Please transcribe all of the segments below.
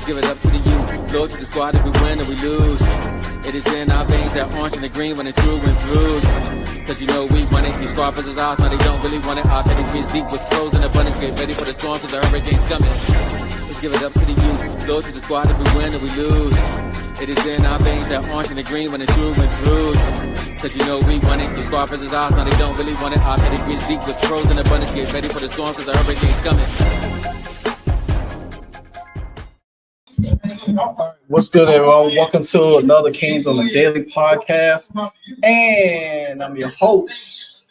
Let's give it up to the youth. Go to the squad if we win or we lose. It is in our veins, that orange and the green when it's through and through. Cause you know we want it. Your squad versus ours, no they don't really want it. Our pedigrees deep with pros in abundance. Get ready for the storm cause the hurricane's coming. Let's give it up to the youth. Go to the squad if we win or we lose. It is in our veins, that orange and the green when it's through and through. Cause you know we want it. Your squad versus ours, no they don't really want it. Our pedigrees deep with pros in abundance. Get ready for the storm cause the hurricane's coming. What's good, everyone? Welcome to another Kings on the Daily podcast, and I'm your host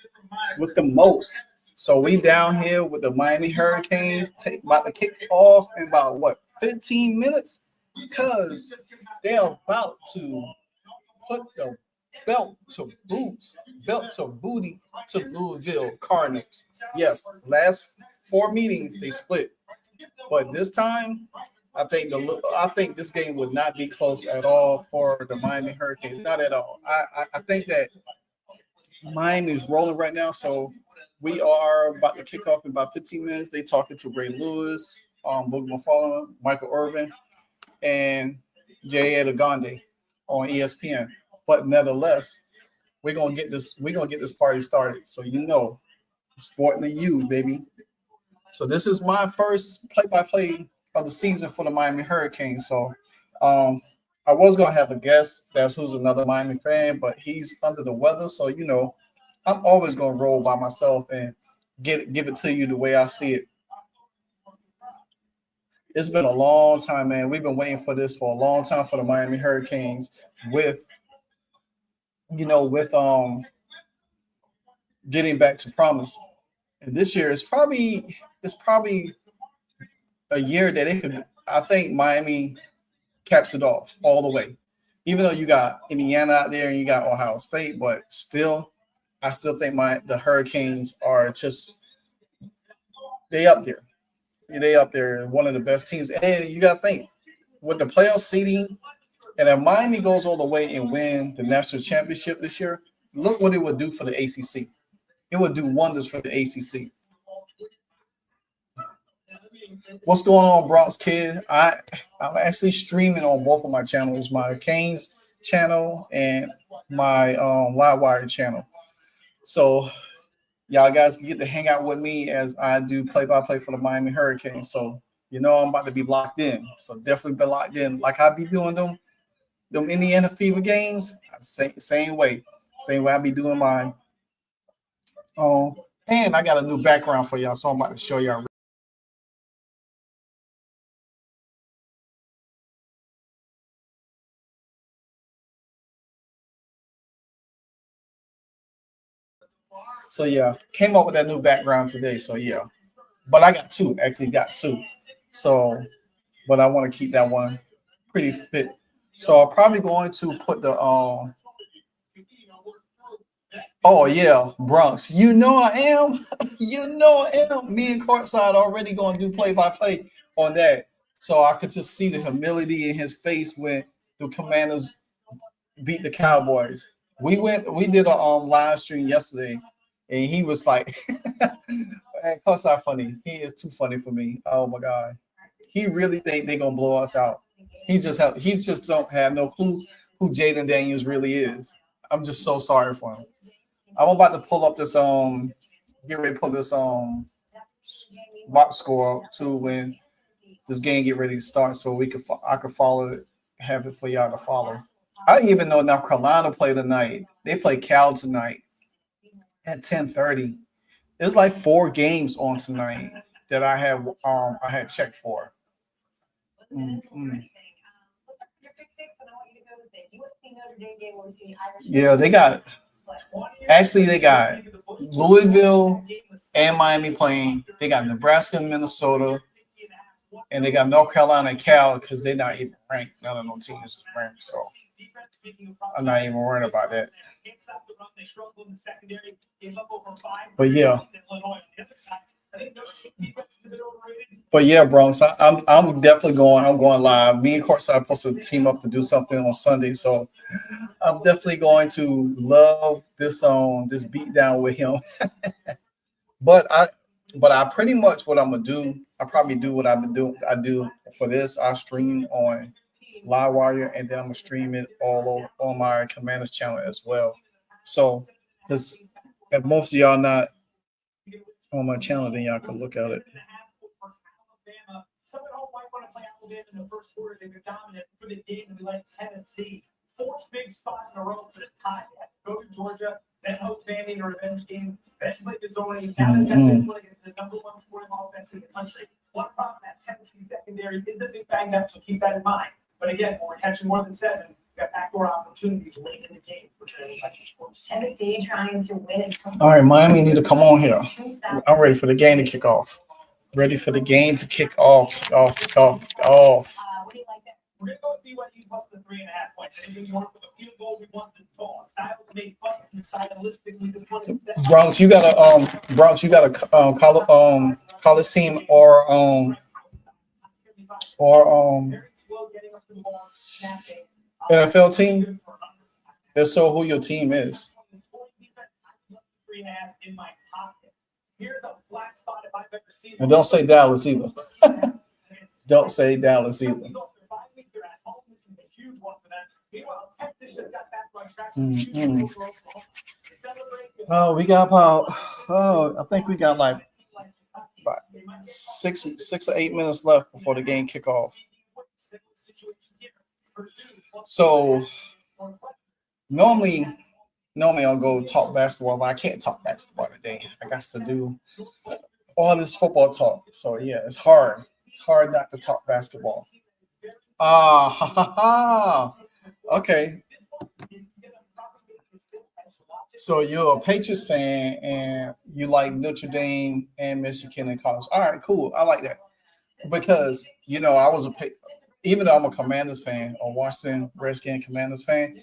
with the most. So we down here with the Miami Hurricanes, about to kick off in about 15 minutes, because they're about to put the belt to booty to Louisville Cardinals. Yes, last 4 meetings they split, but this time I think this game would not be close at all for the Miami Hurricanes. Not at all. I think that Miami is rolling right now. So we are about to kick off in about 15 minutes. They talking to Ray Lewis, Boogie McFarland, Michael Irvin, and Jay Adegande on ESPN. But nevertheless, we're gonna get this party started. So sporting the U, baby. So this is my first play-by-play of the season for the Miami Hurricanes. So I was going to have a guest who's another Miami fan, but he's under the weather. So, I'm always going to roll by myself and give it to you the way I see it. It's been a long time, man. We've been waiting for this for a long time for the Miami Hurricanes with getting back to promise. And this year is probably a year that it could. I think Miami caps it off all the way. Even though you got Indiana out there and you got Ohio State, but I still think the Hurricanes are they up there. They up there, one of the best teams. And you got to think, with the playoff seeding, and if Miami goes all the way and win the national championship this year, look what it would do for the ACC. It would do wonders for the ACC. What's going on, Bronx Kid? I'm actually streaming on both of my channels, my Canes channel and my Livewire channel. So y'all guys can get to hang out with me as I do play-by-play for the Miami Hurricanes. So I'm about to be locked in. So definitely be locked in. Like I be doing them Indiana Fever games, same way I be doing mine. And I got a new background for y'all, so I'm about to show y'all. So came up with that new background today. So but I got two. So, but I want to keep that one pretty fit. So I'm probably going to put the Bronx. I am. Me and Courtside already going to do play-by-play on that. So I could just see the humility in his face when the Commanders beat the Cowboys. We did a live stream yesterday, and he was like, man, Courtside funny. He is too funny for me. Oh my God. He really think they're gonna blow us out. He just don't have no clue who Jaden Daniels really is. I'm just so sorry for him. I'm about to pull up this get ready to pull this box score too when this game get ready to start, so I could follow it, have it for y'all to follow. I didn't even know North Carolina play tonight. They play Cal tonight at 10:30. There's like 4 games on tonight that I had checked for. Yeah, they got Louisville and Miami playing. They got Nebraska and Minnesota, and they got North Carolina and Cal because they're not even ranked. None of those teams is ranked, so I'm not even worried about that. But Bronx, I'm definitely going. I'm going live. Me and Courtside are supposed to team up to do something on Sunday, so I'm definitely going to love this beat down with him. But But I pretty much what I'm gonna do. I probably do what I've been doing. I do for this. I stream on LiveWire, and then I'm gonna stream it all over on my Commanders channel as well. So, because if most of y'all not on my channel, then y'all can look at it. Some at home might want to play Alabama in the first quarter. They were dominant for the game, and we like Tennessee. Fourth big spot in a row for the tie. Go to Georgia, then host Vandy in a revenge game. Benjamin is only now that Memphis playing against the number one scoring offense in the country. One problem that Tennessee secondary is a bit banged up, so keep that in mind. But again, when we're catching more than 7, we've got backdoor opportunities late in the game for Tennessee trying to win. All right, Miami need to come on here. I'm ready for the game to kick off. Ready for the game to kick off. What do you like there? We're going to go with BYU plus the 3.5 points. Anything you want for the field goal, we want the ball. Style to make fun and stylistically this one. Bronx, you got a college team or NFL team? If so, who your team is? And don't say Dallas either. Don't say Dallas either. Mm-hmm. Oh, we got I think we got like about 6 or 8 minutes left before the game kick off. So normally I'll go talk basketball, but I can't talk basketball today. I got to do all this football talk. So yeah, it's hard. It's hard not to talk basketball. Okay. So you're a Patriots fan and you like Notre Dame and Michigan in college. All right, cool. I like that because I was even though I'm a Commanders fan, a Washington Redskins Commanders fan.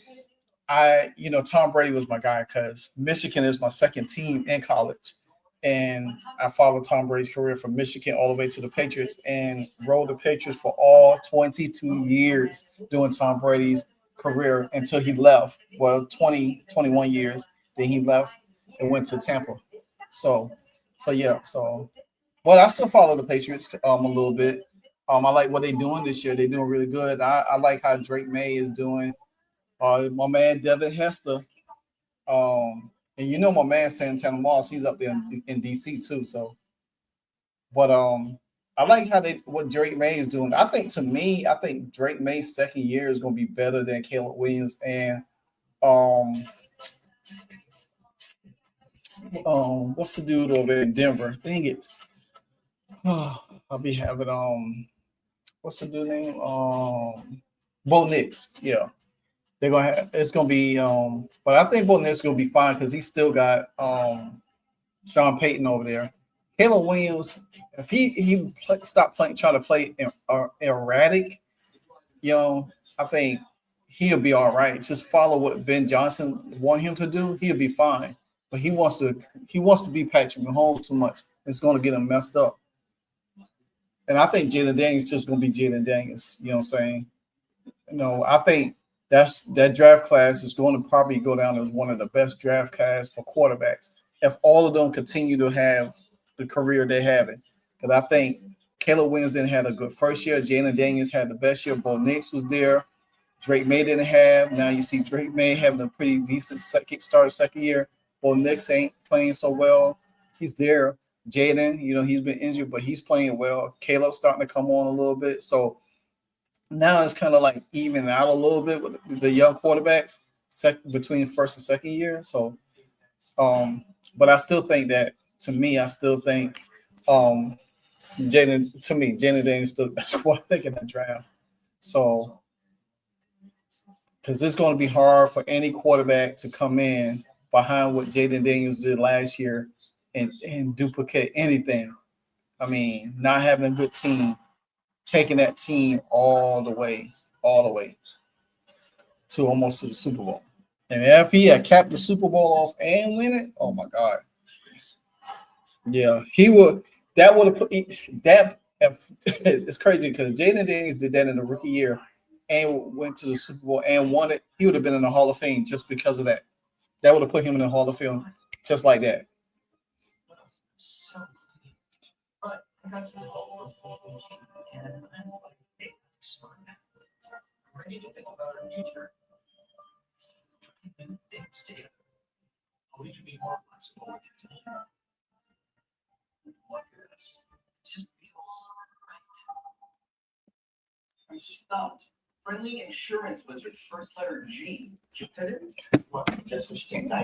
Tom Brady was my guy because Michigan is my second team in college. And I followed Tom Brady's career from Michigan all the way to the Patriots and rode the Patriots for all 22 years doing Tom Brady's career until he left. Well, 21 years. Then he left and went to Tampa. So yeah. But I still follow the Patriots a little bit. I like what they're doing this year. They're doing really good. I like how Drake May is doing. My man Devin Hester. And my man Santana Moss, he's up there in DC too. So, but I like what Drake May is doing. I think Drake May's second year is going to be better than Caleb Williams and what's the dude over there in Denver? Dang it! I'll be having what's the dude name? Bo Nix. Yeah. It's gonna be but I think Bo Nix is gonna be fine because he still got Sean Payton over there. Caleb Williams, if he stopped trying to play erratic, I think he'll be all right. Just follow what Ben Johnson want him to do, he'll be fine. But he wants to be Patrick Mahomes too much. It's gonna get him messed up. And I think Jaden Daniels just gonna be Jaden Daniels. You know what I'm saying? I think that draft class is going to probably go down as one of the best draft classes for quarterbacks if all of them continue to have the career they're having. Because I think Caleb Williams didn't have a good first year. Jalen Daniels had the best year. Bo Nix was there. Drake May didn't have. Now you see Drake May having a pretty decent second year. Bo Nix ain't playing so well. He's there. Jaden, he's been injured, but he's playing well. Caleb's starting to come on a little bit. So now it's kind of like even out a little bit with the young quarterbacks between first and second year. So, but I still think that Jaden Daniels is still the best quarterback in the draft. So, because it's going to be hard for any quarterback to come in behind what Jaden Daniels did last year and duplicate anything. I mean, not having a good team. Taking that team all the way to almost to the Super Bowl. And if he had capped the Super Bowl off and win it, oh my God. Yeah, he would. That would have put that. It's crazy because Jaden Daniels did that in the rookie year and went to the Super Bowl and won it. He would have been in the Hall of Fame just because of that. That would have put him in the Hall of Fame just like that.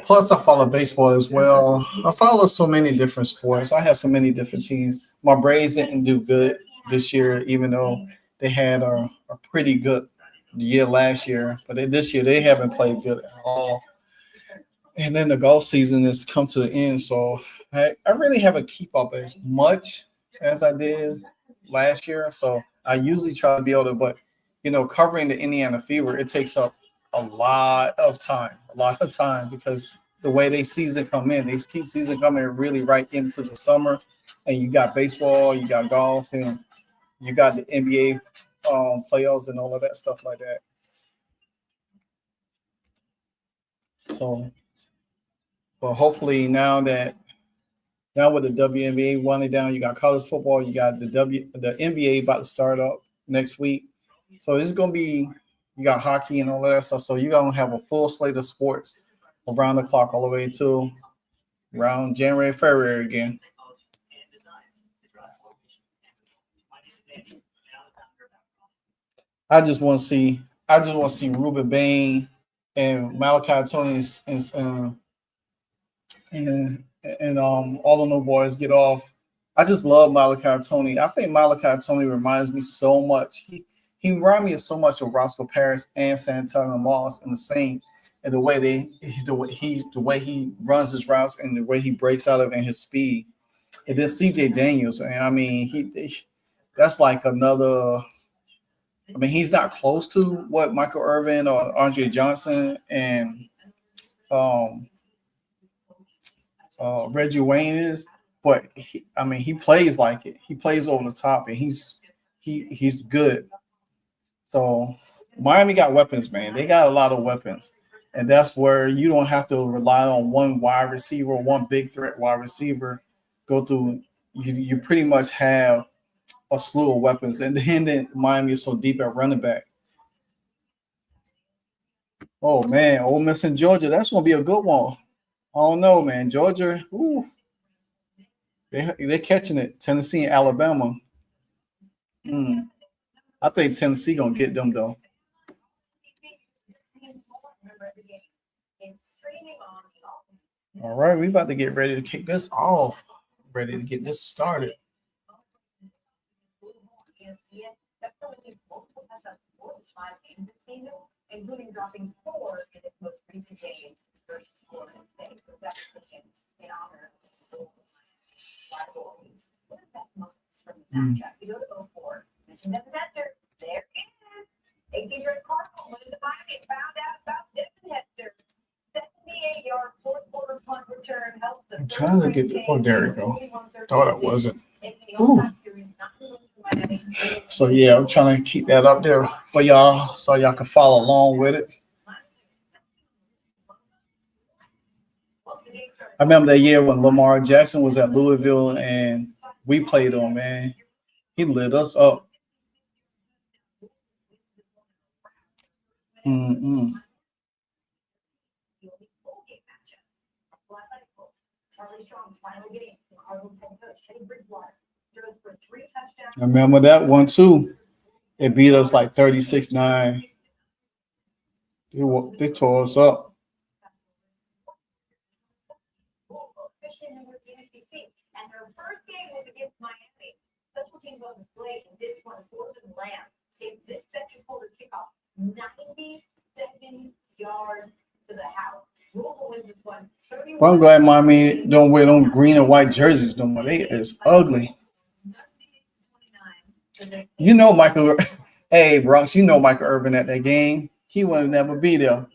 Plus, I follow baseball as well. I follow so many different sports. I have so many different teams. My Braves didn't do good this year, even though they had a pretty good year last year. But this year, they haven't played good at all. And then the golf season has come to the end. So I really haven't keep up as much as I did last year. So I usually try to be able to, but covering the Indiana Fever, it takes up a lot of time because the way they keep season coming really right into the summer, and you got baseball, you got golf, and you got the NBA playoffs and all of that stuff like that. So, but hopefully now with the WNBA winding down, you got college football, you got the NBA about to start up next week. So it's gonna be, you got hockey and all of that stuff. So you're gonna have a full slate of sports around the clock all the way to around January, February again. I just want to see Ruben Bain and Malachi Tony and all of the boys get off. I just love Malachi Tony. I think Malachi Tony reminds me so much. He reminds me of so much of Roscoe Parrish and Santana Moss in the same, and the way he runs his routes and the way he breaks out of it and his speed. And then CJ Daniels, and I mean that's like another. I mean, he's not close to what Michael Irvin or Andre Johnson and Reggie Wayne is, but he plays like it. He plays over the top, and he's good. So Miami got weapons, man. They got a lot of weapons, and that's where you don't have to rely on one wide receiver, one big threat wide receiver. Go through. You pretty much have a slew of weapons, and then Miami is so deep at running back. Oh man, Ole Miss and Georgia, that's gonna be a good one. I don't know, man. Georgia, ooh, they're catching it. Tennessee and Alabama. I think Tennessee gonna get them though. All right, we about to get ready to kick this off. Ready to get this started. Including dropping 4 in its most recent game versus Florida State. So that's in honor of the rivalries. What are the best moments from the matchup? You go to 04. Mentioned at the center. There it is. 18-year-old Cardinals went into Miami and found out about Hester. 78-yard fourth quarter punt return helped the. I'm trying to get there we go. Thought it wasn't. Ooh. So yeah, I'm trying to keep that up there for y'all so y'all can follow along with it. I remember that year when Lamar Jackson was at Louisville and we played him, man. He lit us up. I remember that one too. They beat us like 36-9. They tore us up. And their first game was against Miami. Special teams on display in this one. Gordon Lamb takes this second quarter kickoff 97 yards to the house. Louisville wins this one. Well, I'm glad Miami don't wear them green and white jerseys no more. They is ugly. You know Michael. Hey, Bronx, you know Michael Irvin at that game. He would never be there.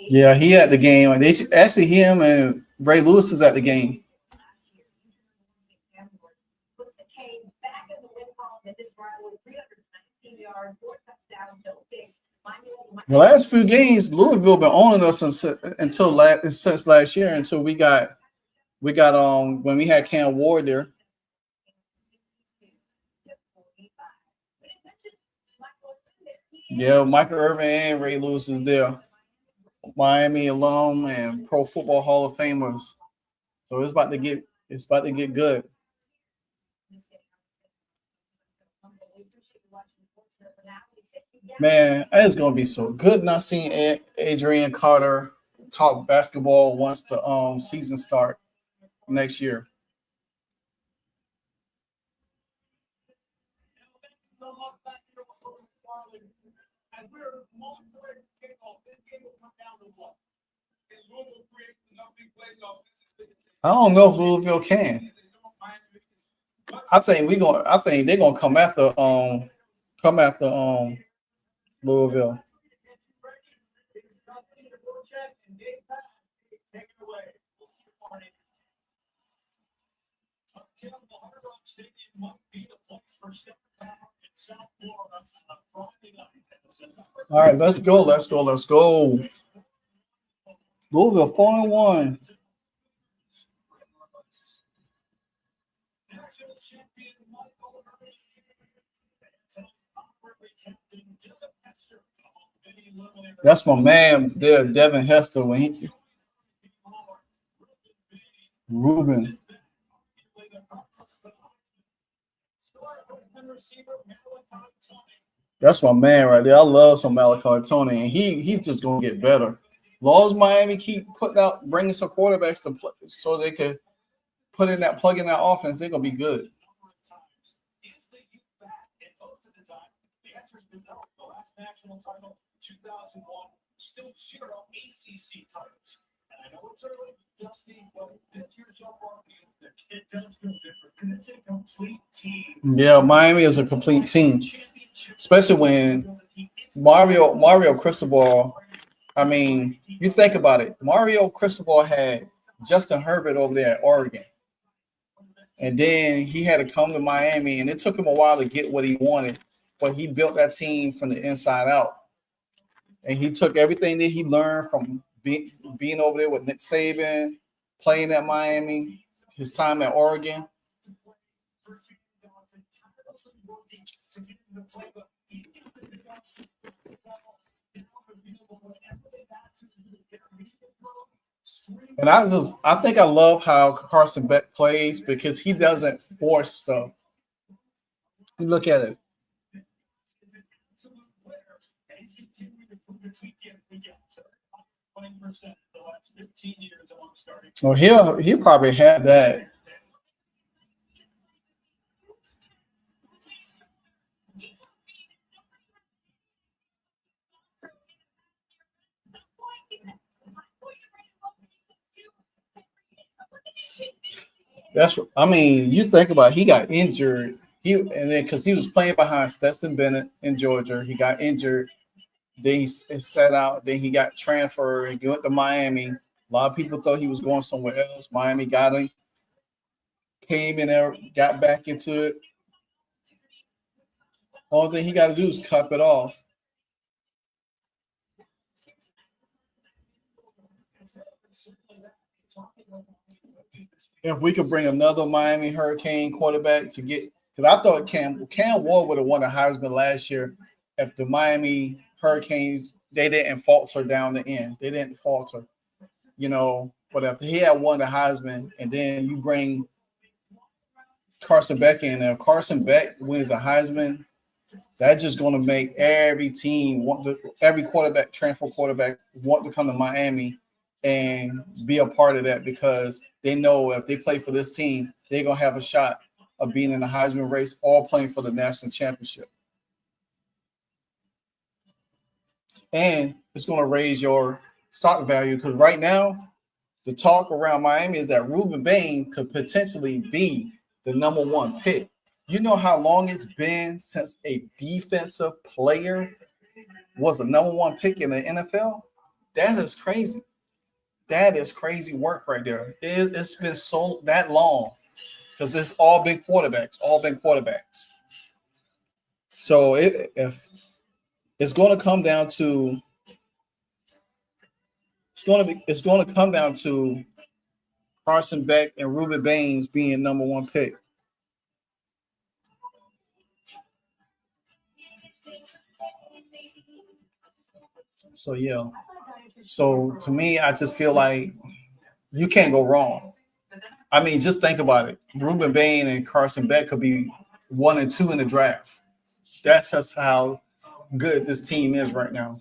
Yeah, he at the game. They actually him and Ray Lewis is at the game. The last few games, Louisville been owning us since last year until we got when we had Cam Ward there. Yeah, Michael Irvin and Ray Lewis is there. Miami alum and Pro Football Hall of Famers. So it's about to get good. Man, it's gonna be so good not seeing Adrian Carter talk basketball once the season start next year. I don't know if Louisville can. I think they're gonna come after Louisville. All right, let's go. Louisville 4-1. That's my man there, Devin Hester. Ruben. That's my man right there. I love some Malachi Tony, and he's just gonna get better. As long as Miami keep bringing some quarterbacks to play, so they could plug in that offense, they're gonna be good. Still 0 ACC titles. And I know it's early, Dusty, but this year's overall it does feel different because it's a complete team. Yeah, Miami is a complete team, especially when Mario Cristobal. I mean, you think about it. Mario Cristobal had Justin Herbert over there at Oregon, and then he had to come to Miami, and it took him a while to get what he wanted, but he built that team from the inside out. And he took everything that he learned from being over there with Nick Saban, playing at Miami, his time at Oregon. And I think I love how Carson Beck plays because he doesn't force stuff. You look at it. Well, he'll probably have that. You think about it, he got injured. And then because he was playing behind Stetson Bennett in Georgia, he got injured. Then he sat out. Then he got transferred. He went to Miami. A lot of people thought he was going somewhere else. Miami got him. Came in there, got back into it. All thing he got to do is cut it off. If we could bring another Miami Hurricane quarterback to get, because I thought Cam Ward would have won the Heisman last year if the Miami Hurricanes, they didn't falter down the end. They didn't falter, but if he had won the Heisman and then you bring Carson Beck in there, Carson Beck wins the Heisman, that's just going to make every team every transfer quarterback want to come to Miami and be a part of that because they know if they play for this team, they're going to have a shot of being in the Heisman race or playing for the national championship. And it's going to raise your stock value because right now, the talk around Miami is that Ruben Bain could potentially be the number one pick. You know how long it's been since a defensive player was the number one pick in the NFL? That is crazy. That is crazy work right there. It's been so that long because it's all been quarterbacks. So if it's going to come down to it's going to come down to Carson Beck and Ruben Baines being number one pick. So yeah. So to me, I just feel like you can't go wrong. I mean, just think about it. Ruben Bain and Carson Beck could be 1 and 2 in the draft. That's just how good this team is right now.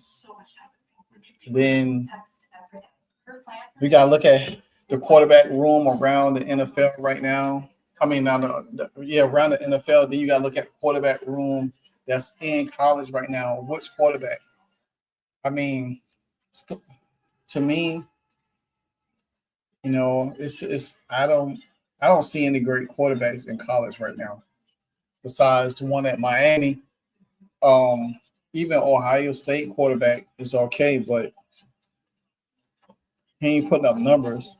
Then we got to look at the quarterback room around the NFL right now. I mean, now around the NFL. Then you got to look at the quarterback room that's in college right now. Which quarterback? I mean, to me, it's I don't see any great quarterbacks in college right now, besides the one at Miami. Even Ohio State quarterback is okay, but he ain't putting up numbers.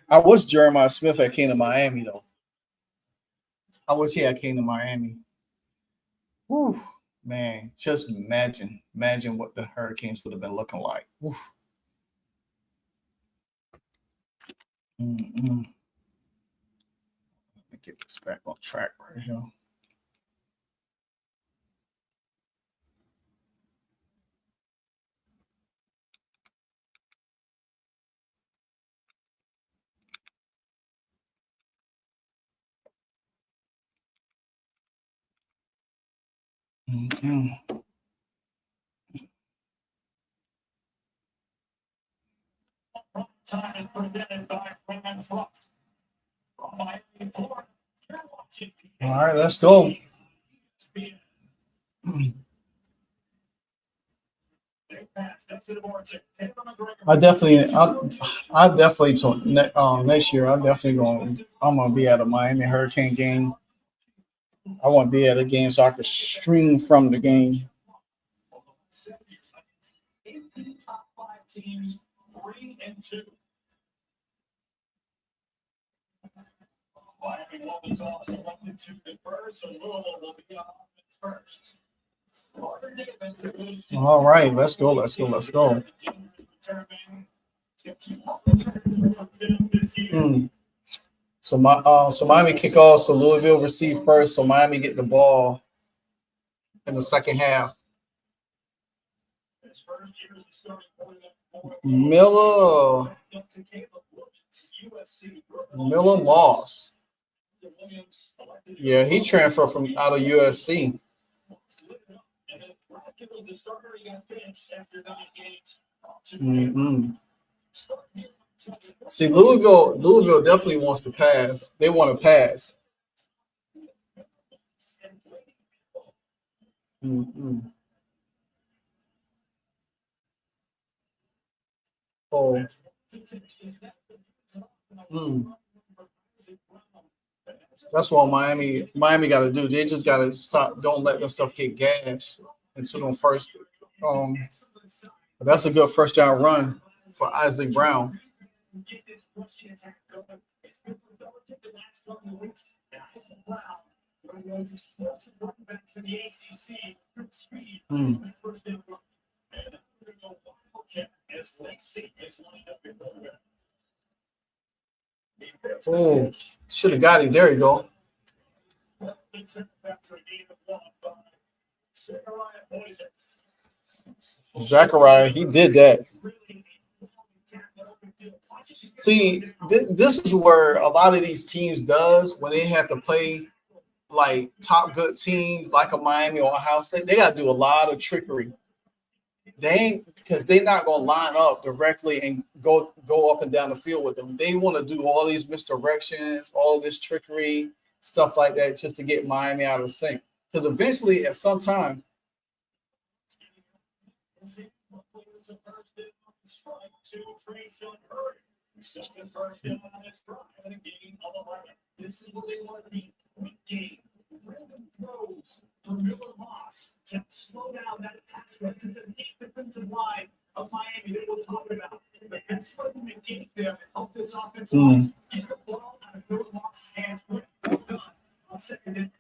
I wish Jeremiah Smith had came to Miami though. I wish he had came to Miami. Whew, man, just imagine what the Hurricanes would have been looking like. Let me get this back on track right here. All right, let's go. I definitely next year. I'm gonna be at a Miami Hurricane game. I want to be at a game so I could stream from the game. All right, let's go. So Miami kick off. So Louisville receive first. So Miami get the ball in the second half. Miller Moss. Yeah, he transferred from out of USC. Mm-hmm. See, Louisville definitely wants to pass. They want to pass. Mm-hmm. Oh. That's what Miami got to do. They just got to stop. Don't let themselves get gashed into them first. That's a good first down run for Isaac Brown. Oh, should have got him. There you go. Zachariah, he did that. See, this is where a lot of these teams does when they have to play like top good teams like a Miami or Ohio State. They got to do a lot of trickery. They ain't, because they're not going to line up directly and go up and down the field with them. They want to do all these misdirections, all this trickery, stuff like that, just to get Miami out of sync. Because eventually, at some time, slow down that pass rush. It's an 8 defensive line of Miami that we're talking about. They can slow them and gate them and help this offensive line get the ball out of Philip Moss's hands. Well done on second.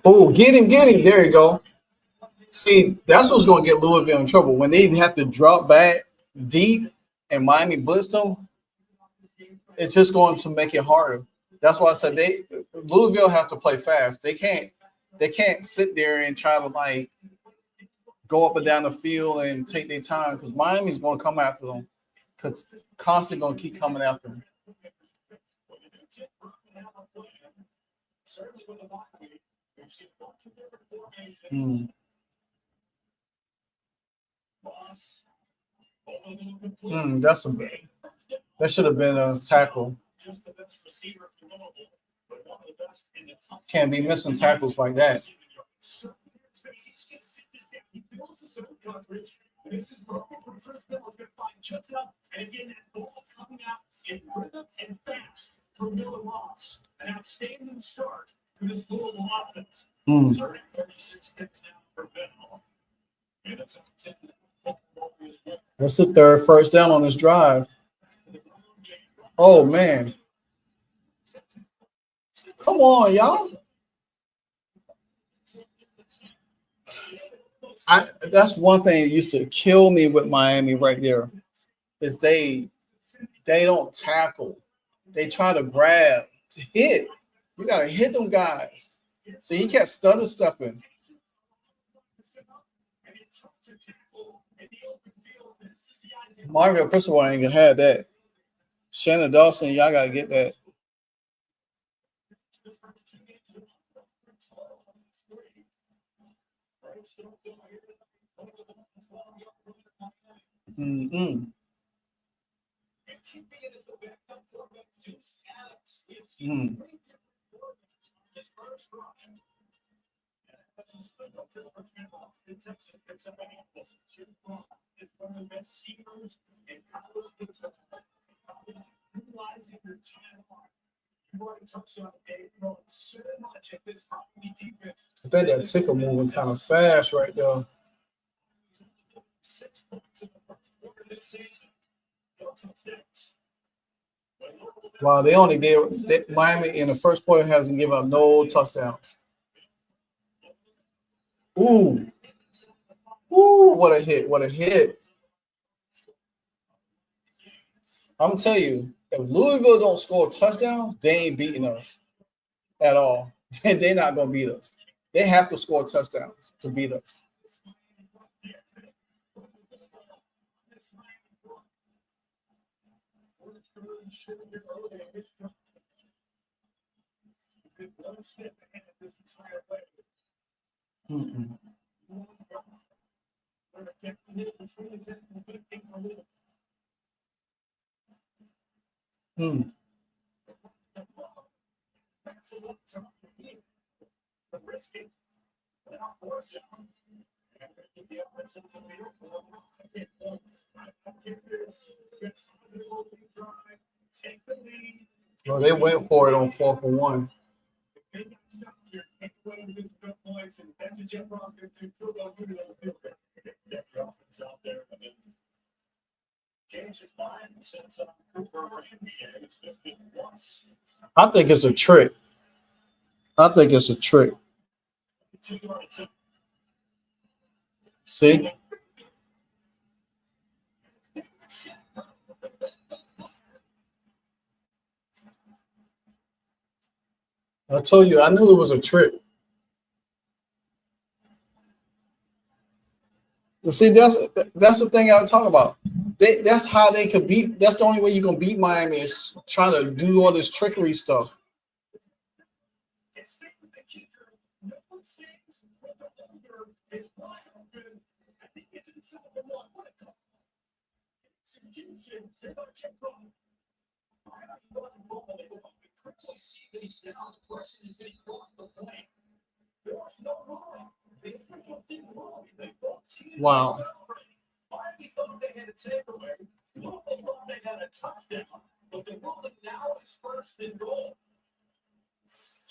Oh, get him. There you go. See, that's what's going to get Louisville in trouble when they have to drop back deep and Miami blitzed them. It's just going to make it harder. That's why I said Louisville have to play fast. They can't sit there and try to like go up and down the field and take their time because Miami's going to come after them. Because constantly going to keep coming after them. That should have been a tackle. Can't be missing tackles like that. An outstanding start to this Louisville offense. That's the third first down on this drive. Oh man. Come on, y'all. That's one thing that used to kill me with Miami right there. Is they don't tackle. They try to grab, to hit. You gotta hit them guys. So he kept stutter stepping. Mario Cristobal ain't gonna have that. Shannon Dawson, y'all gotta get that. I think that ticker moving kind of fast right there. Wow, they only gave Miami in the first quarter hasn't given up no touchdowns. Ooh, what a hit! What a hit! I'm gonna tell you, if Louisville don't score touchdowns, they ain't beating us at all. They're not gonna beat us. They have to score touchdowns to beat us. Well, they went for it on 4th and 1. I think it's a trick. See? I told you, I knew it was a trick. You see, that's the thing I was talking about. That's how they could beat. That's the only way you can beat Miami is trying to do all this trickery stuff. Wow.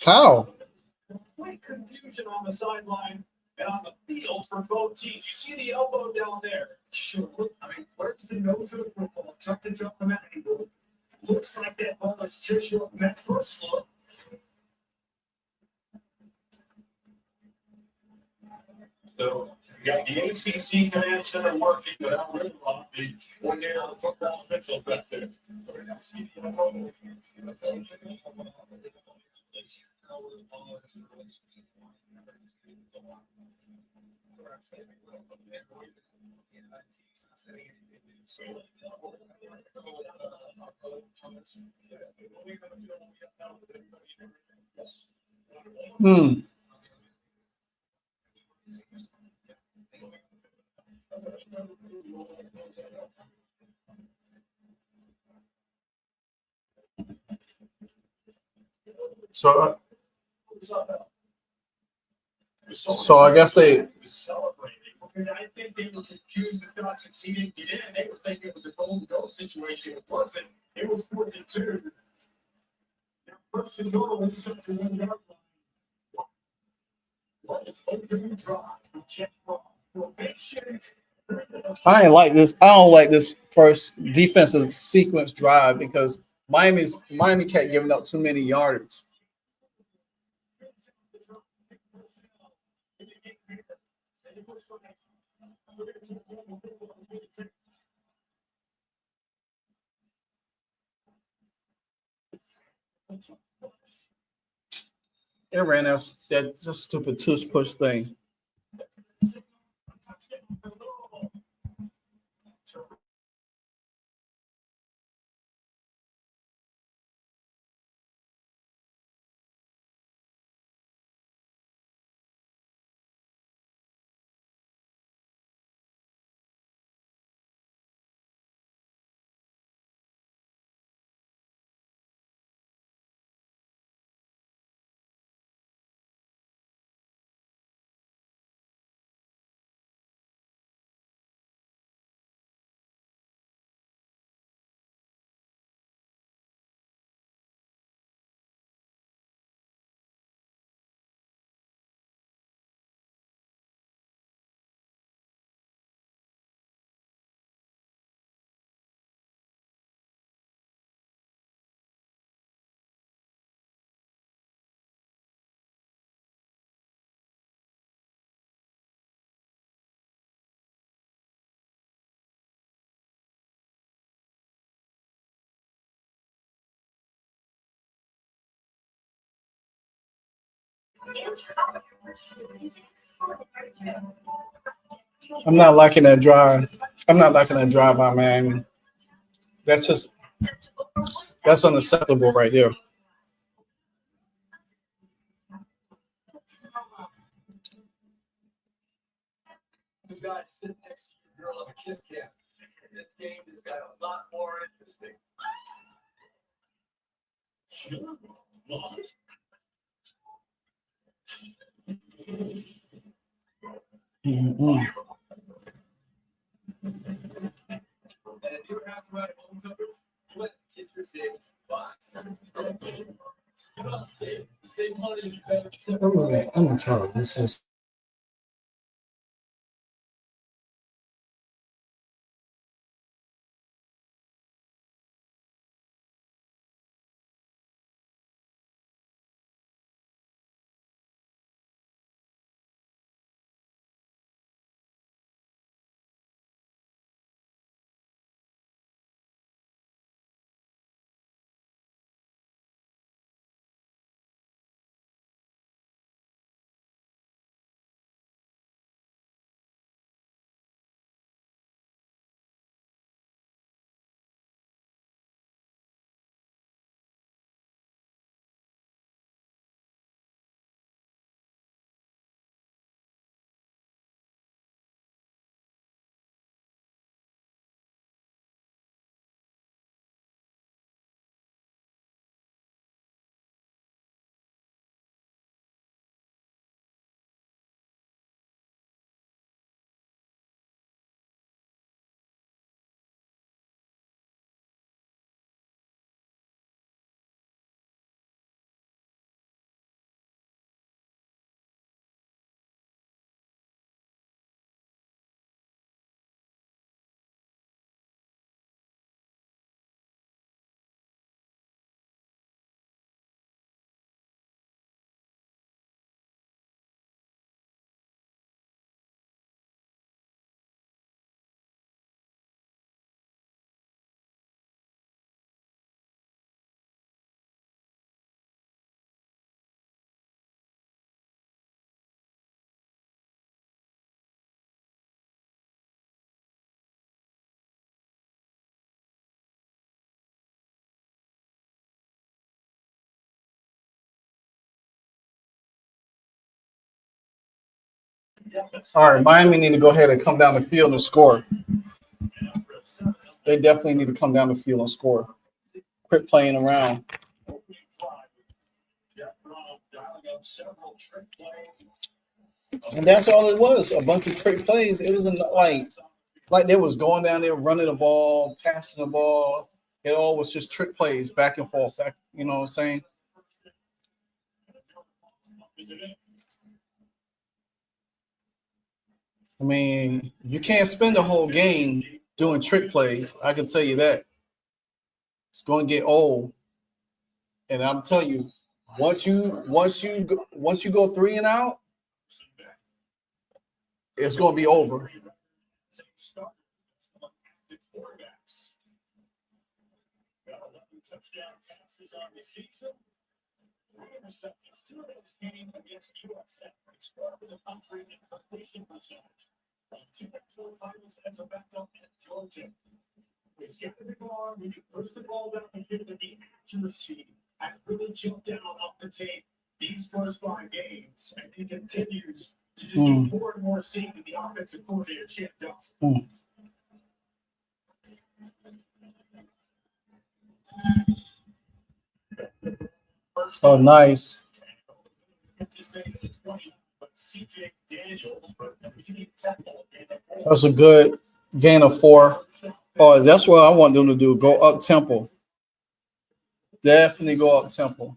How? Complete confusion on the sideline and on the field for both teams. You see the elbow down there. Sure. I mean, where's the nose of the football? Something's up the mat. Looks like that ball is just short of that first look. So you got the ACC Command Center working without the coordinator of football officials back there. Hmm. So I guess they. Because I think they were confused and thought since he didn't get in, they were thinking it was a golden goal situation. It wasn't. It was 4-2. First and goal inside the 1 yard line. What is open drive? Check formation. I ain't like this. I don't like this first defensive sequence drive because Miami kept giving up too many yardage. It ran that just stupid tush push thing. I'm not liking that drive. I'm not liking that drive by Miami. That's unacceptable right there. You guys sit next to your girl and kiss cam. This game has got a lot more interesting. Mm-hmm. And if you're happy about home coverage, what kiss your savings? Fine. Save money, you better. I'm gonna tell you, this is All right, Miami need to go ahead and come down the field and score. They definitely need to come down the field and score. Quit playing around. And that's all it was, a bunch of trick plays. It wasn't like they was going down there running the ball, passing the ball. It all was just trick plays back and forth. You know what I'm saying? I mean, you can't spend the whole game doing trick plays. I can tell you that. It's going to get old. And I'm telling you, once you go 3 and out, it's going to be over. Touchdown passes on the season. 3 interceptions, 2 of those came against USF. Scored for the country in completion percentage. 2 national titles as a backup at Georgia. He's getting the ball. When you push the ball down the field, the accuracy has really jumped out off the tape these first 5 games, and he continues to just get more and more seen with the offensive coordinator, Chip Dawson. Oh, nice. That was a good gain of 4. Oh, that's what I want them to do. Go up tempo. Definitely go up tempo.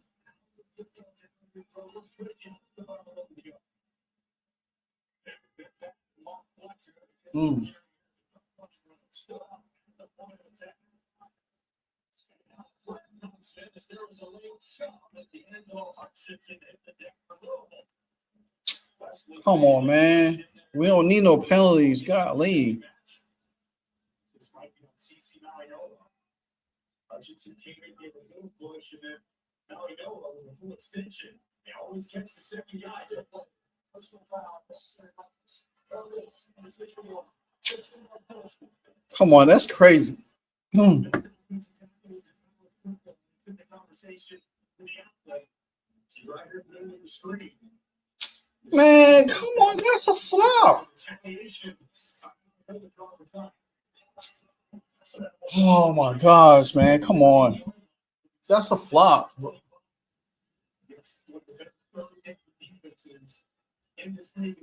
Come on, man. We don't need no penalties. Golly. Hutchinson came in, gave a little push, and then now we know with a full extension. They always catch the second guy. Personal foul. Come on, that's crazy. The conversation with the outlet. Right here in the screen. Man, come on, that's a flop. Oh my gosh, man, come on. That's a flop. In this league,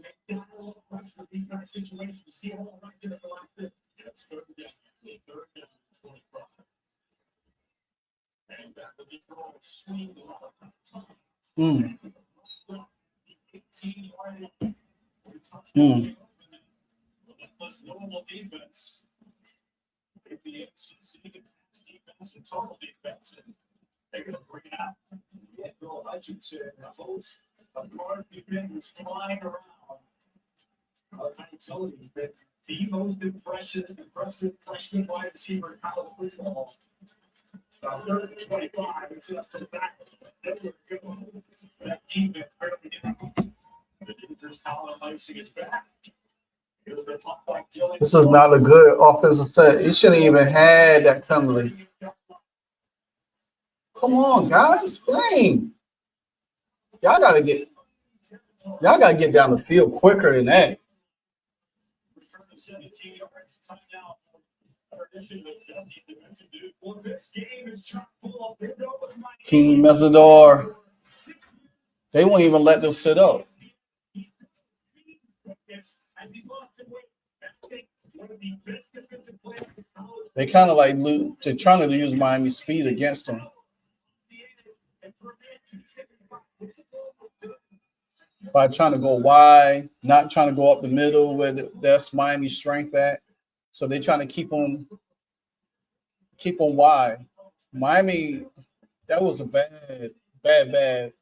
these kind of situations, you see all right there for like this. It's third down, 25. And that would be for a swing a lot of time. 18 plus normal defense. If the MCC defense and total defense, and they're going to bring it out. Yeah, Bill Hutchinson, a host of guard defenders flying around. I tell you, he's been the most impressive freshman wide receiver in college football. 25, it's up to the back. That defense barely did it. There's Colin Lacey is back. This is not a good offensive set. He shouldn't even had that penalty. Come on, guys. Dang. Y'all gotta get down the field quicker than that. King Mesidor. They won't even let them sit up. They kind of like they're trying to use Miami's speed against them. By trying to go wide, not trying to go up the middle where that's Miami's strength at. So they're trying to keep them wide. Miami, that was a bad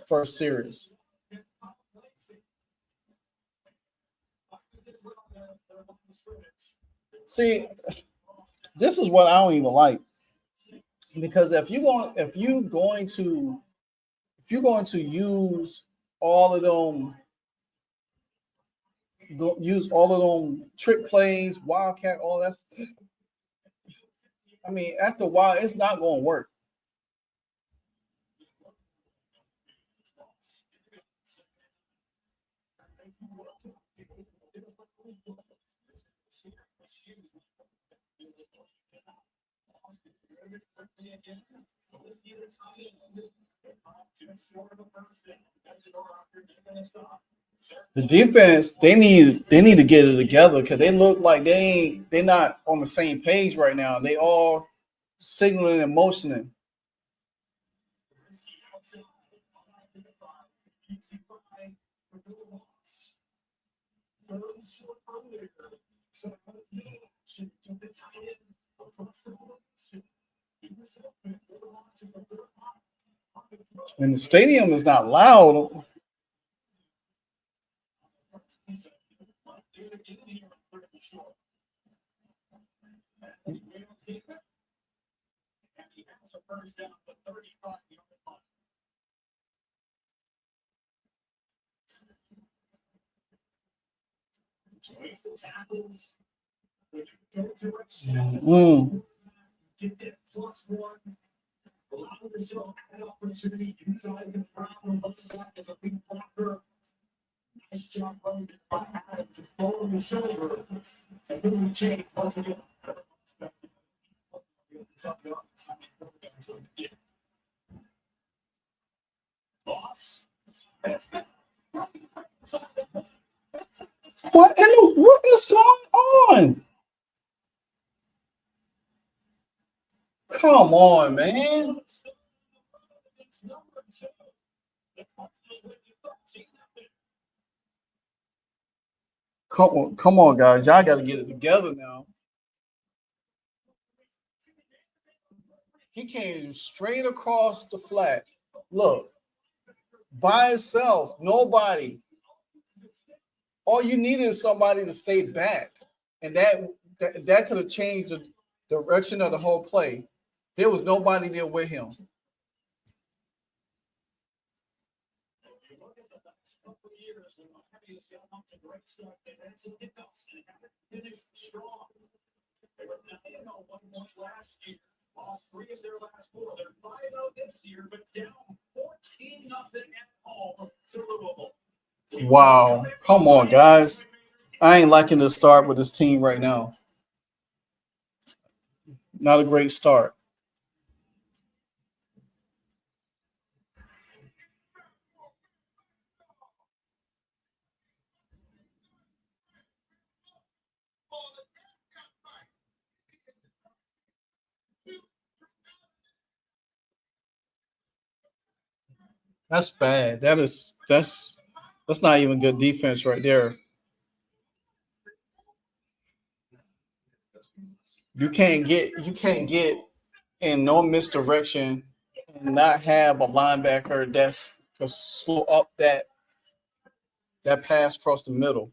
first series. See, this is what I don't even like, because if you're going to use all of them trick plays, wildcat, all that. I mean, after a while, it's not going to work. The defense, they need to get it together because they look like they're not on the same page right now. They all signaling and motioning. And the stadium is not loud. Mm. What is going on? Come on, man. Come on, guys. Y'all got to get it together now. He came straight across the flat. Look, by himself, nobody. All you needed is somebody to stay back, and that could have changed the direction of the whole play. There was nobody there with him. Wow. Come on, guys. I ain't liking the start with this team right now. Not a great start. That's bad. That's not even good defense right there. You can't get in no misdirection and not have a linebacker that's to slow up that pass across the middle.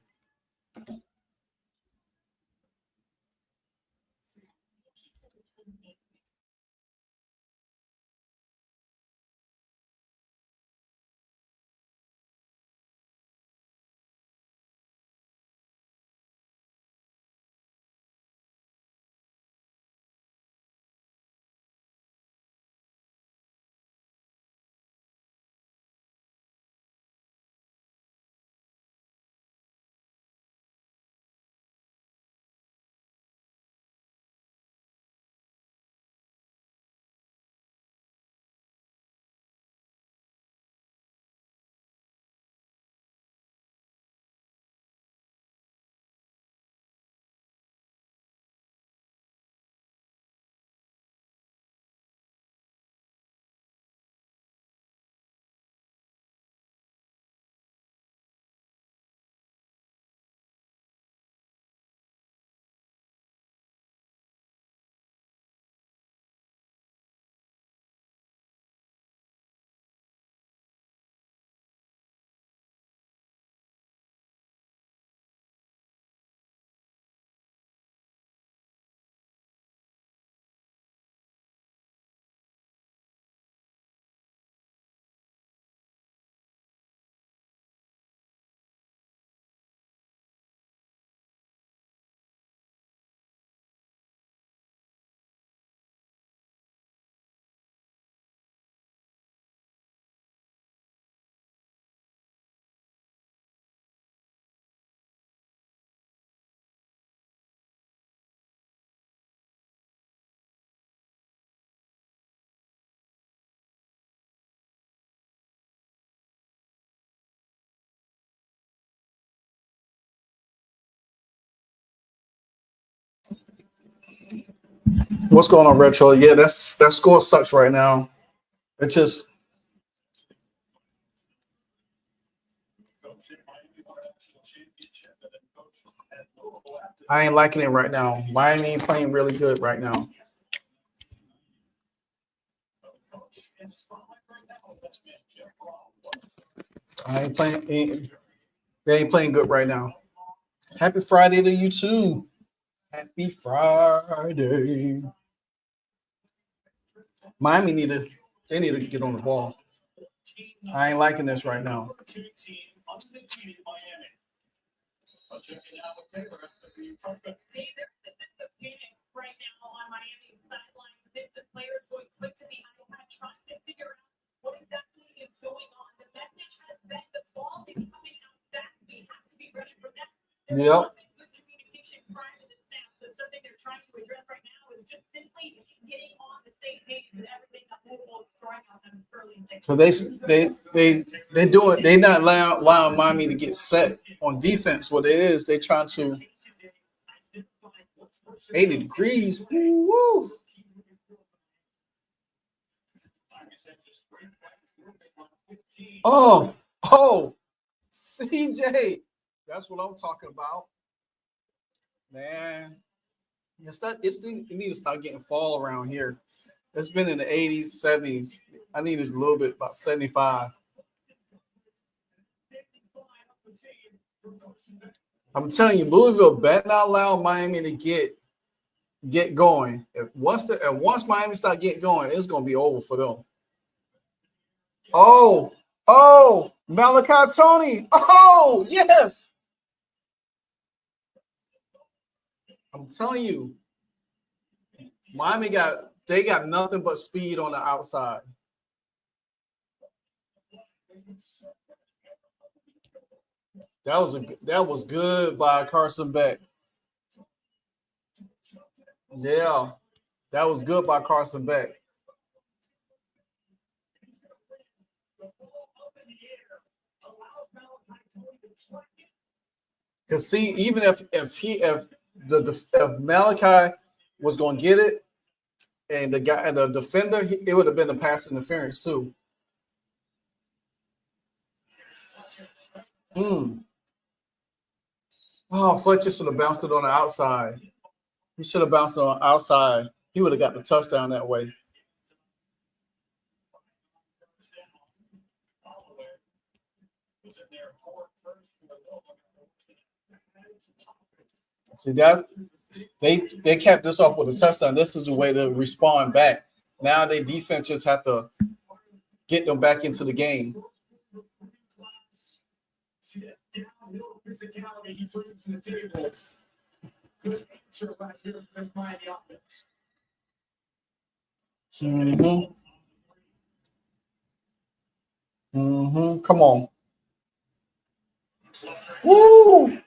What's going on, Retro? Yeah, that score sucks right now. It just I ain't liking it right now. Miami ain't playing really good right now. I ain't playing. They ain't playing good right now. Happy Friday to you too. Happy Friday. Miami need to get on the ball. I ain't liking this right now. Yep. So they not allowing Miami to get set on defense. What it is, they trying to 80 degrees. Woo. Oh, CJ. That's what I'm talking about. Man, you need to start getting fall around here. It's been in the 80s, 70s. I needed a little bit, about 75. I'm telling you, Louisville better not allow Miami to get going. Once Miami start getting going, it's gonna be over for them. Oh, Malachi Tony. Oh, yes. I'm telling you, Miami got nothing but speed on the outside. That was good by Carson Beck. Yeah, that was good by Carson Beck. Because see, even if Malachi was going to get it, and the defender, it would have been a pass interference too. Oh, Fletcher should have bounced it on the outside. He should have bounced it on the outside. He would have got the touchdown that way. See that they kept this off with a touchdown. This is the way to respond back. Now they defense just have to get them back into the game. Come on. Woo!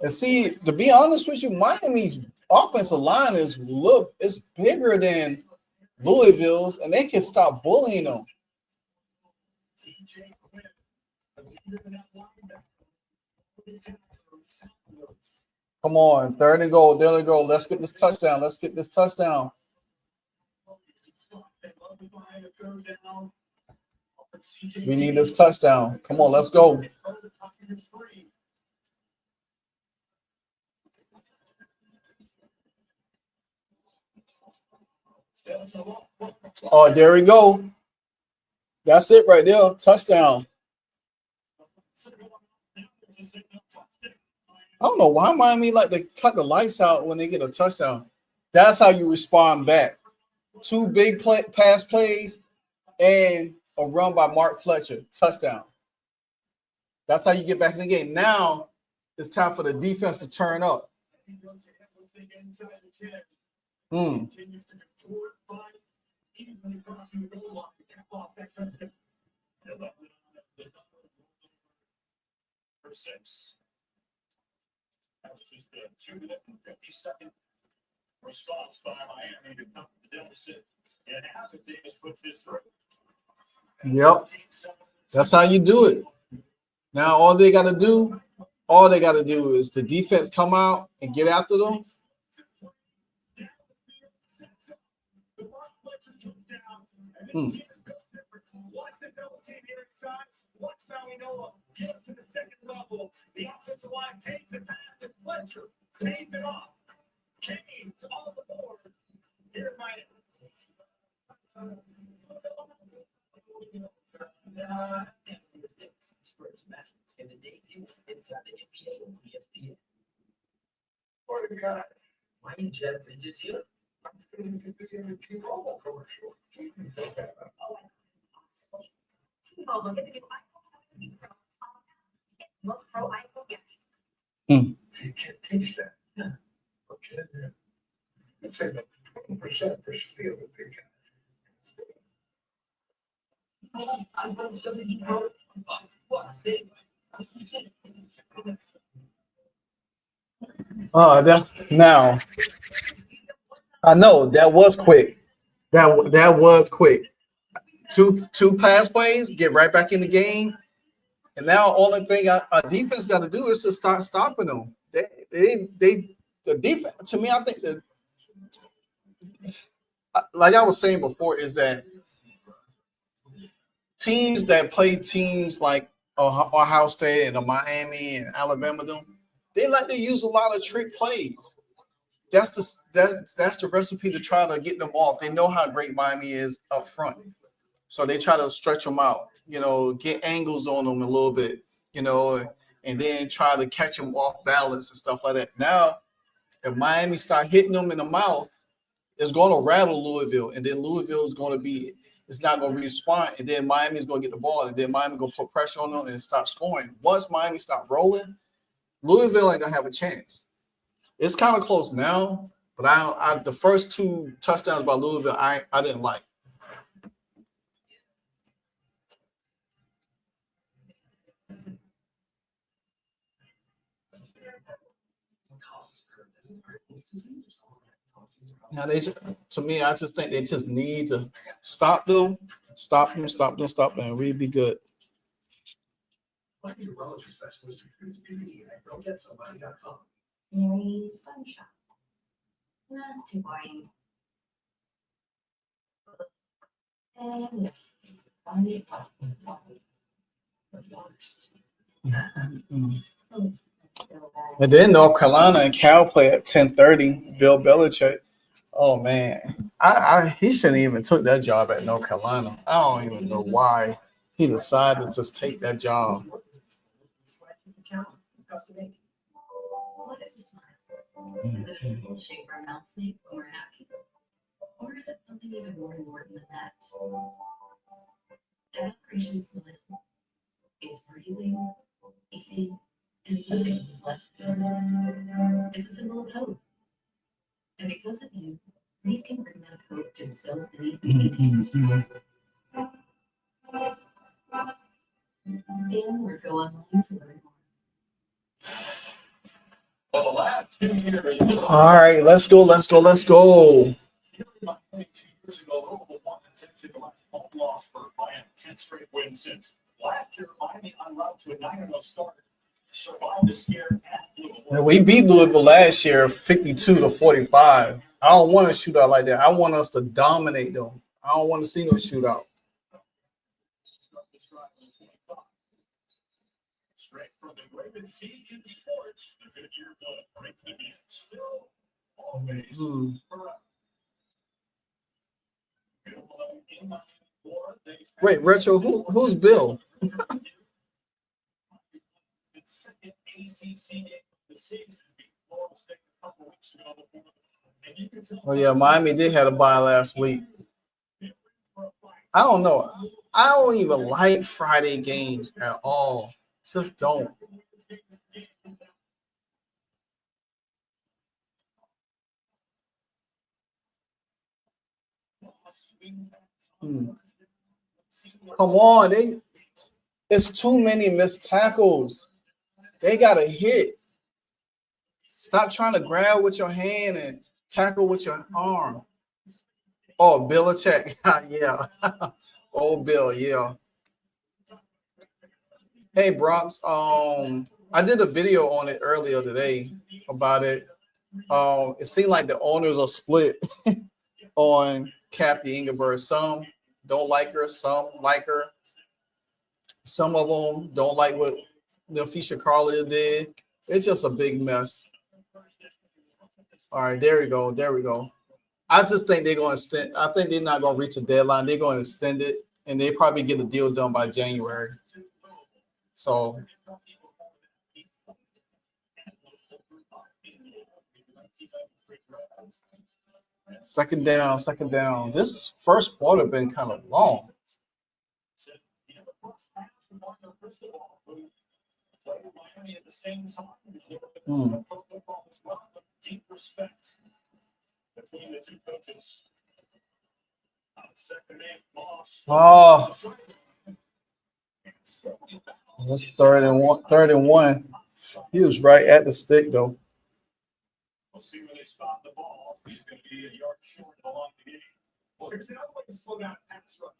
And see, to be honest with you, Miami's offensive line is bigger than Louisville's, and they can stop bullying them. Come on, 3rd and goal. There we go. Let's get this touchdown. We need this touchdown. Come on, let's go. Oh, there we go. That's it right there. Touchdown. I don't know why Miami like to cut the lights out when they get a touchdown. That's how you respond back. 2 big pass plays and a run by Mark Fletcher. Touchdown. That's how you get back in the game. Now it's time for the defense to turn up. That was just a 2-minute and 50-second response by Miami to come to the deficit. And half of Davis puts this through. Yep. That's how you do it. Now all they got to do is the defense come out and get after them. Watch the double team here inside. Watch Malinoa get up to the second level. The offensive line takes it pass and Fletcher pays it off. Kane's on the board. Here might Spurs match in the debut inside the NBA on ESPN. What a guy. Why you Jeff Bridges here? I'm feeling the T-Mobile commercial. T-Mobile, get the new iPhone 17 Pro. Most pro iPhone yet. You can't teach that. Yeah. Okay. It's like 20% for steal the big guy. iPhone 17 Pro. What? Big. Now I know that was quick. That was quick. Two pass plays, get right back in the game, and now all the thing our defense got to do is to start stopping them. The defense, to me, I think that, like I was saying before, is that teams that play teams like Ohio State and Miami and Alabama, they like to use a lot of trick plays. That's the recipe to try to get them off. They know how great Miami is up front, so they try to stretch them out. Get angles on them a little bit. And then try to catch them off balance and stuff like that. Now, if Miami start hitting them in the mouth, it's going to rattle Louisville, and then Louisville is going to it's not going to respond, and then Miami is going to get the ball, and then Miami going to put pressure on them and start scoring. Once Miami start rolling, Louisville ain't going to have a chance. It's kind of close now, but the first two touchdowns by Louisville, I didn't like. Now to me, I just think they just need to stop them, and really be good. Find your relative specialist who treats beauty at GoGetSomebody.com. Mary's Fun Shop. Not too boring. And funny. And then North Carolina and Cal play at 10:30. Bill Belichick. Oh man, he shouldn't even took that job at North Carolina. I don't even know why he decided to just take that job. What is a smile? Is it a simple shape our mouths make when we're happy? Or is it something even more important than that? Admiration smile is breathing, eating, and living less. It's a symbol of hope. And because of you, we can bring that hope to so many people. Scan or go online to learn more. For the last 2 years. All right, let's go. 2 years ago, Louisville won and essentially the last home loss for Miami. 10 straight wins since last year. Miami on route to a 9-0 start. Survived the scare at Louisville. We beat Louisville last year 52-45. I don't want a shootout like that. I want us to dominate them. I don't want to see no shootout. Straight from the greatest seed in sports, the Goodyear Blood break the beat. Still always Wait, Retro, who's Bill? Second ACC game of the season. Florida State a couple weeks ago. And you can tell Oh yeah, Miami did have a bye last week. I don't know. I don't even like Friday games at all. Just don't. Come on, it's too many missed tackles. They got to hit. Stop trying to grab with your hand and tackle with your arm. Oh, Belichick. Yeah. Oh, Bill, yeah. Hey, Bronx. I did a video on it earlier today about it. It seemed like the owners are split on Kathy Engelberg. Some don't like her. Some like her. Some of them don't like what Fisher Carly did. It's just a big mess. All right, there we go. There we go. I just think they're going to extend. I think they're not going to reach a deadline. They're going to extend it, and they probably get a deal done by January. So, second down, second down. This first quarter been kind of long. Deep respect between the two coaches. Oh, that's third and one. Third and one. He was right at the stick though. We'll see where they spot the ball. He's going to be a yard short along the game. Well, here's another way to slow down a pass rush.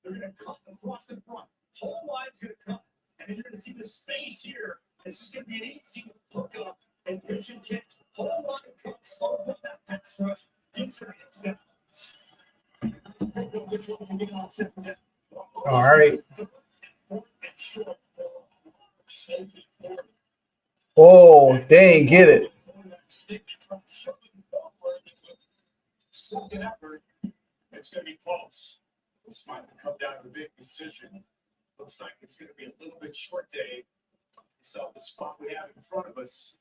They're going to cut across the front. Whole line's going to cut. And then you're going to see the space here. It's just going to be an easy hook up and vision kick. Whole line cut. Slow down that pass rush. All right. Oh, they ain't get it. Second effort, it's going to be close. This might come down to a big decision. Looks like it's going to be a little bit short day. So the spot we have in front of us.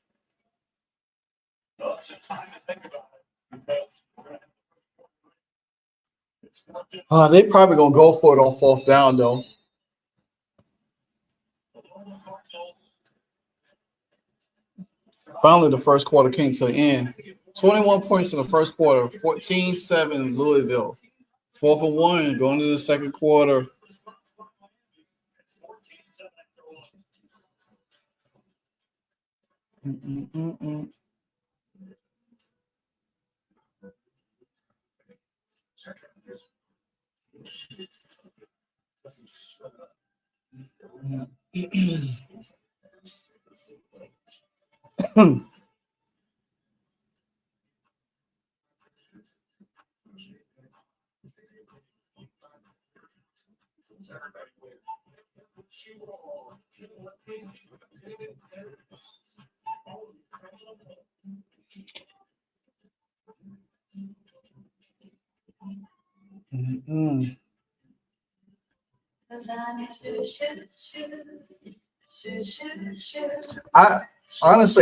It's just time to think about it. They probably gonna go for it on fourth down though. Finally, the first quarter came to an end. 21 points in the first quarter, 14-7 Louisville. 4th and 1 going to the second quarter.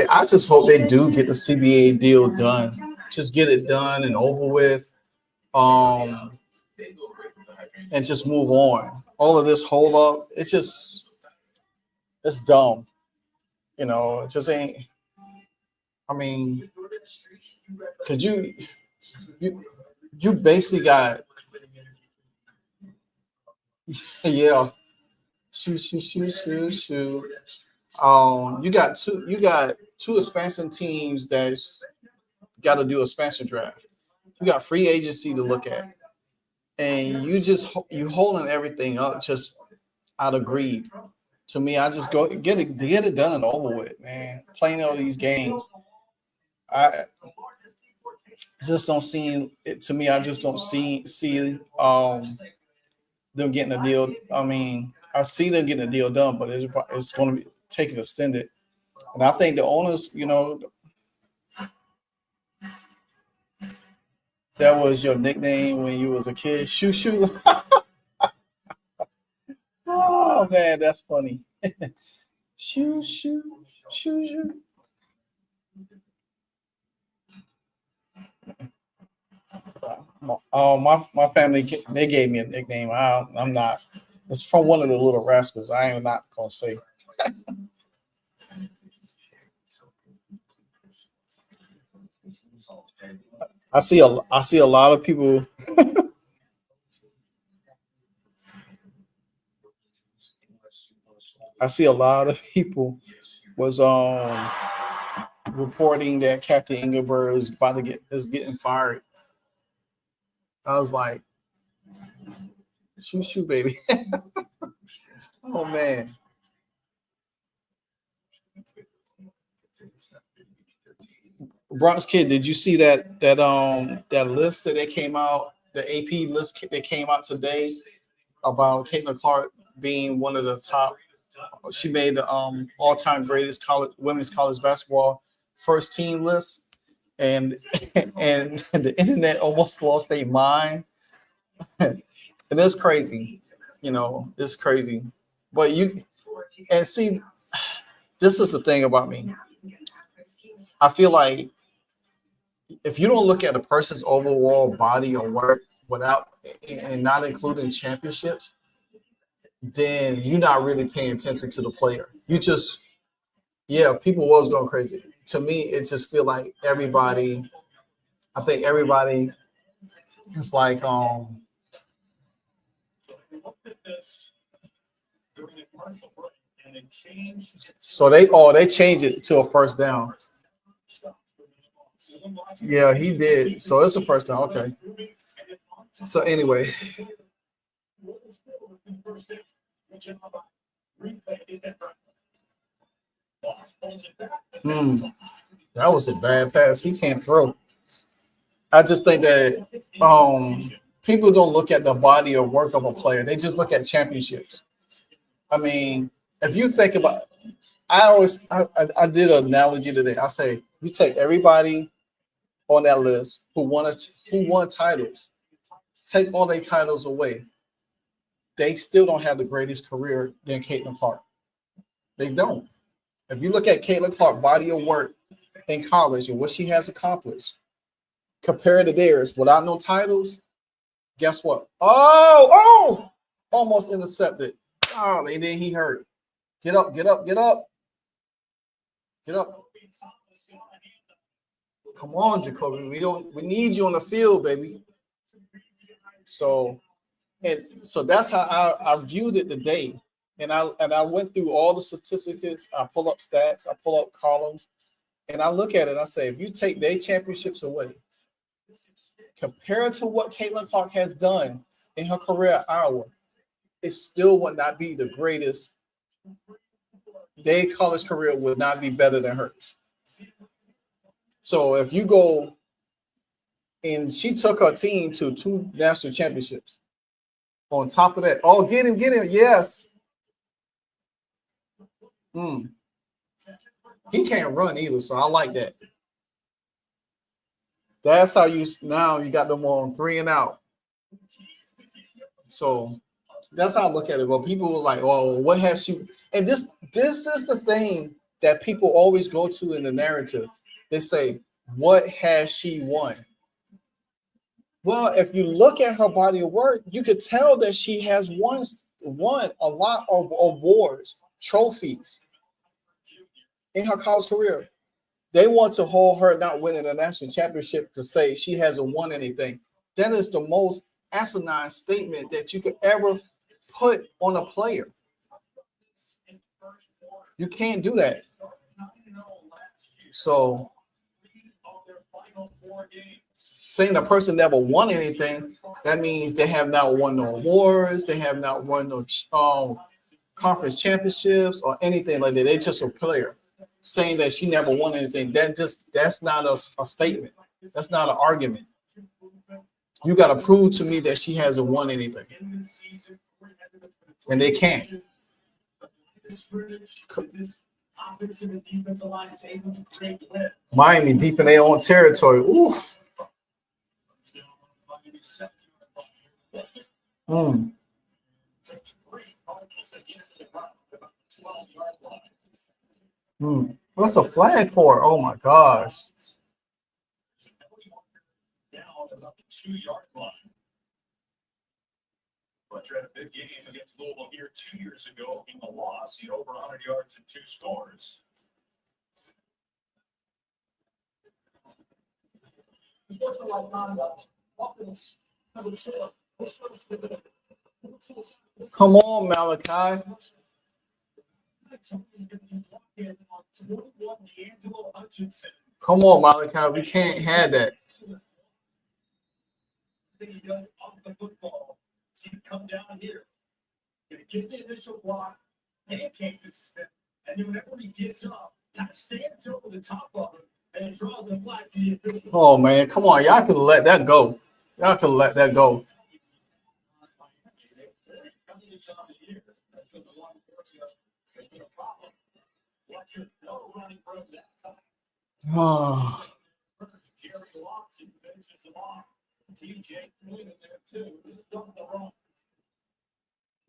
I just hope they do get the CBA deal done. Just get it done and over with, and just move on. All of this hold up, it's dumb. You know, it just ain't. I mean, because you basically got yeah. Shoot. You got two expansion teams that's got to do expansion draft. You got free agency to look at, and you holding everything up just out of greed. To me, I just go get it done and over with, man. Playing all these games, I just don't see it. To me, I just don't see them getting a deal. I mean, I see them getting a deal done, but it's going to be taking extended. And I think the owners, you know, that was your nickname when you was a kid. Shoo. Oh man, that's funny. Shoo. My family, they gave me a nickname. I'm not. It's from one of the Little Rascals. I am not gonna say. I see a lot of people. I see a lot of people was reporting that Captain Engelberg is getting fired. I was like, shoo, baby. Oh man. Bronx Kid, did you see that list that they came out, the AP list that came out today about Caitlin Clark being one of the top. She made the all-time greatest women's college basketball first team list, and and the internet almost lost their mind. And it's crazy, it's crazy. But and see, this is the thing about me. I feel like if you don't look at a person's overall body of work without and not including championships, then you're not really paying attention to the player. You just, people was going crazy. To me, it just feel like everybody is like, so they changed it to a first down. Yeah, he did. So it's a first down. Okay. So anyway. That was a bad pass. He can't throw. I just think that people don't look at the body of work of a player. They just look at championships. I mean, if you think about, I did an analogy today. I say you take everybody on that list who won titles, take all their titles away, they still don't have the greatest career than Caitlin Clark. They don't. If you look at Caitlin Clark's body of work in college and what she has accomplished, compared to theirs without no titles, guess what? Oh, almost intercepted. Oh, and then he hurt. Get up. Come on, Jacoby. We need you on the field, baby. So that's how I viewed it today. And I went through all the statistics. I pull up stats, I pull up columns, and I look at it. I say, if you take their championships away, compared to what Caitlin Clark has done in her career at Iowa, it still would not be the greatest. Their college career would not be better than hers. So if you go, and she took her team to 2 national championships. On top of that, get him, yes. He can't run either, so I like that. That's how you got them on 3 and out. So that's how I look at it. But people were like, "Oh, what has she?" And this is the thing that people always go to in the narrative. They say, "What has she won?" Well, if you look at her body of work, you could tell that she has won a lot of awards, trophies in her college career. They want to hold her not winning a national championship to say she hasn't won anything. That is the most asinine statement that you could ever put on a player. You can't do that. So saying a person never won anything, that means they have not won no awards, they have not won no conference championships or anything like that. They're just a player. Saying that she never won anything, that's not a statement. That's not an argument. You got to prove to me that she hasn't won anything. And they can't. Miami deep in their own territory. Oof. What's a flag for? Oh my gosh. Down about the 2-yard line. Butcher had a big game against Louisville here 2 years ago in the loss. He had over 100 yards and 2 scores. Come on, Malachi. Come on, Malachi. We can't have that. Come down here. Gonna get the initial block, pancake this spin, and then whenever he gets up, kind of stands over the top of him and draws the flag. Oh man, come on, y'all can let that go. Y'all can let that go. early on the year. That's been the one that's been a problem. Watch your no running road that time. Oh, Jerry Lawson finishes them off. TJ Quinn in there too. This is not the wrong.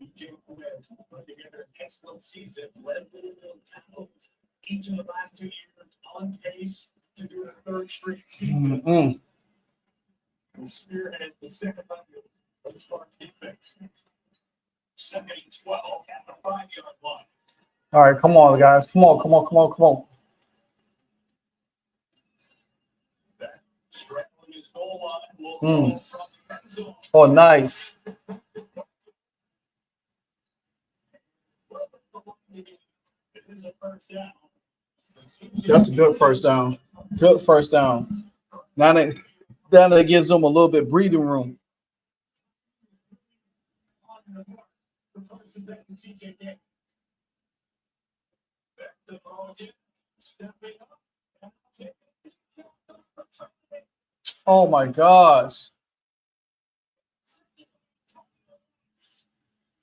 TJ Quinn put together an excellent season. Led Louisville tackles each of the last 2 years on pace to do a third straight season. mm-mm. And spearheaded the second 100 of the Spark defense. Second and 12 at the 5-yard line. All right, come on, guys. Come on. Straddling his goal line will Mm. go from the end zone. Oh, nice. It is a first down. That's a good first down. Good first down. Now that gives them a little bit breathing room. The first is back to TJ Day. Back to the ball again. Stepping up. And taking it. Oh my gosh.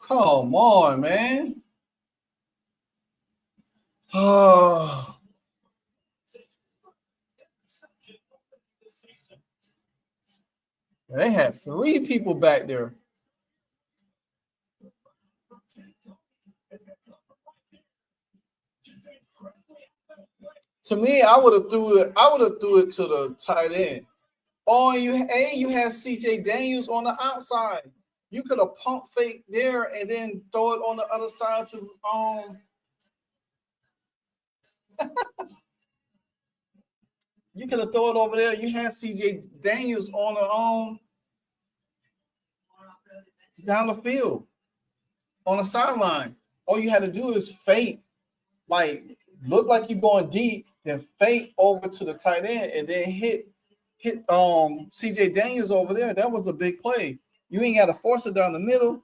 Come on, man. Oh. They had 3 people back there. To me, I would have threw it to the tight end. Oh, you had CJ Daniels on the outside. You could have pump fake there and then throw it on the other side to you could have thrown it over there. You had CJ Daniels on the down the field on the sideline. All you had to do is fake, like look like you're going deep, then fake over to the tight end and then hit CJ Daniels over there. That was a big play. You ain't got to force it down the middle.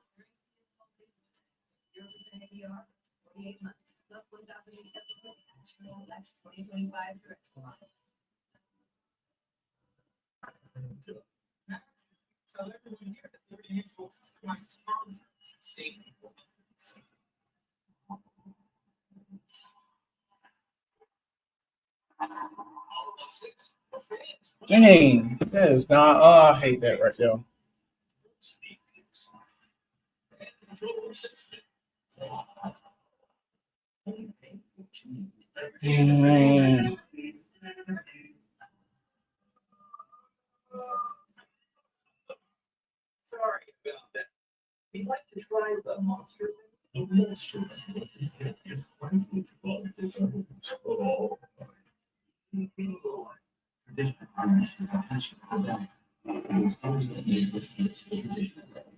48 months. Plus 1,000 new steps. 2025 So everyone here, everybody needs to customize terms. Dang, that is not. Oh, I hate that right there. Mm. Sorry about that. We'd like to try the monster. The monster.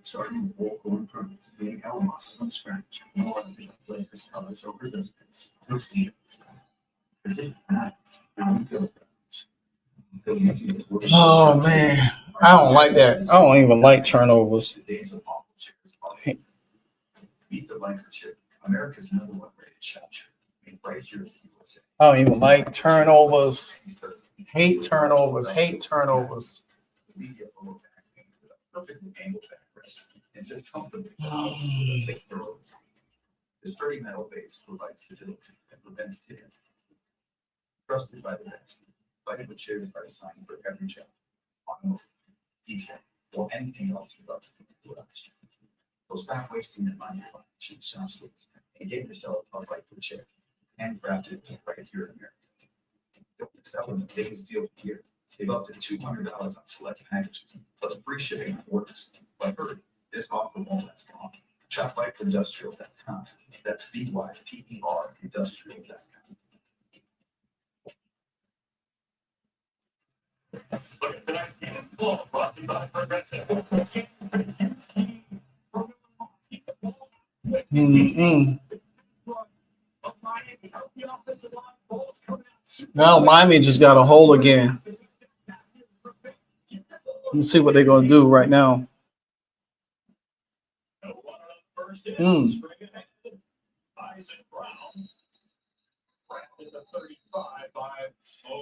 Starting with local improvements, being elements from scratch, more than players, colors, or participants, to students. Oh man, I don't like that. I don't even like turnovers. Meet the Blanfordshire, America's #1 rated shop shop. Made right here in the USA. I don't even like turnovers. Hate turnovers. Hate turnovers. We get a low back pain with a perfectly angled backrest. It's a comfortably thick throws. The sturdy metal base provides stability and prevents tear. Trusted by the best. Vitamin chairs are designed for every job, automotive, detail, or anything else you'd love to do. So stop wasting your money on cheap shop stores and get yourself a right to chair, handcrafted right here in America. Don't sell them the biggest deal here. Save up to $200 on select packages, plus free shipping on orders. But hurry, this offer won't last long. Shop LifeIndustrial.com. That's VYPER Industrial.com. Mm-mm. Now Miami just got a hole again. Let's see what they're gonna do right now.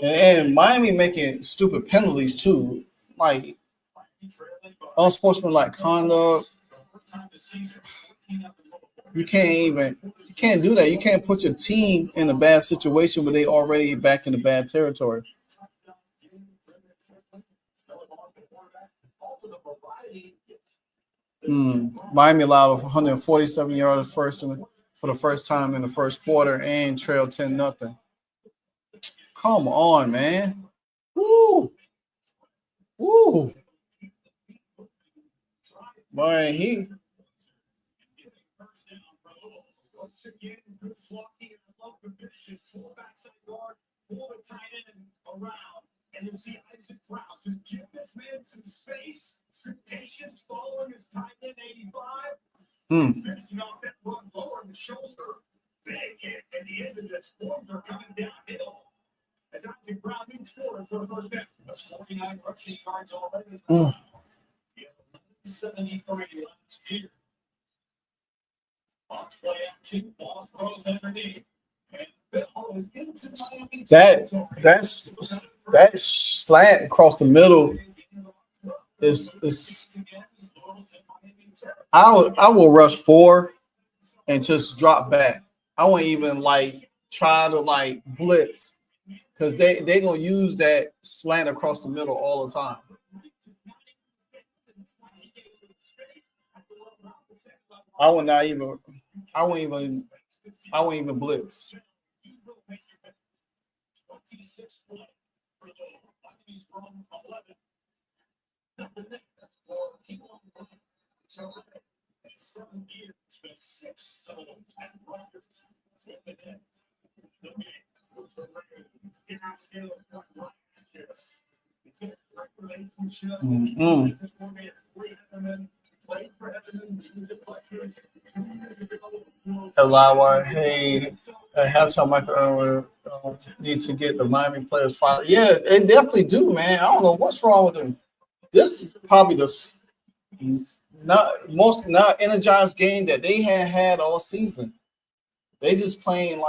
And Miami making stupid penalties too, like unsportsmanlike conduct. You can't do that. You can't put your team in a bad situation where they already back in the bad territory. Miami allowed 147 yards for the first time in the first quarter and trailed 10-0. Come on, man. Woo. Woo. Boy, he. Once again, good blocking and love position. Full backside guard, pull the tight end around. And you see Isaac Brown. Just give this man some space. Some patience following his tight end 85. Finishing off that run lower in the shoulder. Big hit at the end of this. Boys are coming downhill. As Isaac Brown moves forward for the first down. That's 49 rushing yards already. 73 last year. On play action, ball throws underneath. That slant across the middle is I will rush 4 and just drop back. I won't even try to blitz because they gonna use that slant across the middle all the time. I won't even blitz. Alawa, hey, halftime Michael need to get the Miami players fired. Yeah, they definitely do, man. I don't know what's wrong with them. This is probably the most energized game that they had all season. They just playing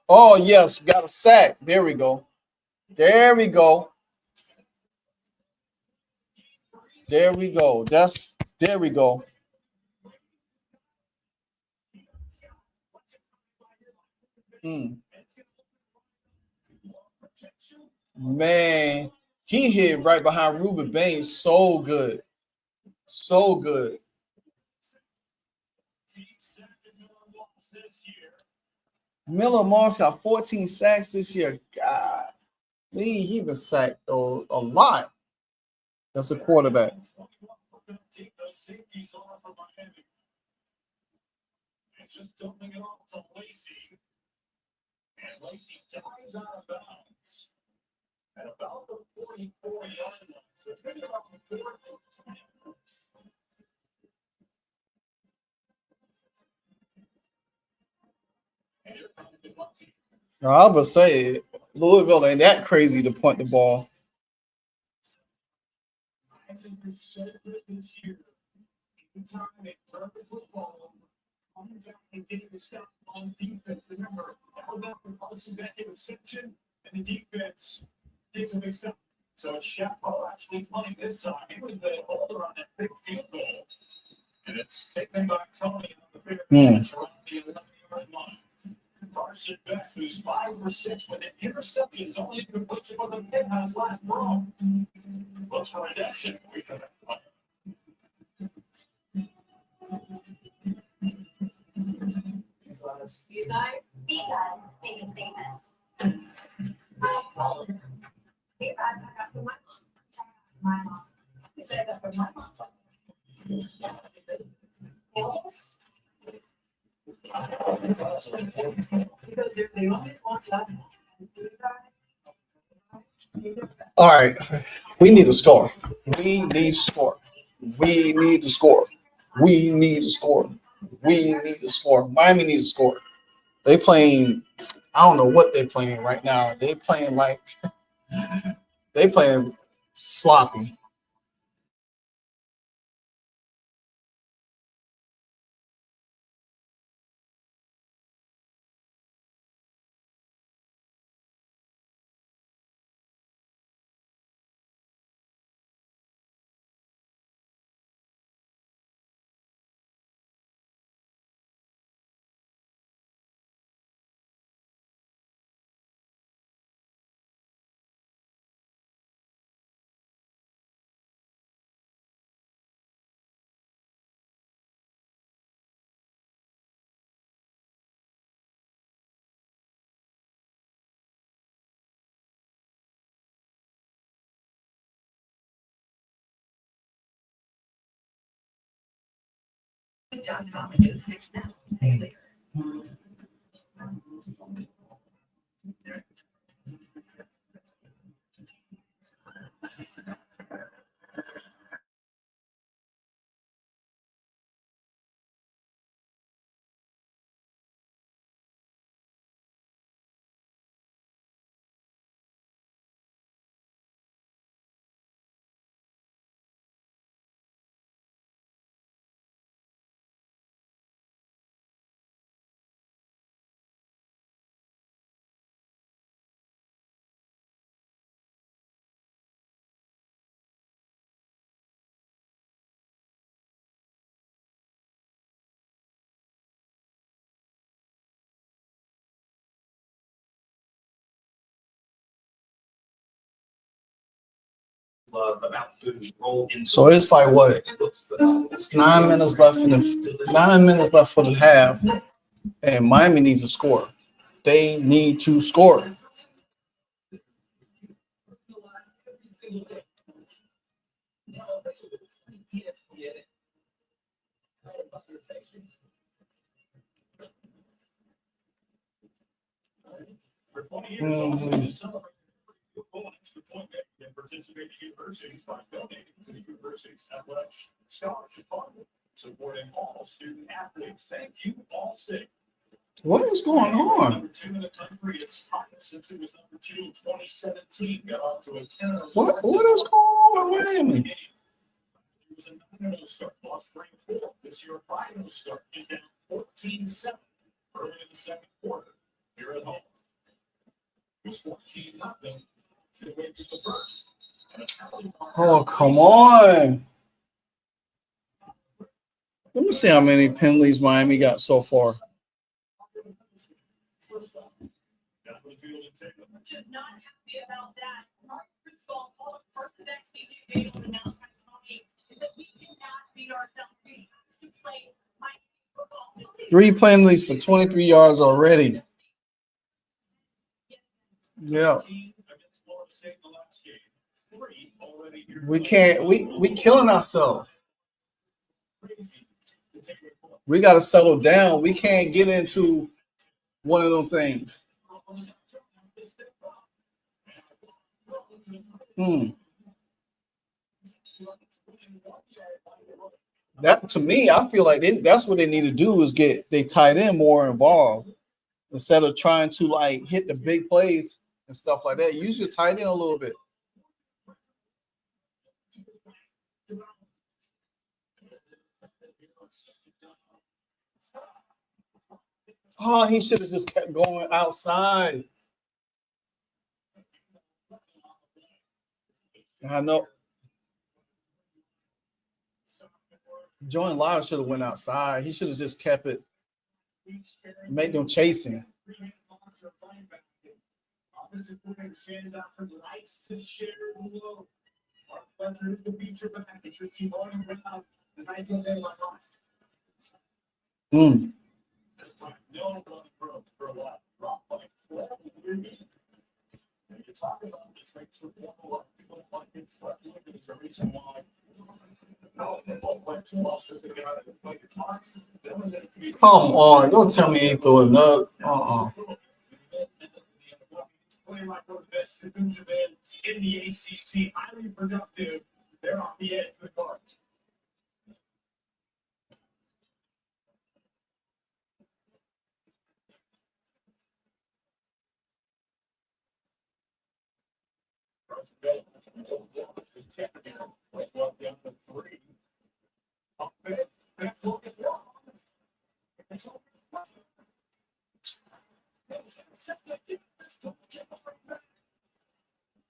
oh yes, got a sack. There we go. There we go. There we go. There we go. Man, he hit right behind Ruben Baines. So good. So good. Miller Moss got 14 sacks this year. God, he been sacked a lot. That's a quarterback. Just dumping it off to Lacey. And Lacey dives out of bounds. At about the 44-yard line. So it's going to be about the 4th and 10. No, I would say Louisville ain't that crazy to punt the ball. I think we've said it this year. Anytime they turn the football, coming back and getting the stuff on defense. Remember, all that propulsion, that interception, and the defense gets a big stop. So it's Chappell actually playing this time. He was the holder on that big field goal. And it's taken by Tony on the big bench around the 11-yard line. Carson Beck, who's 5 for 6 with an interception, is only completion was a hit on his last throw. Looks for redemption. We got that one. You guys make a statement. Hey, I got for my mom. Which I got for my mom. Yes. Because they're the only ones that. All right, we need a score. We need to score. We need to score. We need to score. We need to score. Miami needs to score. They playing. I don't know what they're playing right now. They playing sloppy. LiveStream.com and do it next now. Pay later. So it's like what? It's 9 minutes left in the 9 minutes left for the half, and Miami needs to score. They need to score. Participating universities by donating to the university's athletic scholarship fund, supporting all student athletes. Thank you, all state. What is going on? Number 2 in the country, it's hottest since it was number 2 in 2017. Got off to a 10. What is going on with Miami? It was a 9-0 start, lost 3-4. This year, a 5-0 start, and down 14-7 early in the second quarter. Here at home, it was 14-0. Should wait for the first. Oh, come on. Let me see how many penalties Miami got so far. Just not happy about that. Mark Frisball called it first the next game on the Malachi Tommy is that we cannot beat ourselves. We have to play football. 3 penalties for 23 yards already. Yeah. We can't, we killing ourselves. We got to settle down. We can't get into one of those things. That, to me, I feel like that's what they need to do is get they tight end more involved instead of trying to like hit the big plays and stuff like that. Use your tight end a little bit. Oh, he should have just kept going outside. I know. Jordan Lyle should have went outside. He should have just kept it, make them chasing. Come on, don't tell me he threw another. In the ACC, highly productive. They're off the edge for the Cards.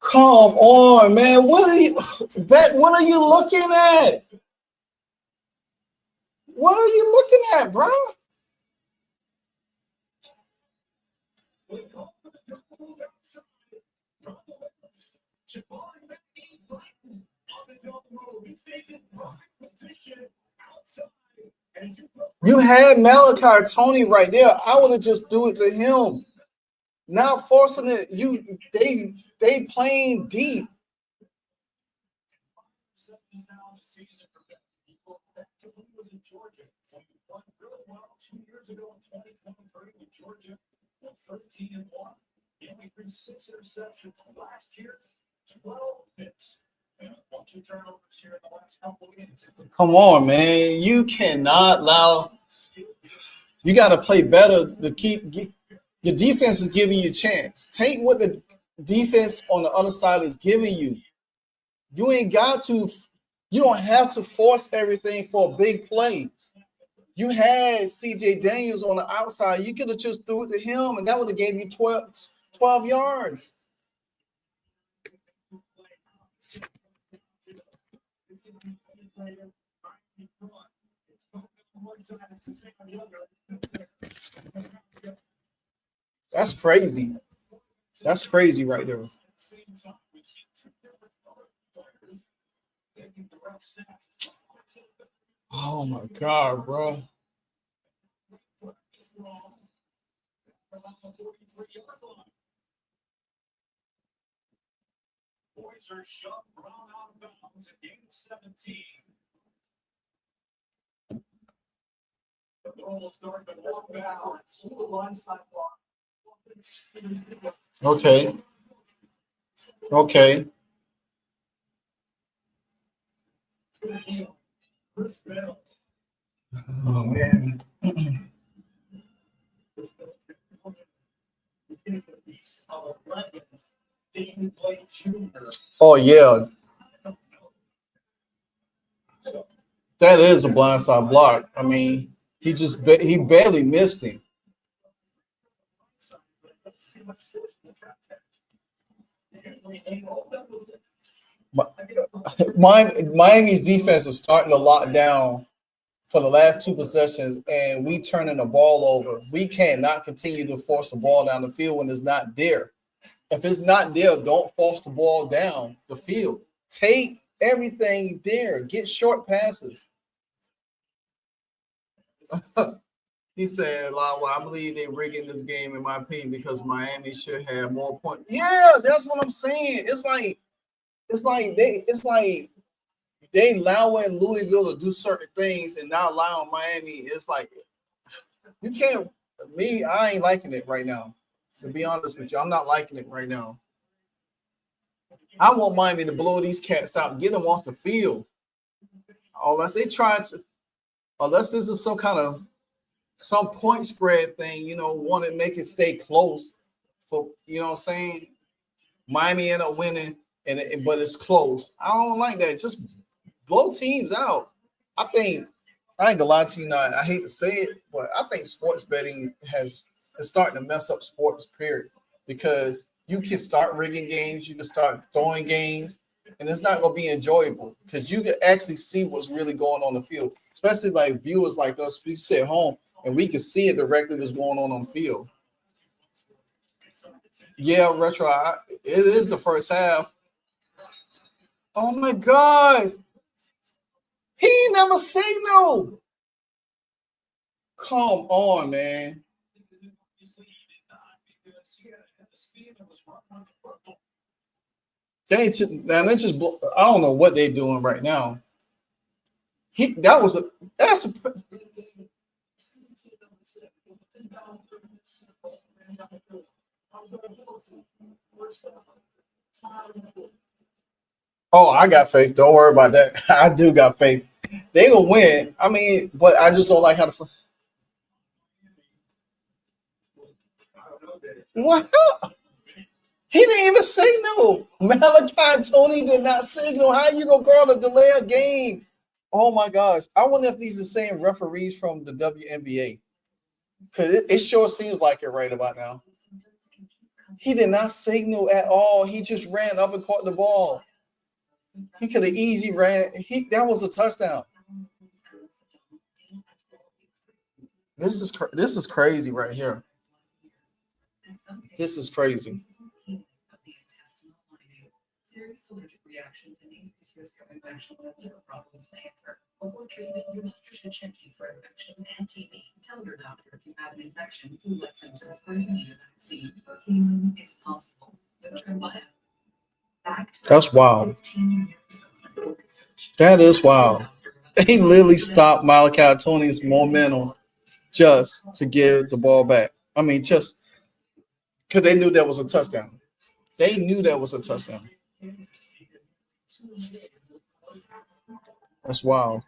Come on, man. What are you looking at? What are you looking at, bro? You had Malachi Tony right there. I would have just do it to him. Not forcing it. They playing deep. Won really well 2 years ago in 2023 with Georgia, 13-1. He only threw 6 interceptions last year, 12 picks, and a bunch of turnovers here in the last couple of games. Come on, man. You cannot allow. You got to play better to keep. Your defense is giving you a chance. Take what the defense on the other side is giving you. You ain't got to. You don't have to force everything for a big play. You had CJ Daniels on the outside. You could have just threw it to him, and that would have gave you 12 yards. That's crazy. That's crazy right there. Oh my God, bro. Boys are shoved Brown out of bounds in game 17. The ball will start to walk backwards. Okay. Okay. Oh man. Oh yeah. That is a blindside block. I mean, he barely missed him. Miami's defense is starting to lock down for the last 2 possessions, and we turning the ball over. We cannot continue to force the ball down the field when it's not there. If it's not there, don't force the ball down the field. Take everything there. Get short passes. He said, well, I believe they're rigging this game, in my opinion, because Miami should have more points. Yeah, that's what I'm saying. It's like they allowing Louisville to do certain things and not allowing Miami. It's like you can't. I ain't liking it right now. To be honest with you, I'm not liking it right now. I want Miami to blow these cats out and get them off the field. Unless this is some point spread thing, want to make it stay close for, what I'm saying? Miami end up winning, but it's close. I don't like that. Just blow teams out. I ain't gonna lie to you, I hate to say it, but I think sports betting is starting to mess up sports, period, because you can start rigging games, you can start throwing games, and it's not going to be enjoyable because you can actually see what's really going on the field, especially like viewers like us. We sit home and we can see it directly what's going on the field. Yeah, retro. It is the first half. Oh my gosh. He never say no. Come on, man. They just I don't know what they're doing right now. That's a Oh, I got faith. Don't worry about that. I do got faith. They gonna win. I mean, but I just don't like how the what? He didn't even signal. Malachi Tony did not signal. How you gonna call a delay a game? Oh my gosh! I wonder if these are the same referees from the WNBA, because it sure seems like it right about now. He did not signal at all. He just ran up and caught the ball. He could have easy ran. That was a touchdown. This is crazy right here. This is crazy. Serious allergic reactions and increased risk of infections and liver problems may occur. Before treatment, your doctor should check you for infections and TB. Tell your doctor if you have an infection, flu-like symptoms, or you need a vaccine. Healing is possible. That's wild. That is wild. They literally stopped Malachi Tony's momentum just to give the ball back. I mean, just because they knew that was a touchdown. They knew that was a touchdown. That's wild.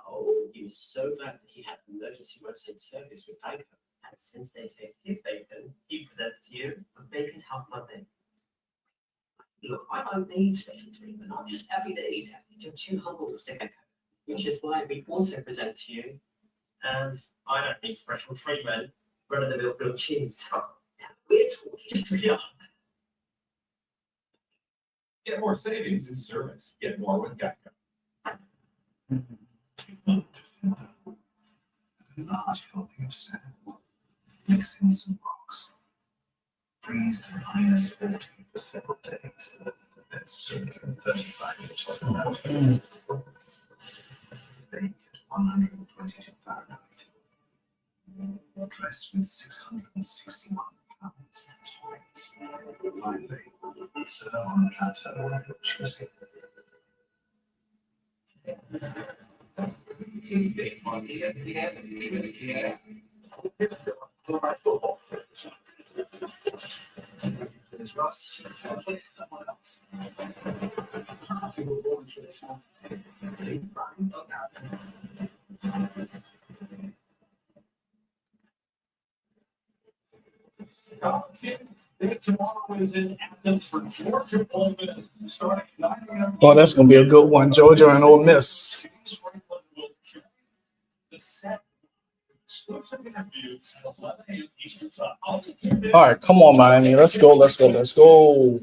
Oh, he was so glad that he had emergency roadside service with Geico. And since they saved his bacon, he presents to you a bacon half Monday. Look, I'm made special to him, but not just happy that he's happy. You're too humble to stick Geico, which is why we also present to you. And I don't need special treatment. Run-of-the-mill grilled cheese. We're talking. Yes, we are. Get more savings in service. Get more with Geico. Large helping of sand. Mix in some rocks. Freeze to minus 40 for several days. Then soak in 35 inches of water. Bake at 122 Fahrenheit. Dress with 661 pounds of toppings. Finally, serve on a platter of your choosing. There's Russ. Someone else. Tomorrow is in Athens for Georgia Ole Miss. Starting 9 a.m. Oh, that's gonna be a good one. Georgia and Ole Miss. The set exclusive interview at 11 a.m. Eastern Time. All right, come on, Miami. Let's go. Let's go. Let's go.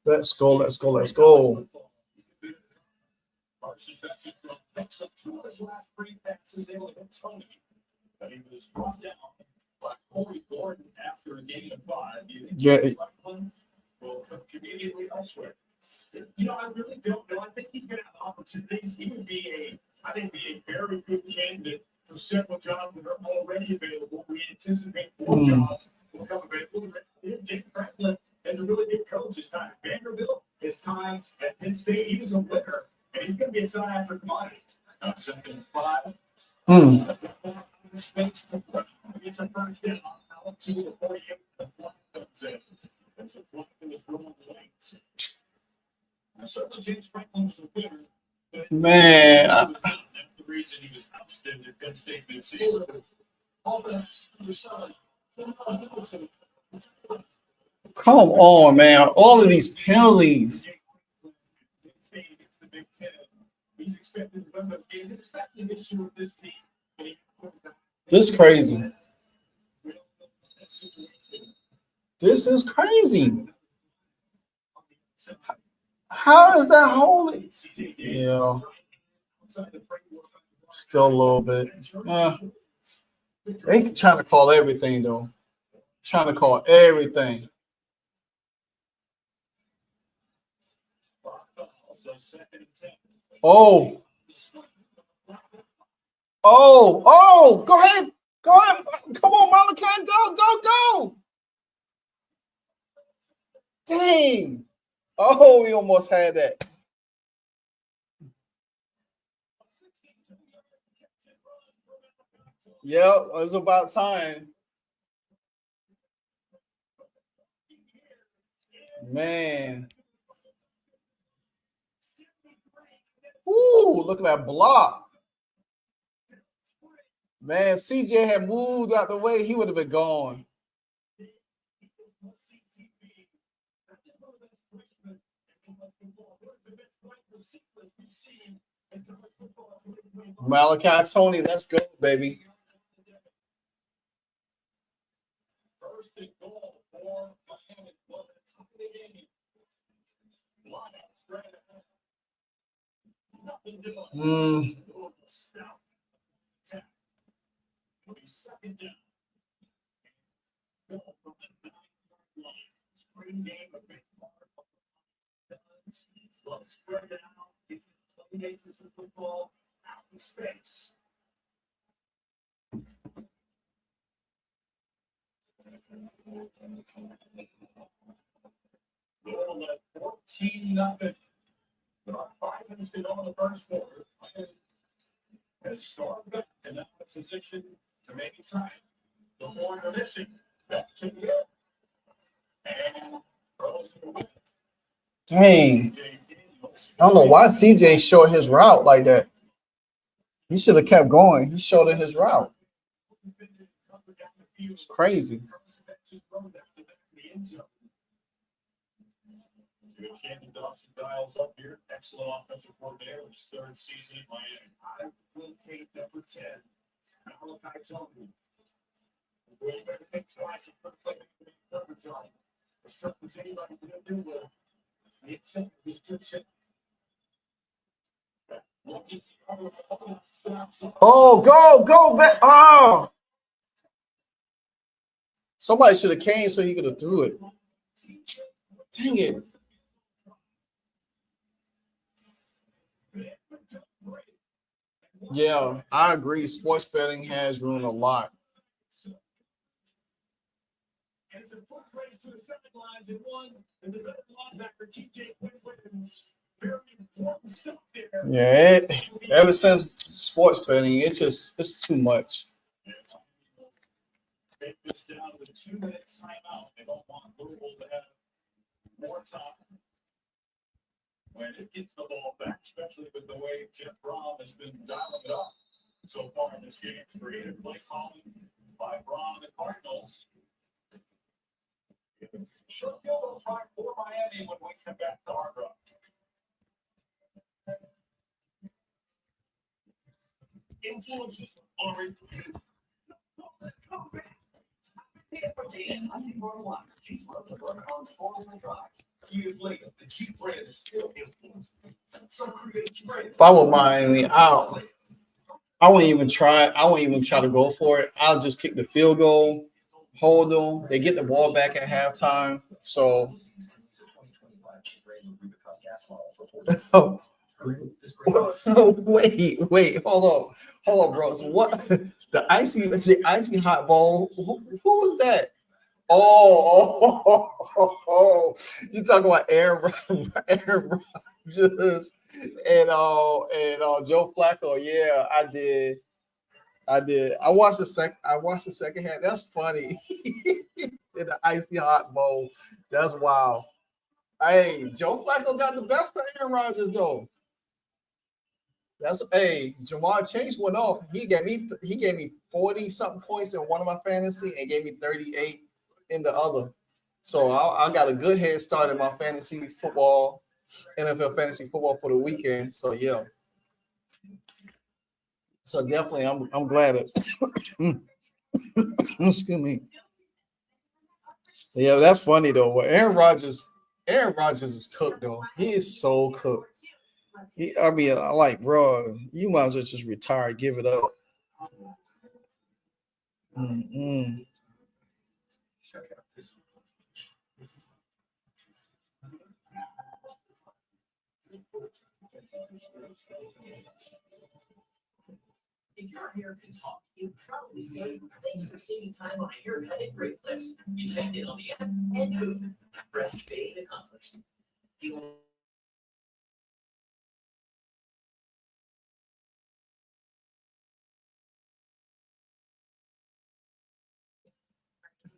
Let's go. Let's go. Let's go. Picks up 2 of his last 3 passes, able to hit Tony. But he was brought down by Corey Gordon after a gain of 5. Yeah. Will coach immediately elsewhere. You know, I really don't know. I think he's going to have opportunities. He would be a very good candidate for several jobs that are already available. We anticipate 4 jobs will come available. Dick Franklin is a really good coach. His time at Vanderbilt, his time at Penn State, he was a winner, and he's going to be a son after commodity. Second and 5. Space to put. It's a first down out to the 48. The block comes in. That's a block that was thrown late. Certainly, James Franklin was a winner. Man. That's the reason he was ousted at Penn State mid-season. Offense, Come on, man. All of these penalties. He's expected to run those games, especially this year with this team. This is crazy. This is crazy. How is that holding? Yeah. Still a little bit. They trying to call everything, though. Trying to call everything. Oh. Oh, go ahead. Go ahead. Come on, Malachi. Go. Dang. Oh, we almost had that. Yep, it was about time. Man. Ooh, look at that block. Man, CJ had moved out the way, he would have been gone. Malachi Tony, let's go, baby. First and goal for Miami. Nothing doing. Second down. Let's spread it out. It's the football out in space. Goal at 14-0. There are 5 minutes to go in the first quarter. Has started back in that position to make it time. Before intermission, back to the air. And throws it with it. Dang. I don't know why CJ short his route like that. He should have kept going. He shorted his route. It's crazy. Shannon Dawson dials up here. Excellent offensive coordinator in his 3rd season in Miami. I will take number 10. Malachi Tony. We'll better think twice and put play number Johnny. As tough as anybody can do with it's a good set. Oh, go back. Oh. Somebody should have came so he could have threw it. Dang it. Yeah, I agree. Sports betting has ruined a lot. Yeah, ever since sports betting, it's too much. Take this down to 2 minutes timeout. They don't want Louisville to have more time when it gets the ball back, especially with the way Jeff Brom has been dialing it up so far in this game. Creative play calling by Brom and the Cardinals. Short field will try for Miami when we come back to Hard Rock. Influences on If I were Miami, I wouldn't even try. I wouldn't even try to go for it. I'll just kick the field goal, hold them. They get the ball back at halftime. So, wait, hold on, bro. So what? The icy hot bowl. Who was that? Oh, you talking about Aaron Rodgers and Joe Flacco? Yeah, I did. I watched the second half. That's funny. In the icy hot bowl. That's wild. Hey, Joe Flacco got the best of Aaron Rodgers though. Jamar Chase went off. He gave me 40 something points in one of my fantasy and gave me 38 in the other. So I got a good head start in my fantasy football, NFL fantasy football for the weekend. So yeah. So definitely I'm glad it excuse me. Yeah, that's funny though. Well, Aaron Rodgers is cooked though. He is so cooked. I like, bro, you might as well just retire, give it up. Mm-mm. If your hair can talk, you'd probably say, thanks for saving time on a haircut at Great Clips. You checked in on the app and boom, fresh fade accomplished. Do you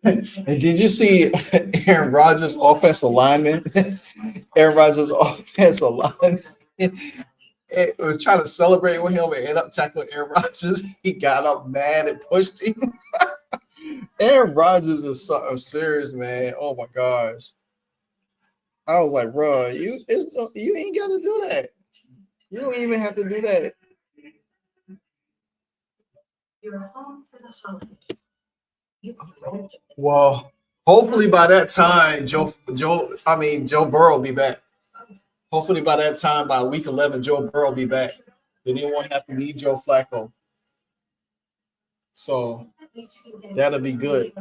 And did you see Aaron Rodgers' offensive lineman? Aaron Rodgers' offensive lineman it was trying to celebrate with him and ended up tackling Aaron Rodgers. He got up mad and pushed him. Aaron Rodgers is something serious, man. Oh my gosh. I was like, bro, you ain't got to do that. You don't even have to do that. You're home for the holiday. Well, hopefully by that time, Joe Burrow will be back. Hopefully by that time, by week 11, Joe Burrow will be back. Then he won't have to need Joe Flacco. So that'll be good.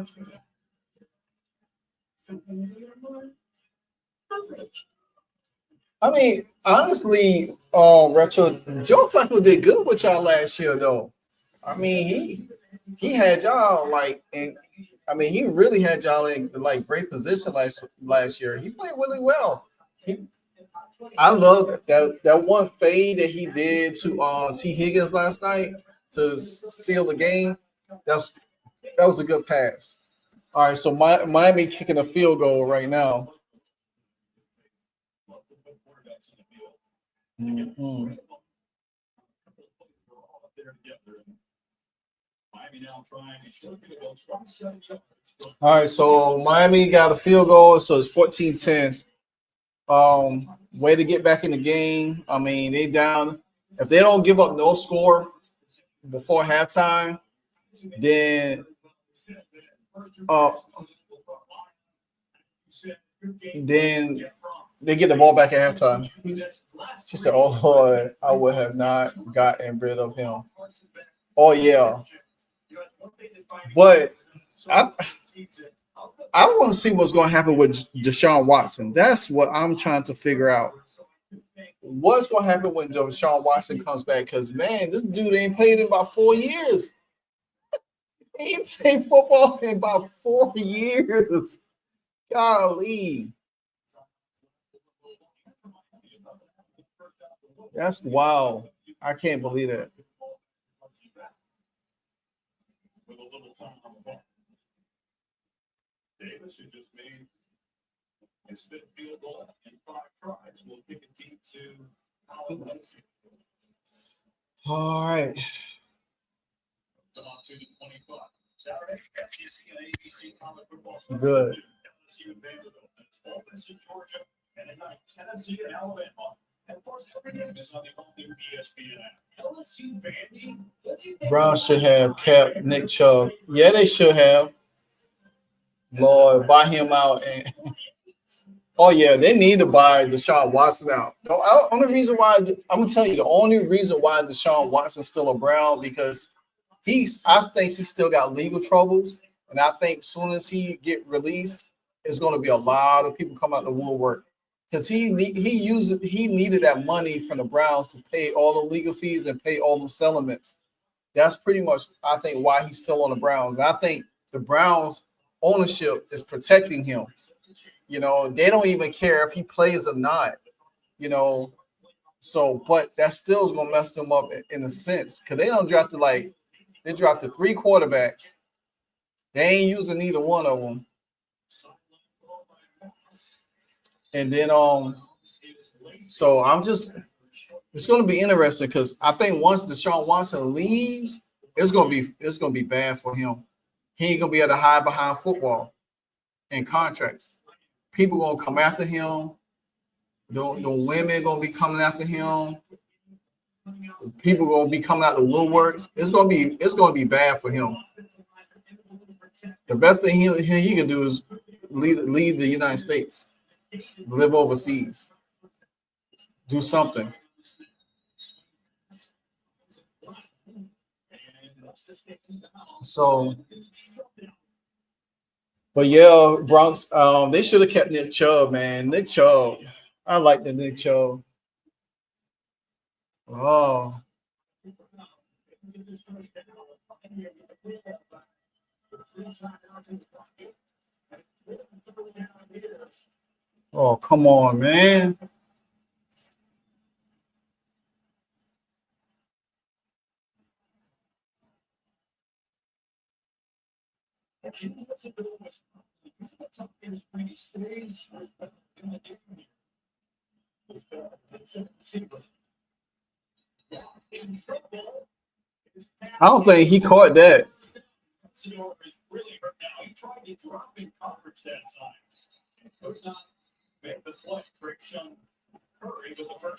I mean, honestly, Retro, Joe Flacco did good with y'all last year, though. I mean, he had y'all like, and I mean, he really had y'all in like great position last year. He played really well. I love that one fade that he did to T Higgins last night to seal the game. That's that was a good pass. All right, so Miami kicking a field goal right now. Mhm. All right, so Miami got a field goal, so it's 14-10. Way to get back in the game. I mean, they down. If they don't give up no score before halftime, then uh, then they get the ball back at halftime. She said, "Oh Lord, I would have not gotten rid of him." Oh yeah, but I want to see what's going to happen with Deshaun Watson. That's what I'm trying to figure out. What's going to happen when Deshaun Watson comes back? Because, man, this dude ain't played in about 4 years. He ain't played football in about 4 years. Golly. That's wild. I can't believe that. Davis, who just made his fifth field goal in 5 tries, will kick it deep to All right. on to the 25. Saturday, FCC and ABC College Football. Good. LSU and Vanderbilt. It's Ole Miss in Georgia, and at night, Tennessee and Alabama. And of course, every game is on the all-new ESPN app. LSU Vandy. Browns should have kept Nick Chubb. Yeah, they should have. Lord, buy him out. And oh yeah, they need to buy Deshaun Watson out. The only reason why I'm gonna tell you, the only reason why Deshaun Watson's still a Brown because I think he still got legal troubles, and I think soon as he get released, there's gonna be a lot of people come out the woodwork because he needed that money from the Browns to pay all the legal fees and pay all the settlements. That's pretty much I think why he's still on the Browns. And I think the Browns ownership is protecting him. You know, they don't even care if he plays or not, you know. So, but that still is gonna mess them up in a sense. Cause they drafted 3 quarterbacks. They ain't using either one of them. And then so it's gonna be interesting because I think once Deshaun Watson leaves, it's gonna be bad for him. He ain't gonna be able to hide behind football and contracts. People gonna come after him. The women gonna be coming after him. People gonna be coming out the woodworks. It's gonna be bad for him. The best thing he can do is leave the United States, live overseas, do something. So, but yeah, Bronx, they should have kept Nick Chubb, man. Nick Chubb. I like the Nick Chubb. Oh. Oh, come on, man. I don't think he caught that.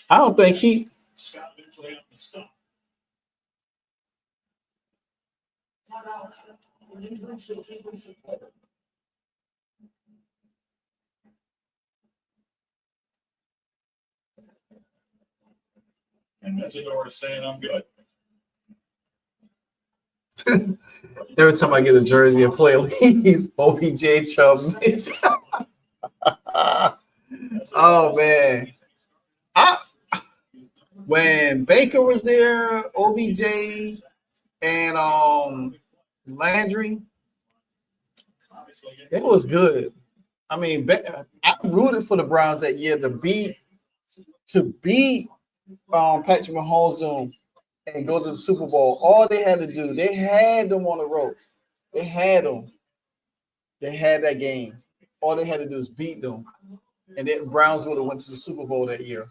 I don't think he. And Mesidor is saying I'm good. Every time I get a jersey and play leagues, OBJ Chubb. Oh man. when Baker was there, OBJ, and Landry, it was good. I mean, I rooted for the Browns that year to beat Patrick Mahomes and go to the Super Bowl. All they had to do, they had them on the ropes. They had them. They had that game. All they had to do is beat them, and the Browns would have went to the Super Bowl that year.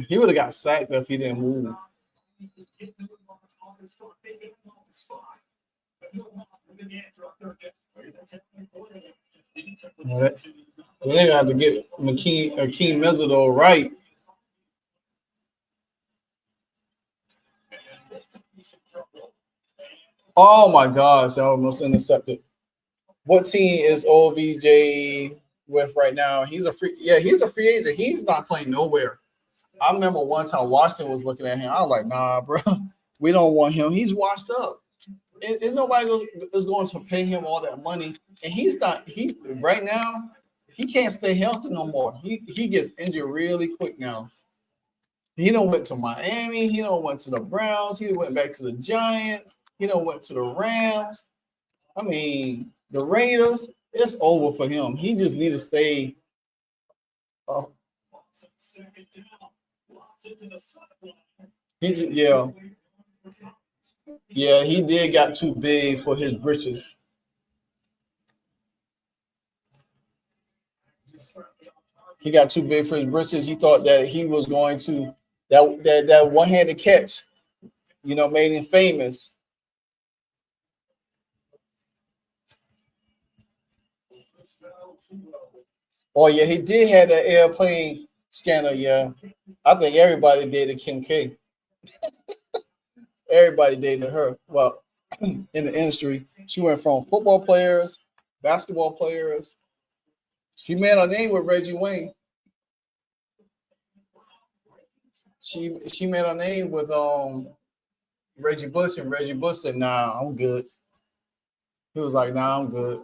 He would have got sacked if he didn't move. All right. Well, they got to get Akeem Mesidor right. Oh my gosh, I almost intercepted. What team is OBJ with right now? He's a free agent. He's not playing nowhere. I remember one time Washington was looking at him. I was like, nah, bro, we don't want him. He's washed up. And nobody is going to pay him all that money. And he's not, right now, he can't stay healthy no more. He gets injured really quick now. He don't went to Miami. He don't went to the Browns. He went back to the Giants. He don't went to the Rams. I mean, the Raiders, it's over for him. He just need to stay. Yeah, he did got too big for his britches. He got too big for his britches. He thought that he was going to that one-handed catch, made him famous. Oh yeah, he did have that airplane scanner. Yeah, I think everybody dated Kim K. Everybody dated her. Well, in the industry, she went from football players, basketball players. She made her name with Reggie Wayne. She made her name with Reggie Bush, and Reggie Bush said, "Nah, I'm good." He was like, "Nah, I'm good."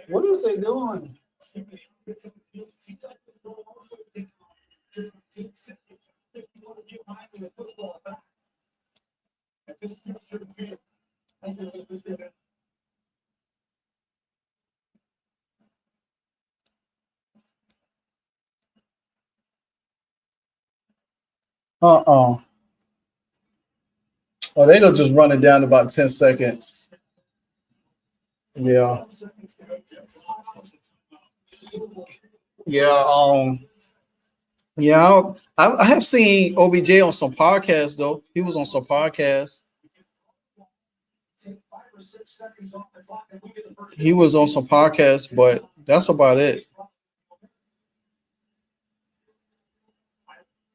What is they doing? Oh, they're gonna just run it down to about 10 seconds. Yeah. Yeah, I have seen OBJ on some podcasts though. He was on some podcasts. He was on some podcasts, but that's about it.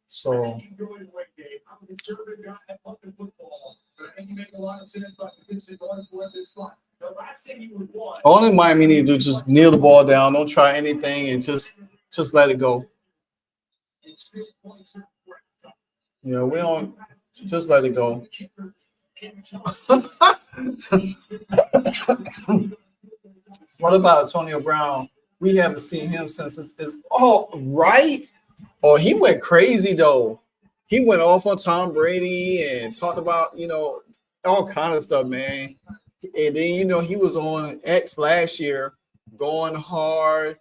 So all in Miami need to do is just kneel the ball down, don't try anything, and just let it go. Yeah, we don't just let it go. What about Antonio Brown? We haven't seen him since it's all right. Oh, he went crazy though. He went off on Tom Brady and talked about, all kind of stuff, man. And then, he was on X last year going hard,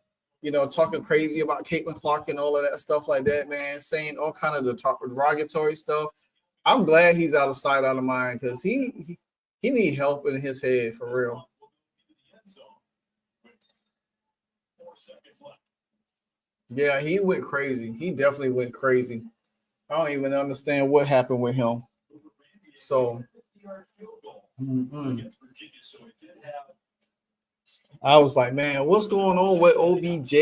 talking crazy about Caitlin Clark and all of that stuff like that, man, saying all kind of the derogatory stuff. I'm glad he's out of sight, out of mind, because he need help in his head for real. Yeah, he went crazy. He definitely went crazy. I don't even understand what happened with him. So I was like, man, what's going on with OBJ?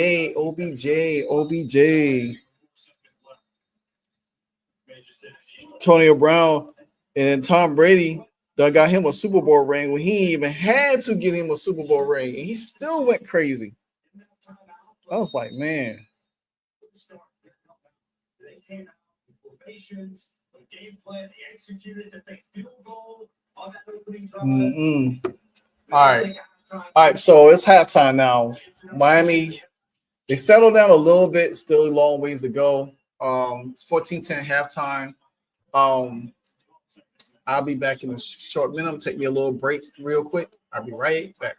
Antonio Brown and Tom Brady that got him a Super Bowl ring when he even had to get him a Super Bowl ring, and he still went crazy. I was like, man. situations, the game plan, they executed the big field goal on that opening drive. All right. So it's halftime now. Miami, they settled down a little bit. Still a long ways to go. It's 14-10 halftime. I'll be back in a short minute. Take me a little break real quick. I'll be right back.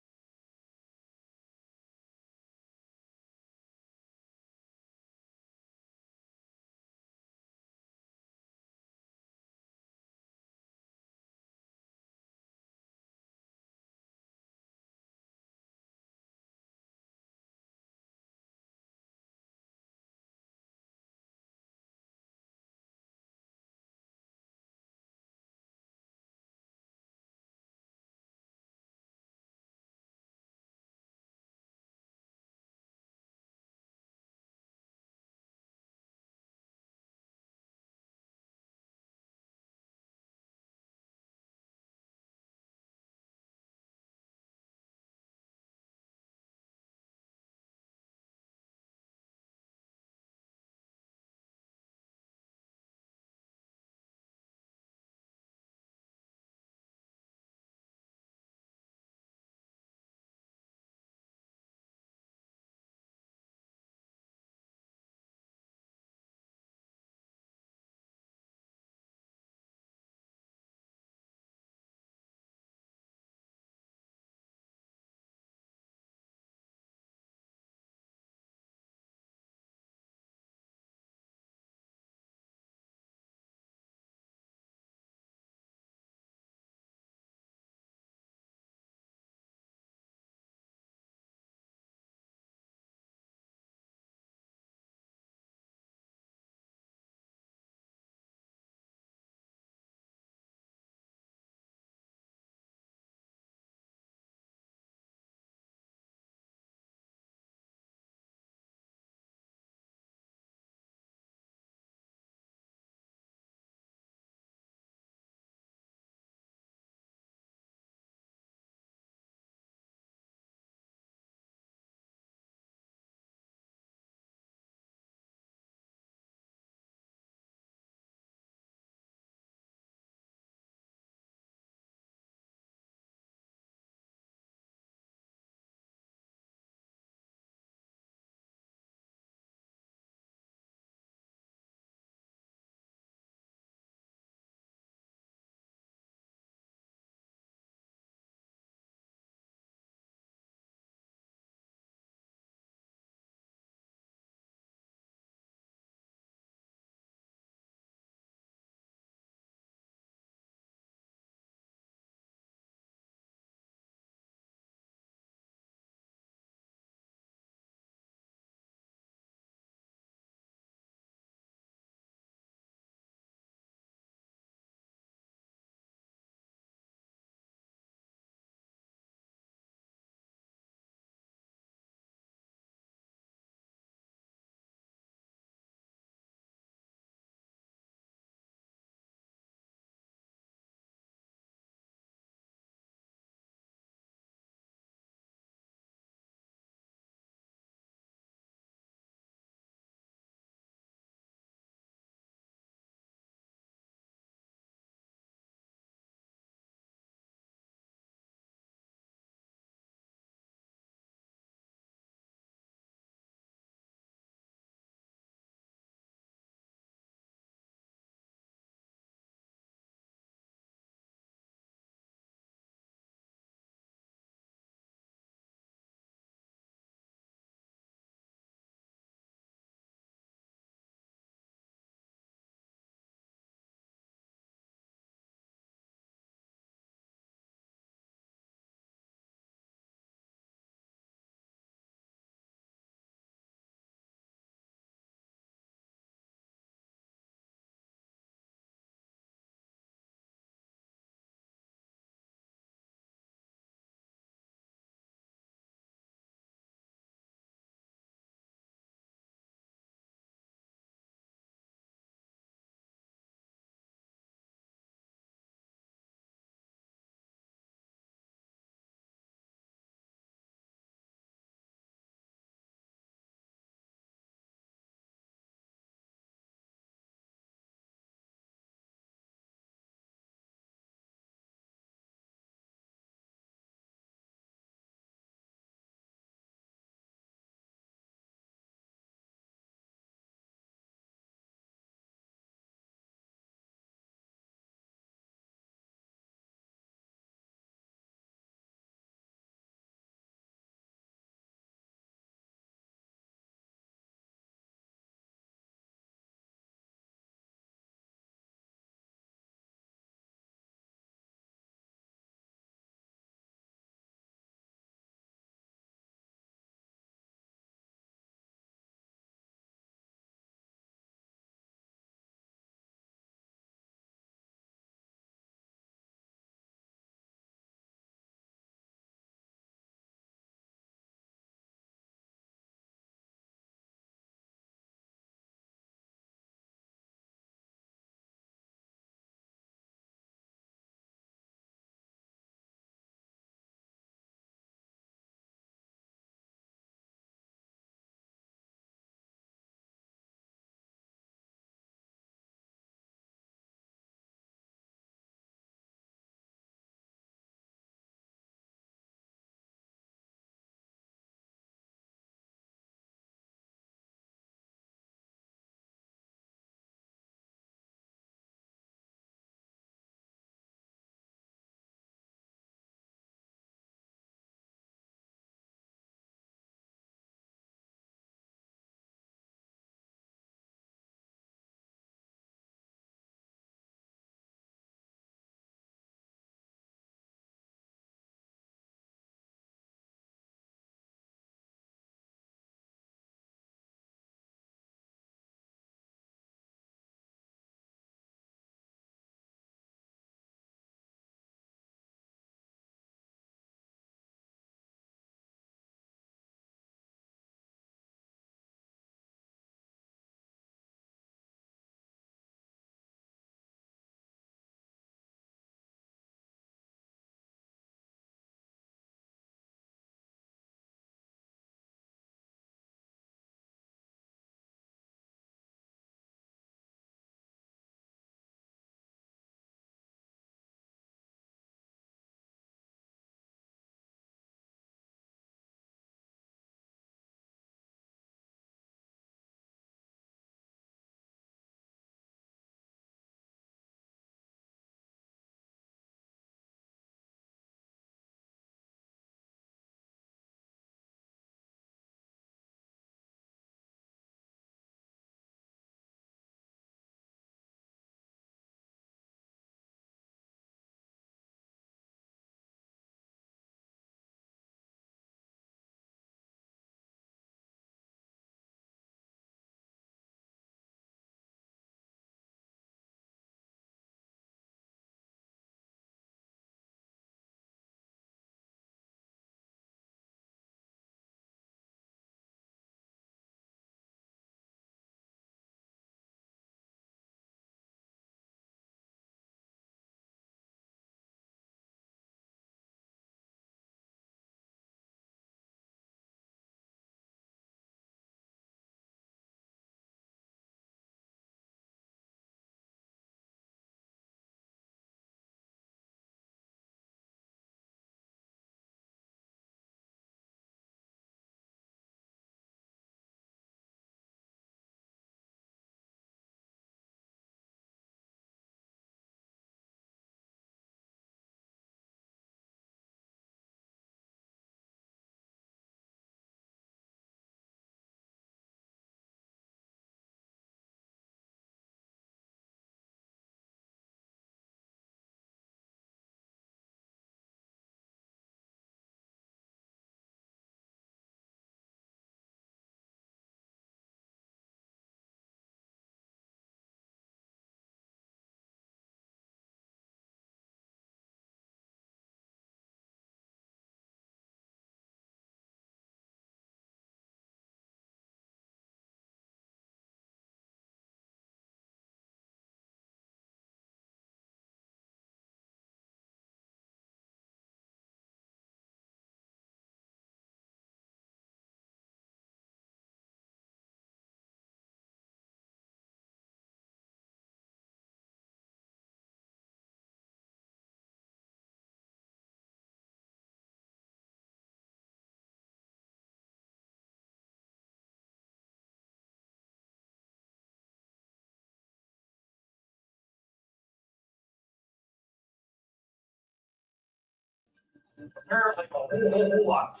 Apparently, a whole lot.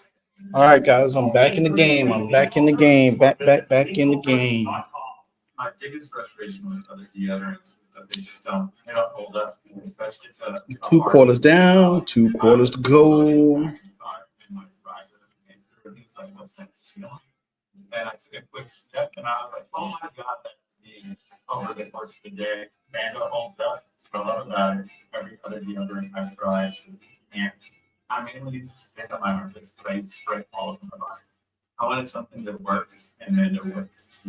All right, guys, I'm back in the game. I'm back in the game. Back in the game. My biggest frustration with other deodorants is that they don't hold up, especially to 2 quarters down, 2 quarters to go. And I took a quick step and I was like, oh my God, that's me over the course of the day. And the whole stuff, smell out about it. Every other deodorant I've tried and I mainly used to stick on my armpits, but I used to spray all over my body. I wanted something that works and then it works.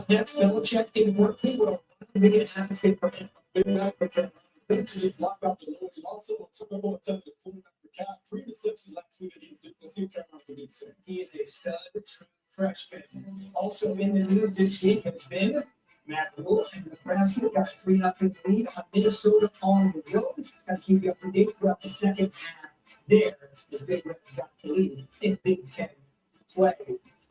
Next, double check in work. We can have to stay prepared. To block out the loads and also took over attempt to pull back the cap. 3 receptions last week against the Carolina Panthers. He is a stud, true freshman. Also in the news this week has been Matt Rule and Nebraska got a 3-0 lead on Minnesota on the road. Got to keep you up to date throughout the second half. There, the Big Reds got the lead in Big Ten play.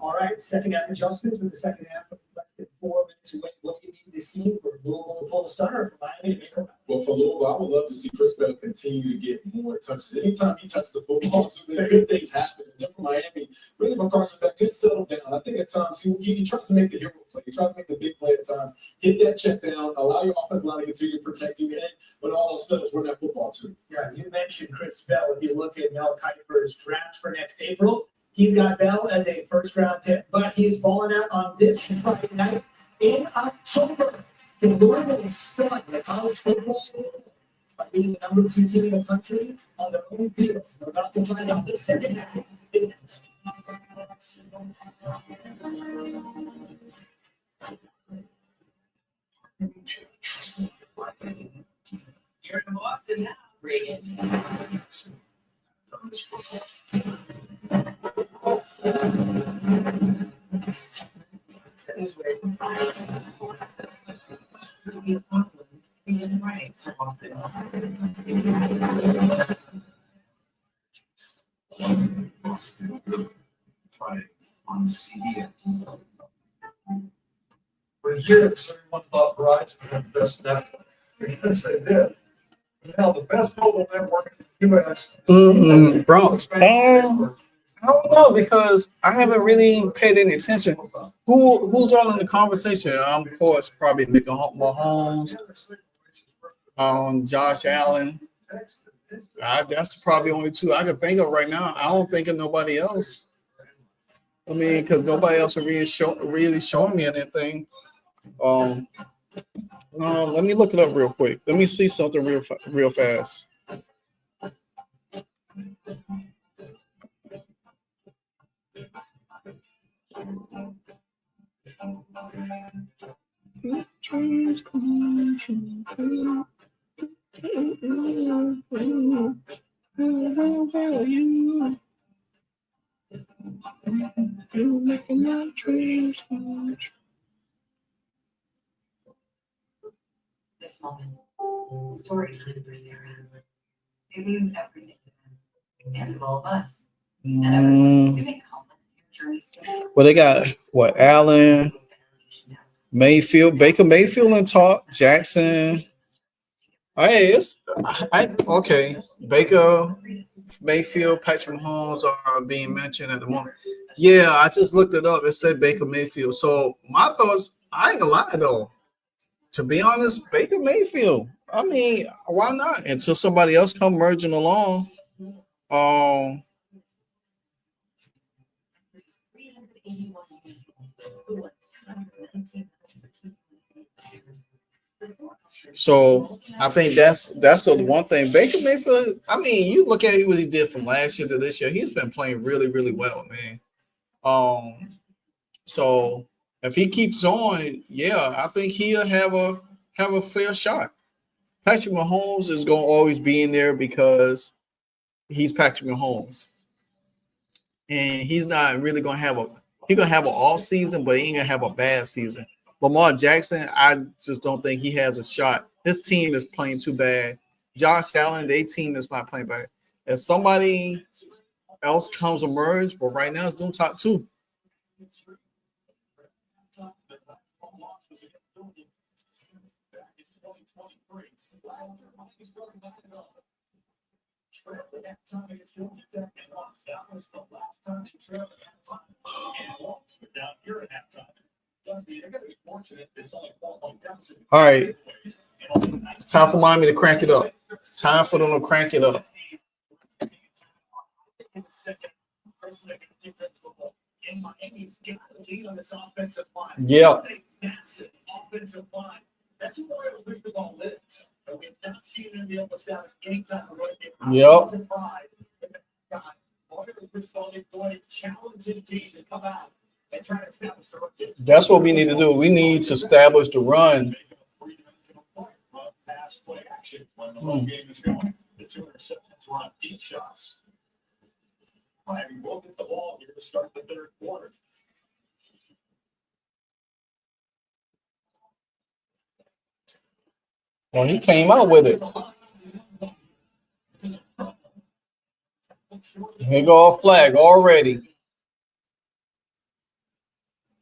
All right, second half adjustments with the second half of less than 4 minutes away. What do you need to see for Louisville to pull the starter for Miami to make a run? Well, for Louisville, I would love to see Chris Bell continue to get more touches. Anytime he touches the football, so good things happen. And then for Miami, bring him Carson back, just settle down. I think at times he tries to make the hero play. He tries to make the big play at times. Hit that check down, allow your offensive line to continue to protect you. And when all those fellas run that football too. Yeah, you mentioned Chris Bell. If you look at Mel Kiper's draft for next April, he's got Bell as a first-round pick, but he's balling out on this Friday night in October. The Louisville is stud in the college football by being the number 2 team in the country on their own field. We're about to find out the second half of the business. You're in Boston now, Reagan. Friday on CBS. For years, everyone thought Verizon had the best network. Yes, they did. Now, the best mobile network in the U.S. Bronx. I don't know because I haven't really paid any attention. Who's all in the conversation? Of course, probably Mahomes, Josh Allen. That's probably only 2 I can think of right now. I don't think of nobody else. I mean, because nobody else is really showing me anything. Let me look it up real quick. Let me see something real fast. This moment, story time for Sarah. It means everything to them and to all of us. And everyone, we make complex journeys. Well, they got Allen, Mayfield, Baker Mayfield and talk, Jackson. Hey, okay. Baker Mayfield, Patrick Mahomes are being mentioned at the moment. Yeah, I just looked it up. It said Baker Mayfield. So my thoughts, I ain't gonna lie though. To be honest, Baker Mayfield. I mean, why not? Until somebody else come merging along. So I think that's the one thing. Baker Mayfield, I mean, you look at what he did from last year to this year, he's been playing really, really well, man. So if he keeps on, yeah, I think he'll have a fair shot. Patrick Mahomes is gonna always be in there because he's Patrick Mahomes. And he's not really gonna have an off season, but he ain't gonna have a bad season. Lamar Jackson, I just don't think he has a shot. His team is playing too bad. Josh Allen, their team is not playing bad. If somebody else comes emerge, but right now it's doing top 2. trailed at halftime against Georgia Tech and lost. That was the last time they trailed at halftime and lost. But down here at halftime, they're going to be fortunate. It's only 4-point deficit. All right. It's time for Miami to crank it up. Time for them to crank it up. And Miami's got the lead on this offensive line. Yeah. Massive offensive line. That's where the ball lives. And we've not seen them be able to establish any type of running game. Yep. Challenge his team to come out and try to establish the run game. That's what we need to do. We need to establish the run. Pass play action when the whole game is going. The 2 interceptions were on deep shots. Miami will get the ball here to start the third quarter. Well, he came out with it. Here go a flag already.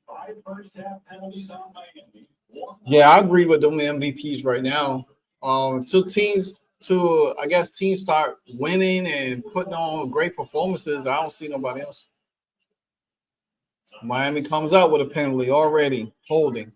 5 first half penalties on Miami. Yeah, I agree with them MVPs right now. I guess teams start winning and putting on great performances. I don't see nobody else. Miami comes out with a penalty already, holding.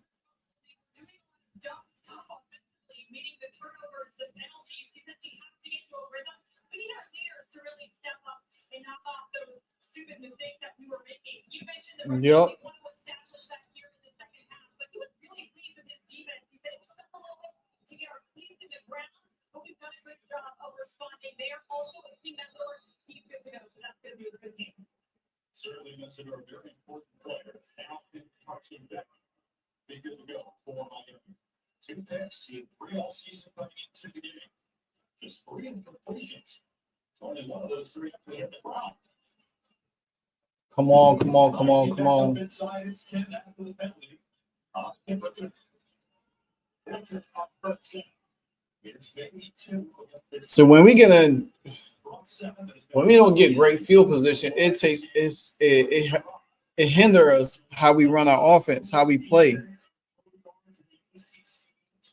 Meaning the turnovers, the penalties, you have to get into a rhythm. We need our leaders to really step up and knock off those stupid mistakes that we were making. You mentioned that we want to establish that here in the second half, but he was really pleased with his defense. He said it took us a little bit to get our cleats in the ground, but we've done a good job of responding there. Also, a team that Lillard, he's good to go, so that's going to be a good game. Certainly mentioned our very important player, Alvin Carson Beck. Be good to go for Miami. 2 picks, he had 3 all season coming into the game. Just 3 incompletions. Only one of those 3 up hit the ground. Come on. Inside, it's 10 after the penalty. It's maybe 2. So when we don't get great field position, it hinders how we run our offense, how we play.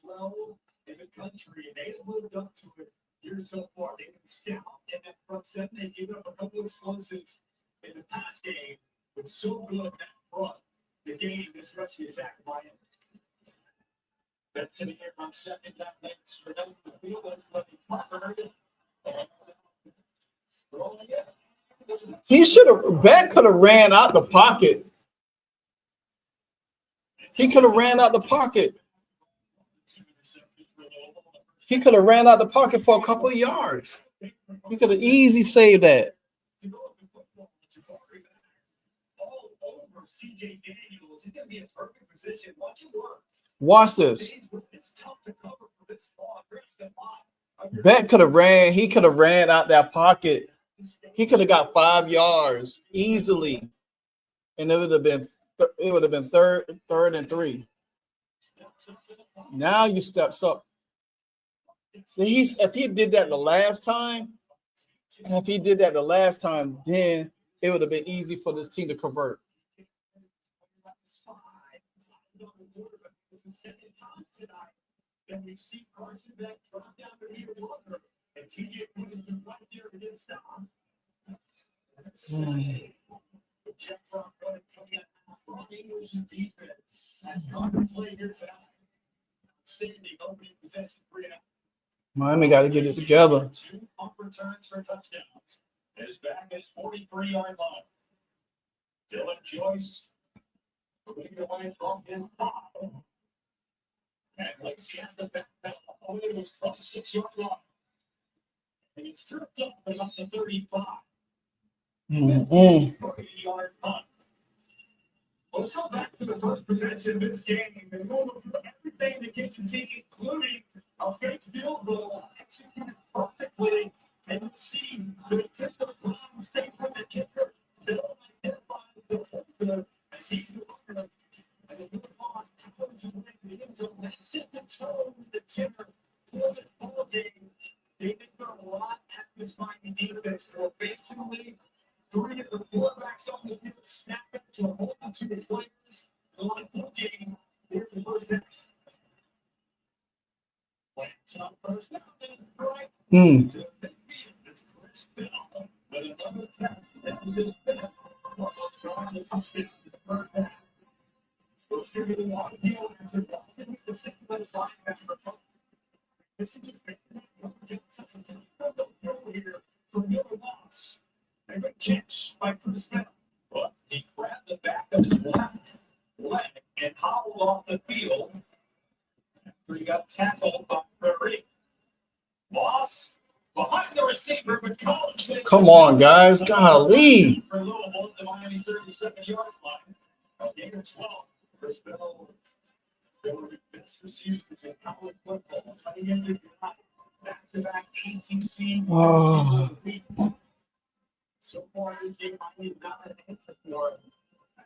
12 in the country, and they have lived up to it here so far. They've been stout in that front 7. They gave up a couple of explosives in the past game, but so good at that front. The game is rushing attack Miami. Back to the air on second down. Next for them to the field. Beck could have ran out the pocket. He could have ran out the pocket. He could have ran out the pocket for a couple of yards. He could have easily saved that. Watch this. Beck could have ran. He could have ran out that pocket. He could have got 5 yards easily, and it would have been third and 3. Now you steps up. So if he did that the last time, then it would have been easy for this team to convert. Miami got to get it together. 2 punt returns for touchdowns. His back is 43-yard line. Dylan Joyce moving away from his bottom. And Lacey has the back all it was 26-yard line. And it's tripped up and up to 35. 30-yard punt. Let's go back to the first possession of this game and go through everything that gets your team, including a fake field goal executed perfectly. And you see the kicker mistake from the kicker. Bill identifies the kicker as he's looking at the new boss. To make the end zone. They set the tone with the timber. Was it all game? They did a lot at this Miami defense. But eventually, 3 of the quarterbacks on the field snap it to a multitude of players. On a full game. Here's the first down. First down is right. This is trying to touch it in the first half. We'll see the long field after the second linebacker. This is here for Miller Moss. A good catch by Chris Bell. But he grabbed the back of his left leg and hobbled off the field after he got tackled by Prairie. Moss behind the receiver, but Collins. Come on, guys. Golly. For Louisville at the Miami 37-yard line. Gain of 12. Chris Bell. They were the best receivers in college football. Back-to-back ACC. So far, this game, I need not an answer for it.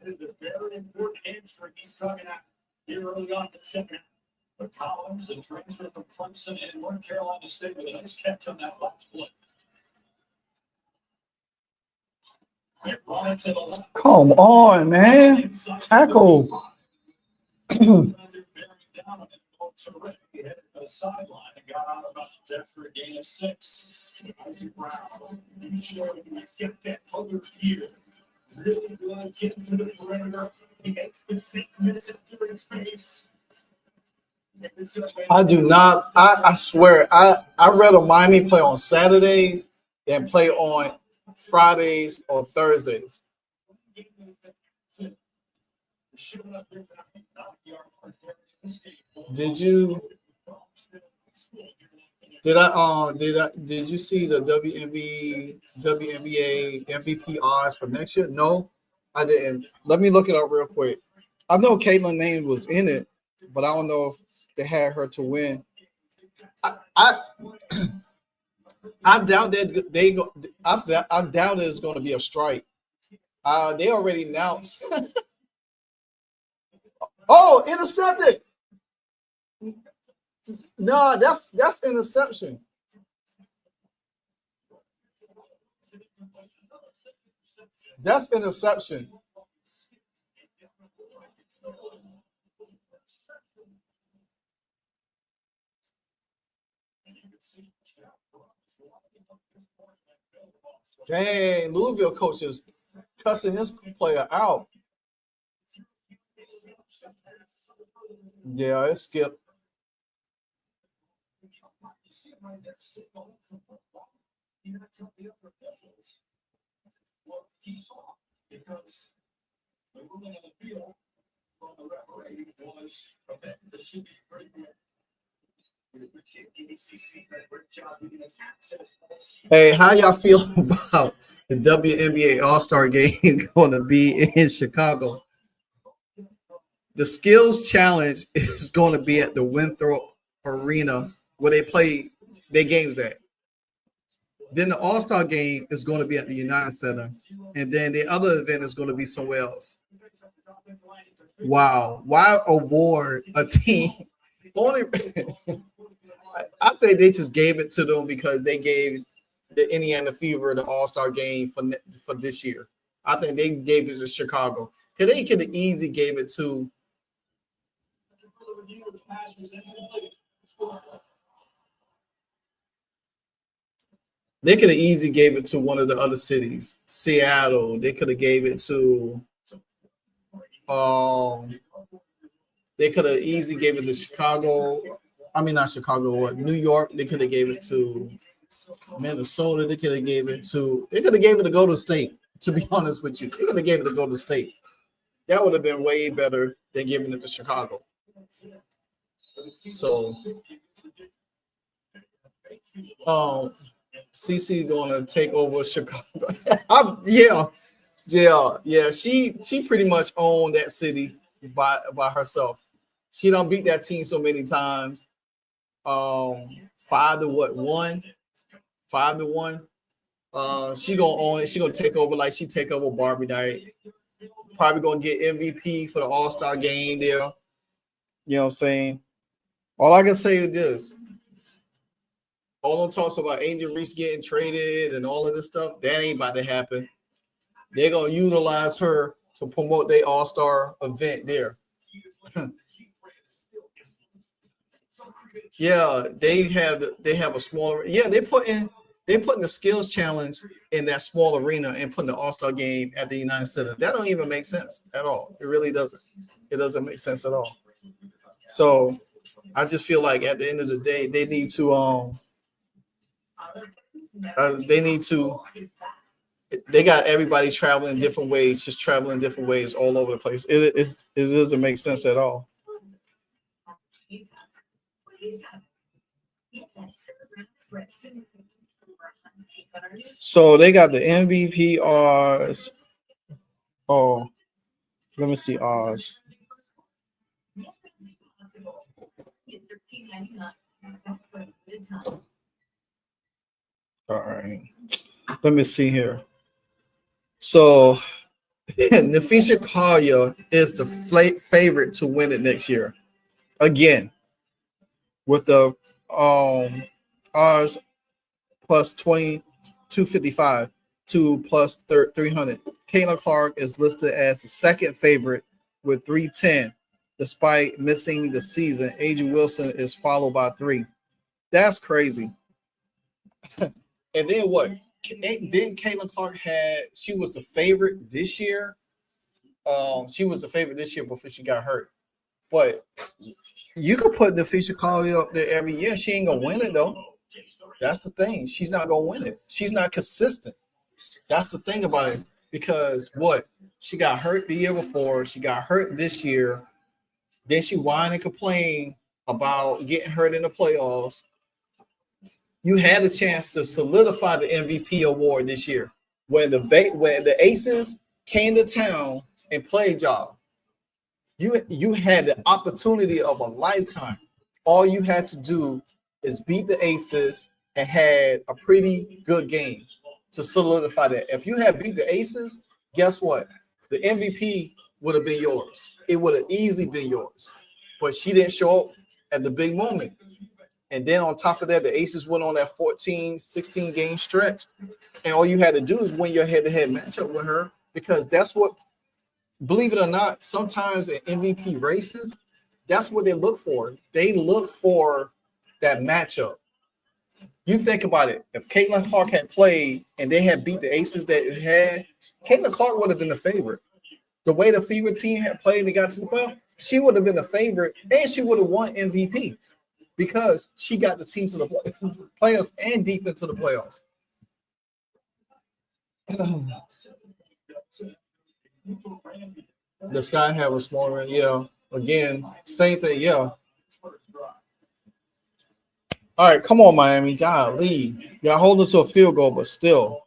That is a very important hamstring he's talking about here early on in the second. But Collins, a transfer from Clemson and North Carolina State, with a nice catch on that last play. They brought it to the left. Come on, man. Tackle. He headed to the sideline and got out about after a gain of 6. Isaac Brown, he showed he's kept that other gear. Really good, getting to the perimeter. He makes the 6 minutes of clearing space. I do not. I swear. I rather Miami play on Saturdays than play on Fridays or Thursdays. Did you see the WNBA MVP odds for next year? No, I didn't. Let me look it up real quick. I know Caitlin Name was in it, but I don't know if they had her to win. I doubt that they go. I doubt it's going to be a strike. They already announced. Oh, intercepted. No, that's interception. That's interception. Dang, Louisville coach is cussing his player out. Yeah, it skipped. He saw because the ruling of the field from the referee was okay. This should be pretty good. Hey, how y'all feel about the WNBA All-Star Game going to be in Chicago? The Skills Challenge is going to be at the Winthrop Arena where they play their games at. Then the All-Star Game is going to be at the United Center. And then the other event is going to be somewhere else. Wow. Why award a team? Only I think they just gave it to them because they gave the Indiana Fever the All-Star Game for this year. I think they gave it to Chicago. Because they could have easily gave it to one of the other cities. Seattle. They could have gave it to they could have easily gave it to Chicago. I mean, not Chicago, what? New York. They could have gave it to Minnesota. They could have gave it to Golden State, to be honest with you. They could have gave it to Golden State. That would have been way better than giving it to Chicago. So, CC going to take over Chicago. Yeah. She pretty much owned that city by herself. She done beat that team so many times. 5-1. She gonna own it. She gonna take over like she take over Barbie night. Probably gonna get MVP for the All-Star game there. You know what I'm saying? All I can say is this. All the talks about Angel Reese getting traded and all of this stuff, that ain't about to happen. They're gonna utilize her to promote their All-Star event there. Yeah, they have a smaller. Yeah, they They're putting the skills challenge in that small arena and putting the All-Star game at the United Center. That don't even make sense at all. It really doesn't. It doesn't make sense at all. So I just feel like at the end of the day, they need to they got everybody traveling different ways, just traveling different ways all over the place. It doesn't make sense at all. So they got the MVPs. Oh, let me see ours. All right. Let me see here. So Nafisha Collier is the favorite to win it next year. Again, with the ours plus 255 to plus 300. Caitlin Clark is listed as the second favorite with 310. Despite missing the season, A.J. Wilson is followed by 3. That's crazy. And then what? Didn't Caitlin Clark she was the favorite this year? She was the favorite this year before she got hurt. But you could put Nafisha Collier up there every year. She ain't gonna win it though. That's the thing. She's not gonna win it. She's not consistent. That's the thing about it. Because what? She got hurt the year before. She got hurt this year. Then she whined and complained about getting hurt in the playoffs. You had a chance to solidify the MVP award this year when the Aces came to town and played y'all. You had the opportunity of a lifetime. All you had to do is beat the Aces and had a pretty good game to solidify that. If you had beat the Aces, guess what? The MVP would have been yours. It would have easily been yours. But she didn't show up at the big moment. And then on top of that, the Aces went on that 14, 16 game stretch. And all you had to do is win your head-to-head matchup with her, because that's what, believe it or not, sometimes in MVP races, that's what they look for. They look for that matchup. You think about it. If Caitlin Clark had played and they had beat the Aces that it had, Caitlin Clark would have been the favorite. The way the Fever team had played and got to the playoffs, she would have been the favorite, and she would have won MVP because she got the team to the playoffs and deep into the playoffs. The Sky have a smaller, yeah. Again, same thing, yeah. All right, come on, Miami. Golly. Y'all holding to a field goal, but still.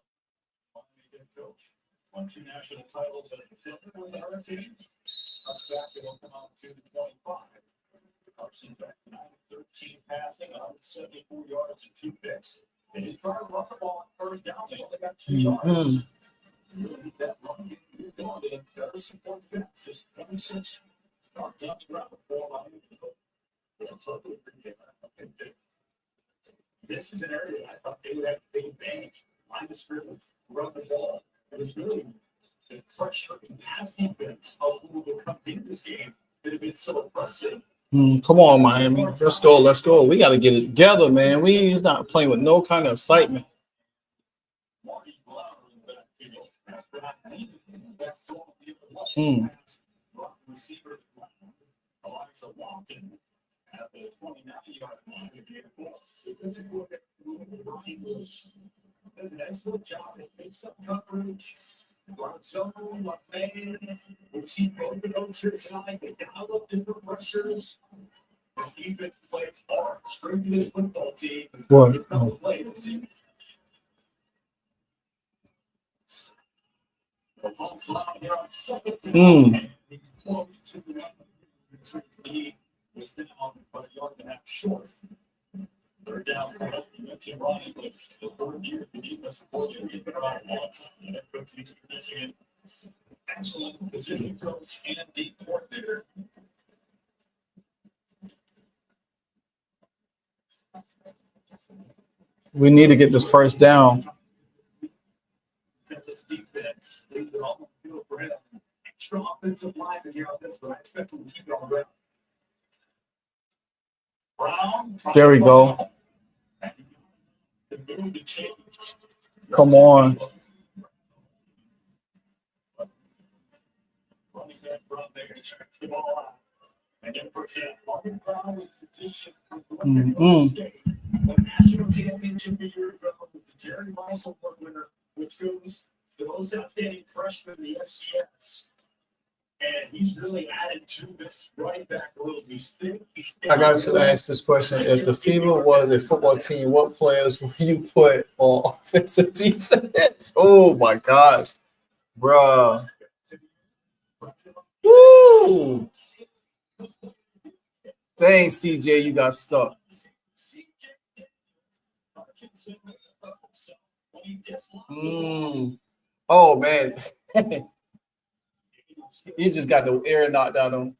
Won 2 national titles as a with the Hurricanes. Up back, they will come out to 25. Carson back 9-13 passing, 174 yards and 2 picks. They did try to run the ball on first down. They only got 2 yards. Really, that run game is going to very support them. Just 26 yards on the ground before Miami. This is an area I thought they would have a big advantage. Minus scrimmage, run the ball. It was really the pressure and pass defense of Louisville coming into this game that have been so impressive. Come on, Miami. Let's go. Let's go. We got to get it together, man. We's not playing with no kind of excitement. Receiver Elijah Walton at the 29-yard line. Does an excellent job. They makes up coverage. We've seen both of those here tonight. They develop different pressures. This defense plays hard. Straight to this football team. What? Play this evening. Was down, but a yard and a half short. They're down. The third year, the defense coordinator, excellent position coach and deep coordinator. We need to get this first down. This defense, they would all feel for him. Extra offensive line in here. That's what I expect them to keep it on ground. Brown. There we go. the move to change. Come on. Running back from there, stretch the ball out. And then push it up. Position. The national championship a year ago, the Jerry Rice Award winner, which goes the most outstanding freshman in the FCS. And he's really added to this running back room. I got to ask this question. If the Fever was a football team, what players would you put on offense and defense? Oh, my gosh. Bruh. Woo! Dang, CJ, you got stuck. Oh, man. You just got the air knocked out of him.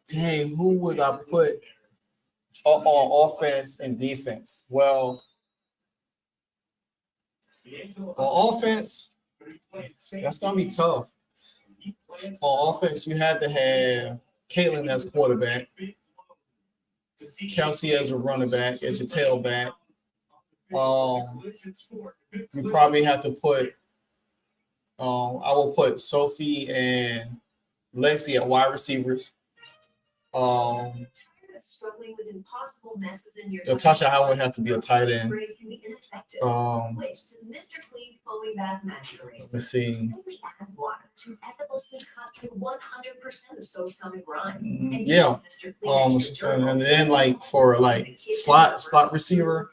Dang, who would I put on offense and defense? Well, on offense, that's going to be tough. On offense, you had to have Caitlin as quarterback, Kelsey as a running back, as your tailback. You probably have to put I will put Sophie and Lexi at wide receivers. Struggling with impossible messes in your Natasha Howard have to be a tight end. Switch to Mr. Clean foaming bath magic erase. Let's see. Simply add water to effortlessly cut through 100% of soap's coming grime. And Yeah. Mr. Clean extra durable. And then like for like slot receiver,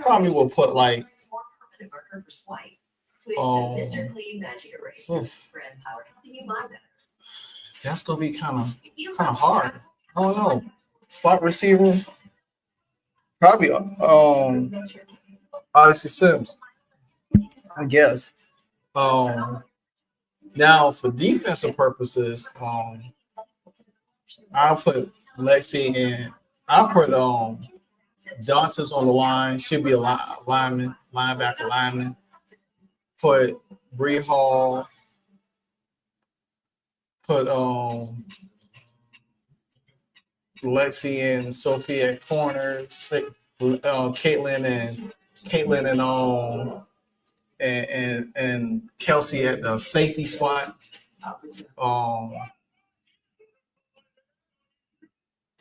probably will put like Switch to Mr. Clean magic erase. Brand power helping you buy better. That's gonna be kind of hard. I don't know. Slot receiver, probably Odyssey Sims, I guess. Now for defensive purposes, I'll put Lexi in. I'll put Dantas on the line. She'll be a linebacker lineman. Put Bree Hall. Put Lexi and Sophie at corners, Caitlin and Kelsey at the safety spot.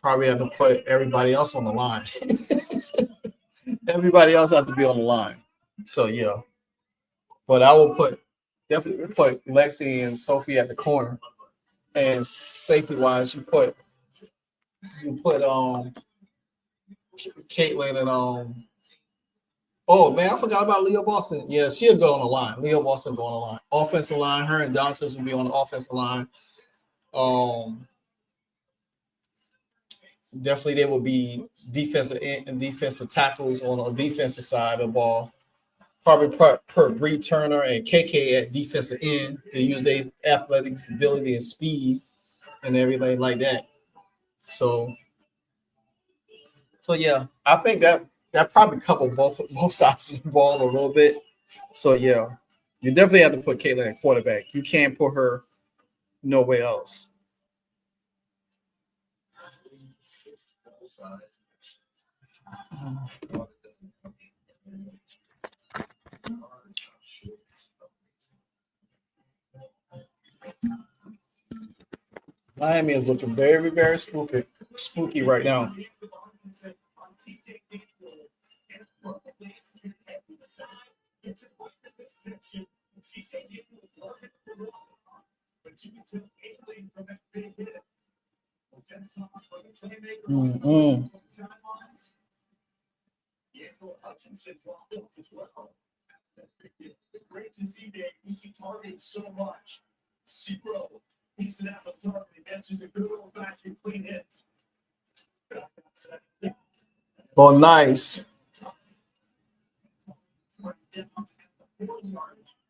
Probably have to put everybody else on the line. Everybody else have to be on the line. So yeah, but I will definitely put Lexi and Sophie at the corner. And safety wise, you put Caitlin and oh man, I forgot about Leah Boston. Yeah, she'll go on the line. Leah Boston go on the line. Offensive line, her and Dantas will be on the offensive line. Definitely there will be defensive end and defensive tackles on the defensive side of the ball. Probably per Bree Turner and KK at defensive end. They use their athletic ability and speed and everything like that. So yeah, I think that probably covered both sides of the ball a little bit. So yeah, you definitely have to put Caitlin at quarterback. You can't put her nowhere else. Miami is looking very, very spooky right now. Great to see Dave. We see targeting so much. Zero. He's an apple targeting. That's just a good old fashioned clean hit. Oh, nice.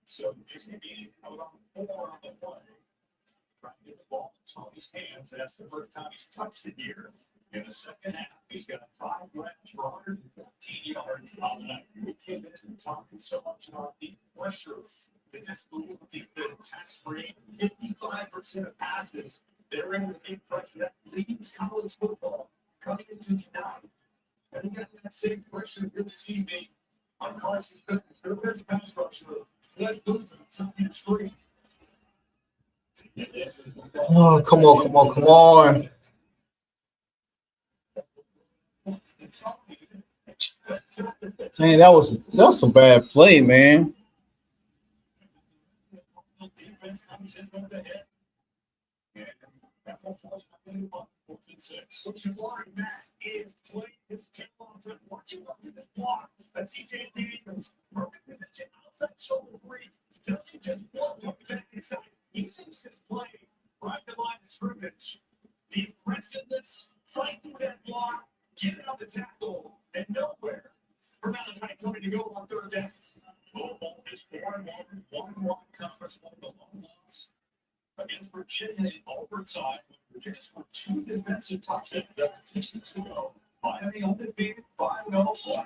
So just maybe around 4 on the play. Trying to get the ball in Tony's hands. That's the first time he's touched it here. In the second half, he's got 5 runs for 114 yards. We came in talking so much about the pressure. They just believe the test rate, 55% of passes, they're in the big pressure. That leads college football. coming into tonight. And he got that same question here this evening on Carson's best pass rusher. Let's go to the top of the screen. Oh, come on, come on, come on. Man, that was some bad play, man. He thinks this play right the line of scrimmage. The aggressiveness, fight through that block, get out the tackle, and nowhere for Malachi coming to go on third down. Louisville is 4-1 conference one of the long loss against Virginia in overtime. Virginia scored 2 defensive touchdowns after 6 weeks ago. Miami undefeated 5-0.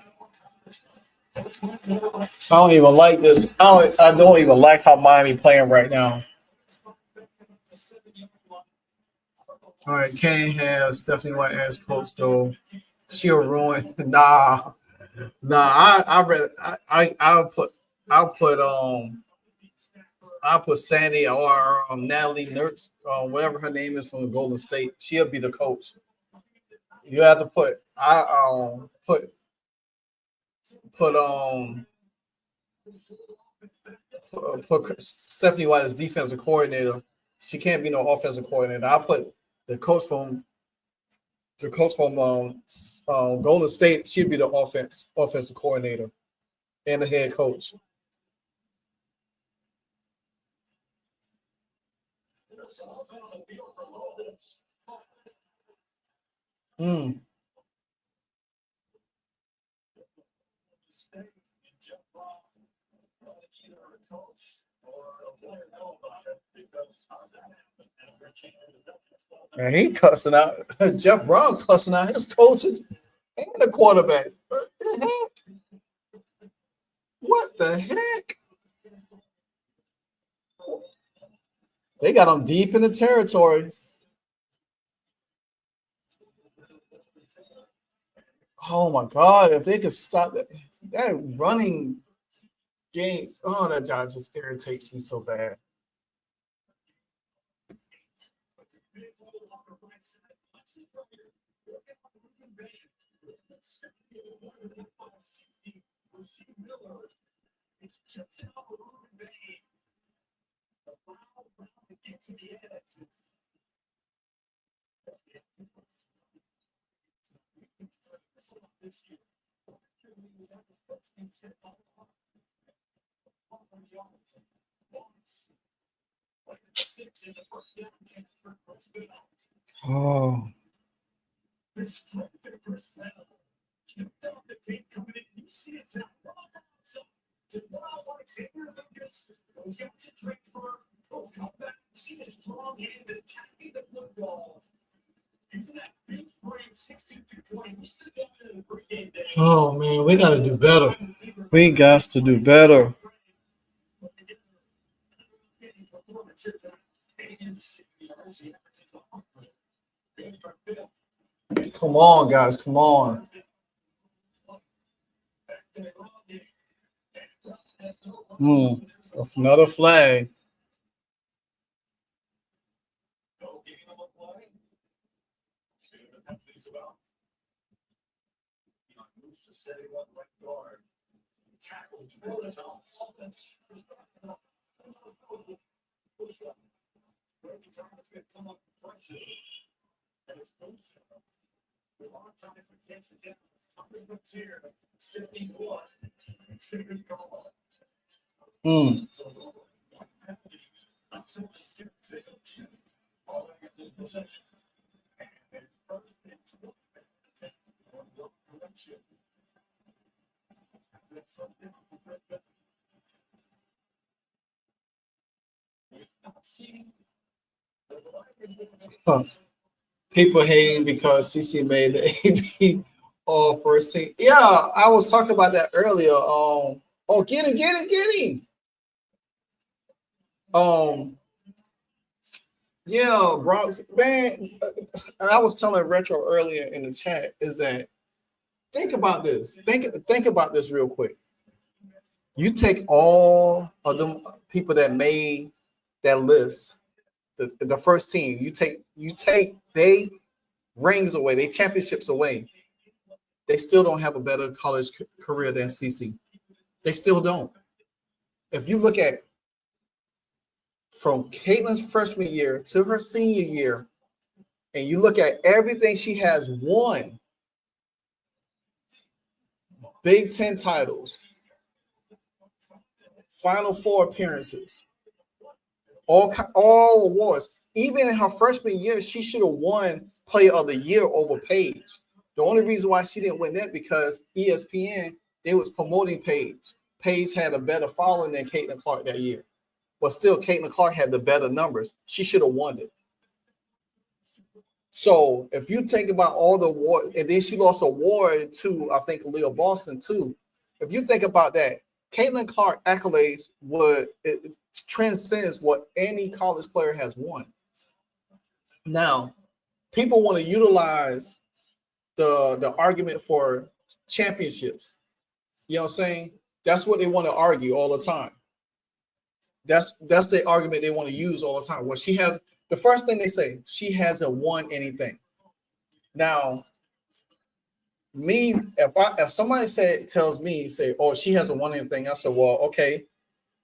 I don't even like this. I don't even like how Miami playing right now. All right, can't have Stephanie White as coach though. She'll ruin. Nah. I'll put Sandy or Natalie Nurse, whatever her name is from Golden State. She'll be the coach. You have to put Stephanie White as defensive coordinator. She can't be no offensive coordinator. I'll put the coach from Golden State. She'll be the offensive coordinator and the head coach. And he cussing out Jeff Brown, cussing out his coaches and the quarterback. What the heck? What the heck? They got him deep in the territory. Oh my God! If they could stop that running game, oh, that job just irritates me so bad. Oh. Oh man, we gotta do better. We got to do better. Come on, guys. Come on. Another flag. People hating because CC made the AP all first team. Yeah, I was talking about that earlier. Get him. Yeah, Bronx, man. And I was telling Retro earlier in the chat is that think about this. Think about this real quick. You take all of them people that made that list, the first team. You take they rings away, they championships away. They still don't have a better college career than CC. They still don't. If you look at from Caitlin's freshman year to her senior year, and you look at everything she has won, Big Ten titles, Final Four appearances, all awards. Even in her freshman year, she should have won Player of the Year over Paige. The only reason why she didn't win that because ESPN, they was promoting Paige. Paige had a better following than Caitlin Clark that year. But still, Caitlin Clark had the better numbers. She should have won it. So if you think about all the awards, and then she lost an award to, I think, Leo Boston too. If you think about that, Caitlin Clark accolades it transcends what any college player has won. Now, people want to utilize the argument for championships. You know what I'm saying? That's what they want to argue all the time. That's the argument they want to use all the time. Well, she has the first thing they say, she hasn't won anything. Now, if somebody tells me, oh, she hasn't won anything, I said, well, okay,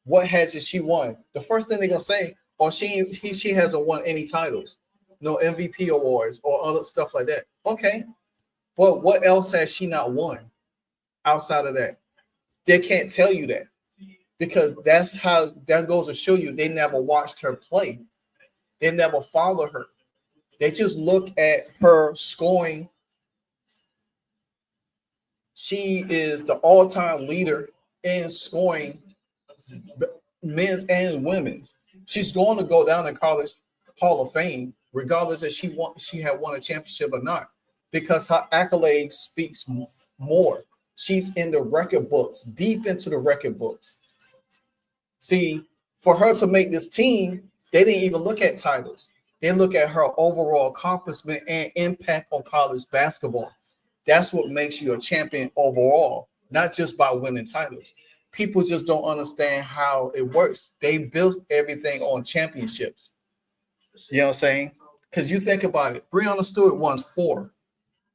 what has she won? The first thing they're gonna say, oh, she hasn't won any titles, no MVP awards or other stuff like that. Okay, but what else has she not won outside of that? They can't tell you that because that goes to show you they never watched her play. They never follow her. They just look at her scoring. She is the all-time leader in scoring, men's and women's. She's going to go down in College Hall of Fame, regardless if she had won a championship or not, because her accolades speaks more. She's in the record books, deep into the record books. See, for her to make this team, they didn't even look at titles. They look at her overall accomplishment and impact on college basketball. That's what makes you a champion overall, not just by winning titles. People just don't understand how it works. They built everything on championships. You know what I'm saying? Because you think about it, Breonna Stewart won 4.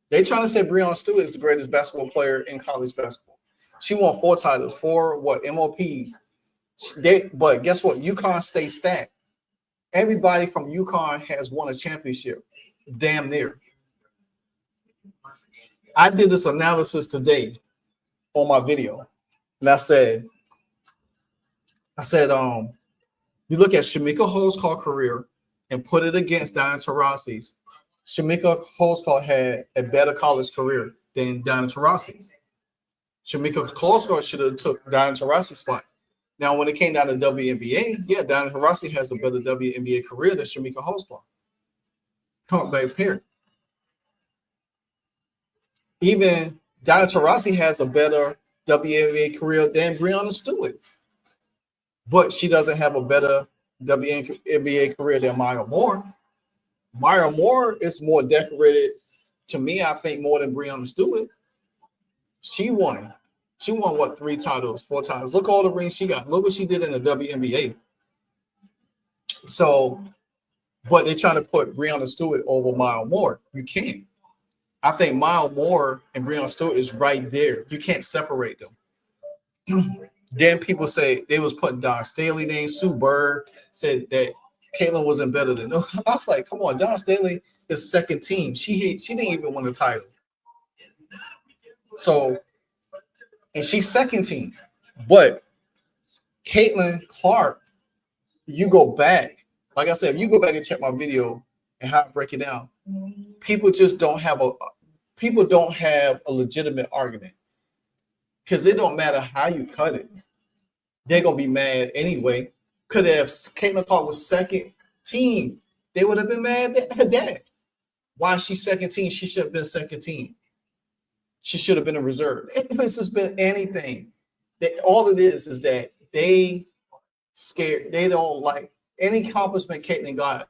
They trying to say Breonna Stewart is the greatest basketball player in college basketball. She won 4 titles, 4 MOPs. But guess what? UConn stayed stacked. Everybody from UConn has won a championship, damn near. I did this analysis today on my video, and I said, you look at Shamika Holtzclaw career and put it against Diana Taurasi's. Shamika Holtzclaw had a better college career than Diana Taurasi's. Shamika Holtzclaw should have took Diana Taurasi's spot. Now, when it came down to WNBA, yeah, Diana Taurasi has a better WNBA career than Shamika Holtzclaw. Come back here. Even Diana Taurasi has a better WNBA career than Breonna Stewart. But she doesn't have a better WNBA career than Maya Moore. Maya Moore is more decorated, to me, I think, more than Breonna Stewart. She won what, 3 titles, 4 titles. Look all the rings she got. Look what she did in the WNBA. So, but they're trying to put Breonna Stewart over Maya Moore. You can't. I think Maya Moore and Breonna Stewart is right there. You can't separate them. Then people say they was putting Don Staley name. Sue Bird said that Caitlin wasn't better than them. I was like, come on, Don Staley is second team. She didn't even win a title. So, and she's second team. But Caitlin Clark, you go back, like I said, if you go back and check my video and how I break it down, people don't have a legitimate argument. Because it don't matter how you cut it. They're going to be mad anyway. Because if Caitlin Clark was second team, they would have been mad at her dad. Why is she second team? She should have been second team. She should have been a reserve. If it's just been anything, all it is that they scared. They don't like any accomplishment Caitlin got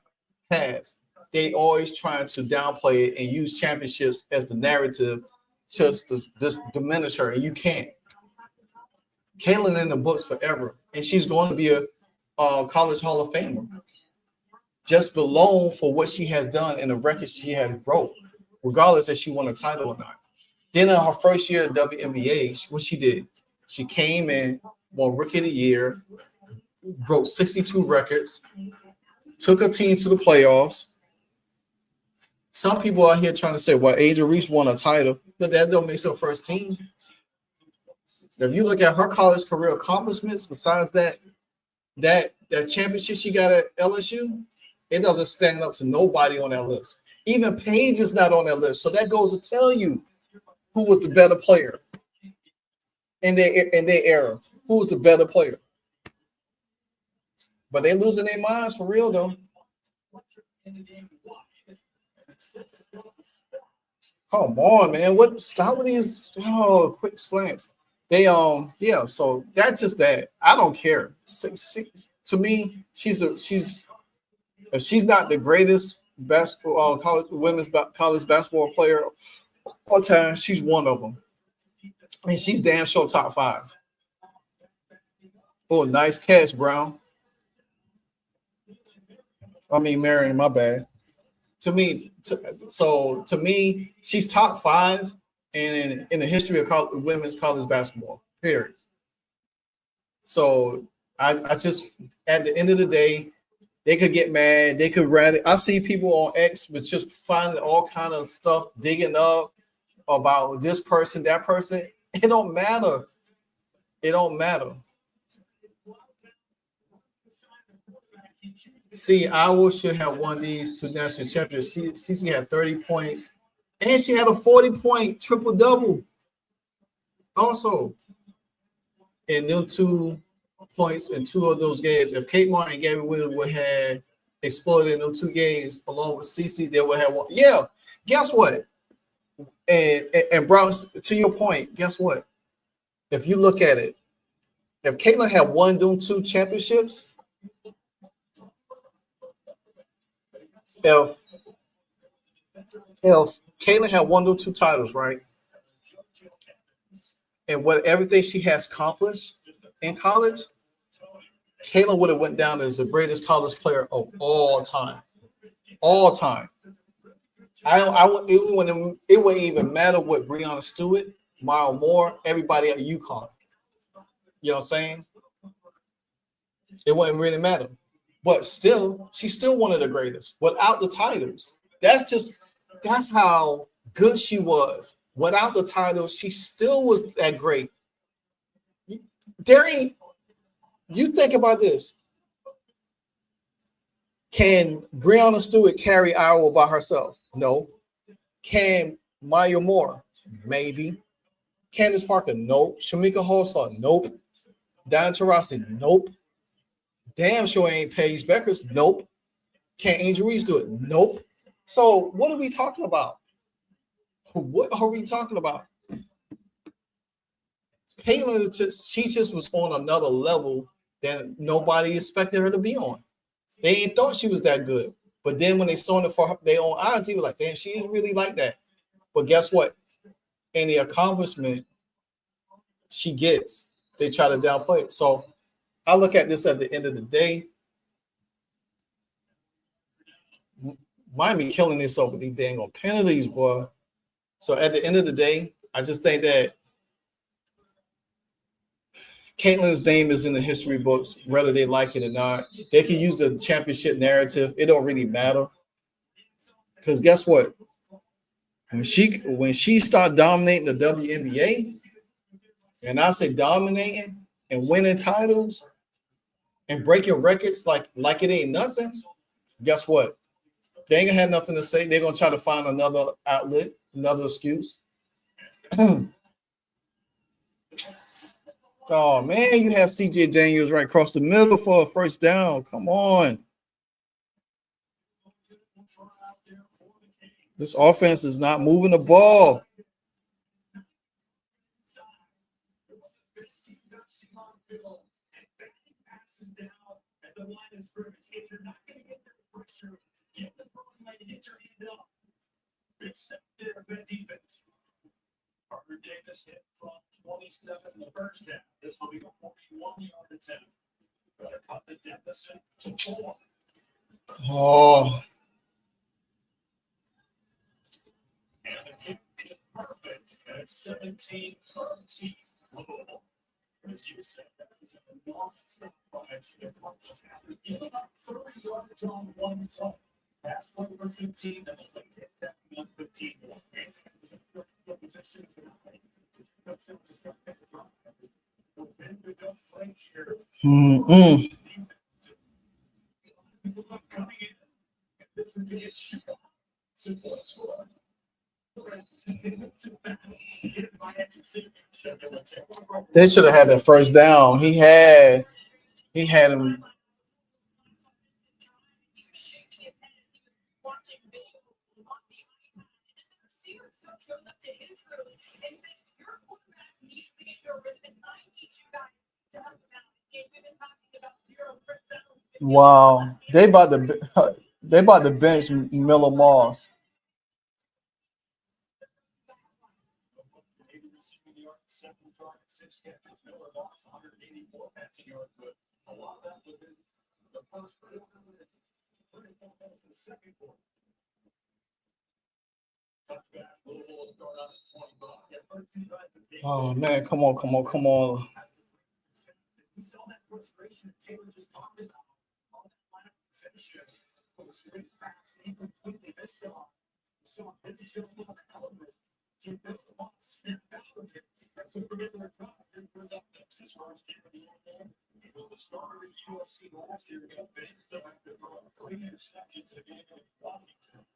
past, they always trying to downplay it and use championships as the narrative just to just diminish her, and you can't. Caitlin in the books forever, and she's going to be a college Hall of Famer just alone for what she has done and the record she has broke, regardless if she won a title or not. Then in her first year at WNBA, what she did, she came in, won Rookie of the Year, broke 62 records, took her team to the playoffs. Some people out here trying to say, well, Angel Reese won a title, but that don't make her first team. If you look at her college career accomplishments, besides that championship she got at LSU, it doesn't stand up to nobody on that list. Even Paige is not on that list. So that goes to tell you who was the better player in their era. Who was the better player? But they losing their minds for real though. Come on, man. Stop with these quick slants. They yeah, so that's just that. I don't care. To me, if she's not the greatest women's college basketball player all time, she's one of them. And she's damn sure top 5. Oh, nice catch, Brown. I mean, Marion, my bad. To me, she's top 5 in the history of women's college basketball, period. So I just, at the end of the day, they could get mad. They could I see people on X with just finding all kind of stuff, digging up about this person, that person. It don't matter. It don't matter. See, Iowa should have won these 2 national championships. She had 30 points, and she had a 40-point triple-double also. And them 2 points in 2 of those games. If Kate Martin and Gabby Williams would have exploded in those 2 games along with Cece, they would have won. Yeah, guess what? And Brown, to your point, guess what? If you look at it, if Caitlin had won them 2 championships, if Caitlin had won those 2 titles, right? And everything she has accomplished in college, Caitlin would have went down as the greatest college player of all time. All time. It wouldn't even matter what Breonna Stewart, Mile Moore, everybody at UConn. You know what I'm saying? It wouldn't really matter. But still, she's still one of the greatest without the titles. That's how good she was. Without the titles, she still was that great. Darian, you think about this. Can Breonna Stewart carry Iowa by herself? No. Can Maya Moore? Maybe. Candace Parker? Nope. Shamika Holsaw? Nope. Diana Taurasi? Nope. Damn sure ain't Paige Beckers? Nope. Can Angel Reese do it? Nope. So what are we talking about? What are we talking about? Caitlin she just was on another level that nobody expected her to be on. They ain't thought she was that good. But then when they saw it for their own eyes, they were like, damn, she is really like that. But guess what? In the accomplishment she gets, they try to downplay it. So I look at this at the end of the day. Miami killing this over these dang old penalties, boy. So at the end of the day, I just think that Caitlin's name is in the history books, whether they like it or not. They can use the championship narrative. It don't really matter. Because guess what? When she start dominating the WNBA, and I say dominating and winning titles and breaking records like it ain't nothing, guess what? They ain't gonna have nothing to say. They're gonna try to find another outlet, another excuse. Oh man, you have CJ Daniels right across the middle for a first down. Come on. This offense is not moving the ball. Yeah, the might hit your hand up. Big step there, good defense. Carter Davis hit from 27 in the first half. This will be a 41-yard attempt. Better cut the deficit to 4. Oh, And the kick is perfect at 17-13. As you said, that is an enormous step by the Cardinals after giving up 30 yards on one play. Pass play for 15 and the play kick tackling on 15. mm-mm. Coming in, this would be a shootout. Simple as well. They should have had that first down. He had him. Wow, they about to bench Miller Moss. Oh man, come on. We saw that frustration that Taylor just talked about on that last possession. It was really fast and he completely missed off. So 56 on the element. He missed the ball, snapped out of it. That's a regular cut. It was up next his first game of the year. He was the starter at USC last year. Got benched after throwing 3 interceptions in a game against Washington.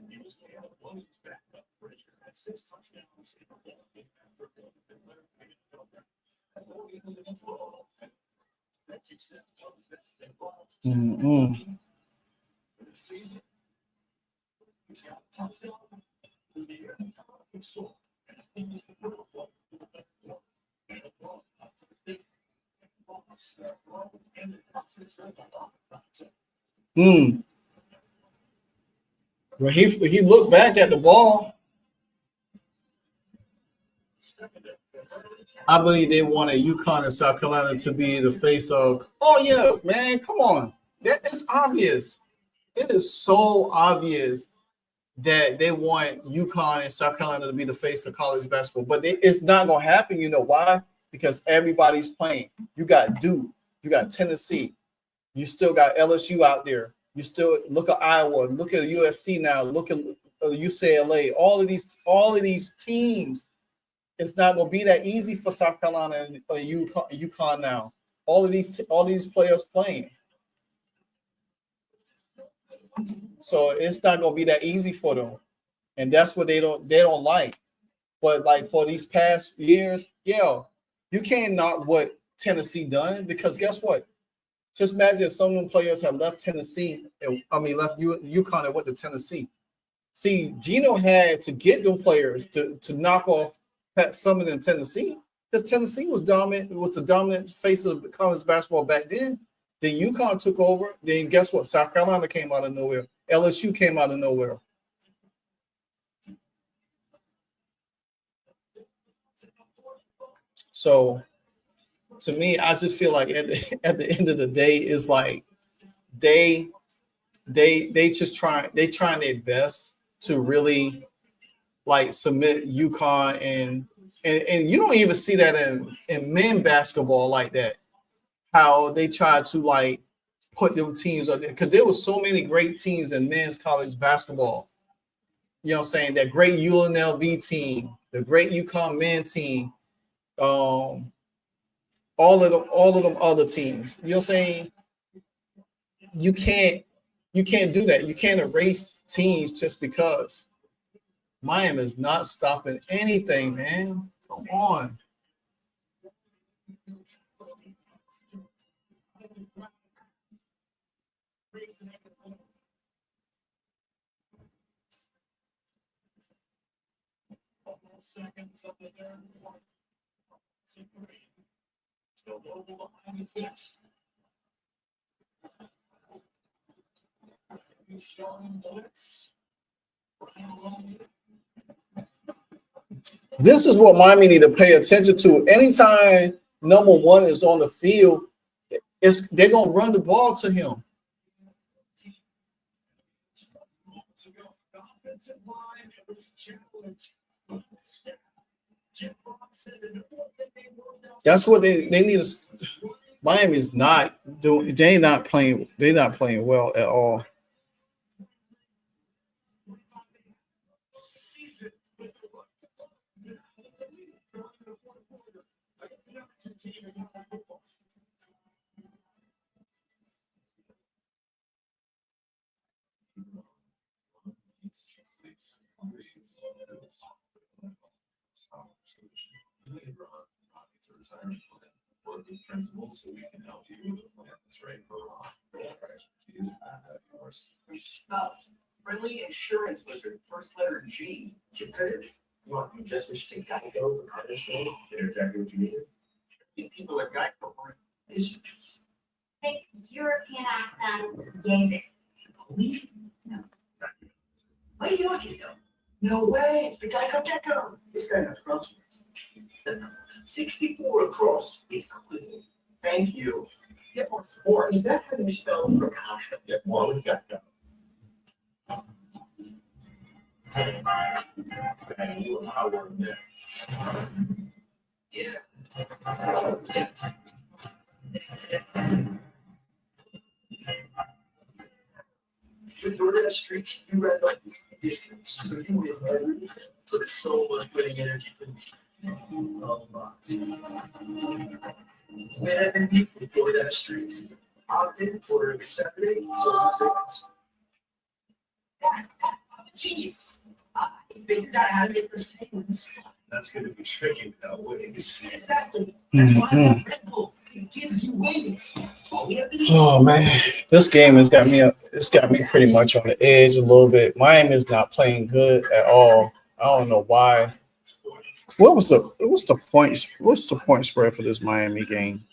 He was Caleb Williams back up pressure. Had 6 touchdowns in the ball game after being Well, he looked back at the ball. I believe they wanted UConn and South Carolina to be the face of. Oh yeah, man, come on. That is obvious. It is so obvious that they want UConn and South Carolina to be the face of college basketball, but it's not gonna happen. You know why? Because everybody's playing. You got Duke, you got Tennessee, you still got LSU out there. You still look at Iowa, look at USC now, look at UCLA. All of these teams. It's not going to be that easy for South Carolina and UConn now. All these players playing, so it's not going to be that easy for them, and that's what they don't like. But like for these past years, yeah, you can't knock what Tennessee done because guess what? Just imagine if some of them players have left Tennessee. Left UConn and went to Tennessee. See, Gino had to get them players to knock off some of them Tennessee because Tennessee was dominant. It was the dominant face of college basketball back then. Then UConn took over. Then guess what? South Carolina came out of nowhere. LSU came out of nowhere. So to me, I just feel like at the end of the day, it's like they trying their best to really like submit UConn and you don't even see that in men basketball like that. How they try to like put them teams up there because there was so many great teams in men's college basketball. You know what I'm saying? That great UNLV team, the great UConn men team, all of them other teams. You know what I'm saying? You can't do that. You can't erase teams just because. Miami is not stopping anything, man. Come on. Seconds up the there. Still behind his fix. This is what Miami need to pay attention to. Anytime number one is on the field, they're gonna run the ball to him. That's what they need to. Miami's not doing. They're not playing well at all. Principles, so we can help you with a plan that's right for our expertise. Friendly insurance wizard, first letter G. Competitive. You want me just to take Geico for Cardinals? They're exactly what you needed. People at Geico are business. Thick European accent, David. No. What are you talking about? No way, it's the Geico Gecko. This guy knows crosswords. 64 across is clean. Thank you. Get more support. Is that how you spell percussion? Get more with Gecko. And you were power in there. Yeah. The DoorDash streaks, you read like distance, so you would put so much winning energy to whenever you put DoorDash streaks, opt in for every Saturday, 30 seconds. Genius. I figured out how to make this payments. That's going to be tricky without wings. Exactly. That's why I got Red Bull. It gives you wings. All we have to do. Oh man, this game has got me. It's got me pretty much on the edge a little bit. Miami is not playing good at all. I don't know why. What's the point spread for this Miami game?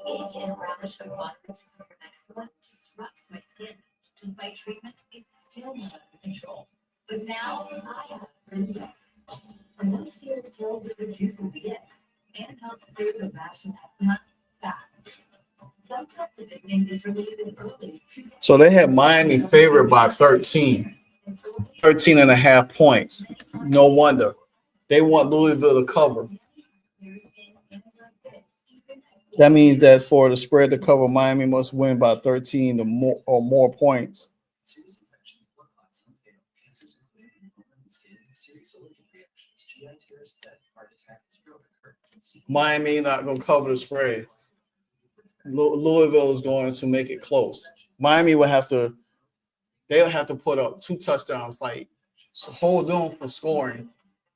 Age and rash with vitamins are excellent, disrupts my skin. Despite treatment, it's still not under control. But now I have Rinda. And that's the pill that reduces the itch and helps clear the rash and eczema fast. Sometimes it may be relieved as early as 2 days. So they have Miami favored by 13 and a half points. No wonder. They want Louisville to cover. That means that for the spread to cover, Miami must win by 13 or more points. Miami not going to cover the spread. Louisville is going to make it close. Miami will have to. They'll have to put up 2 touchdowns, like so hold on for scoring,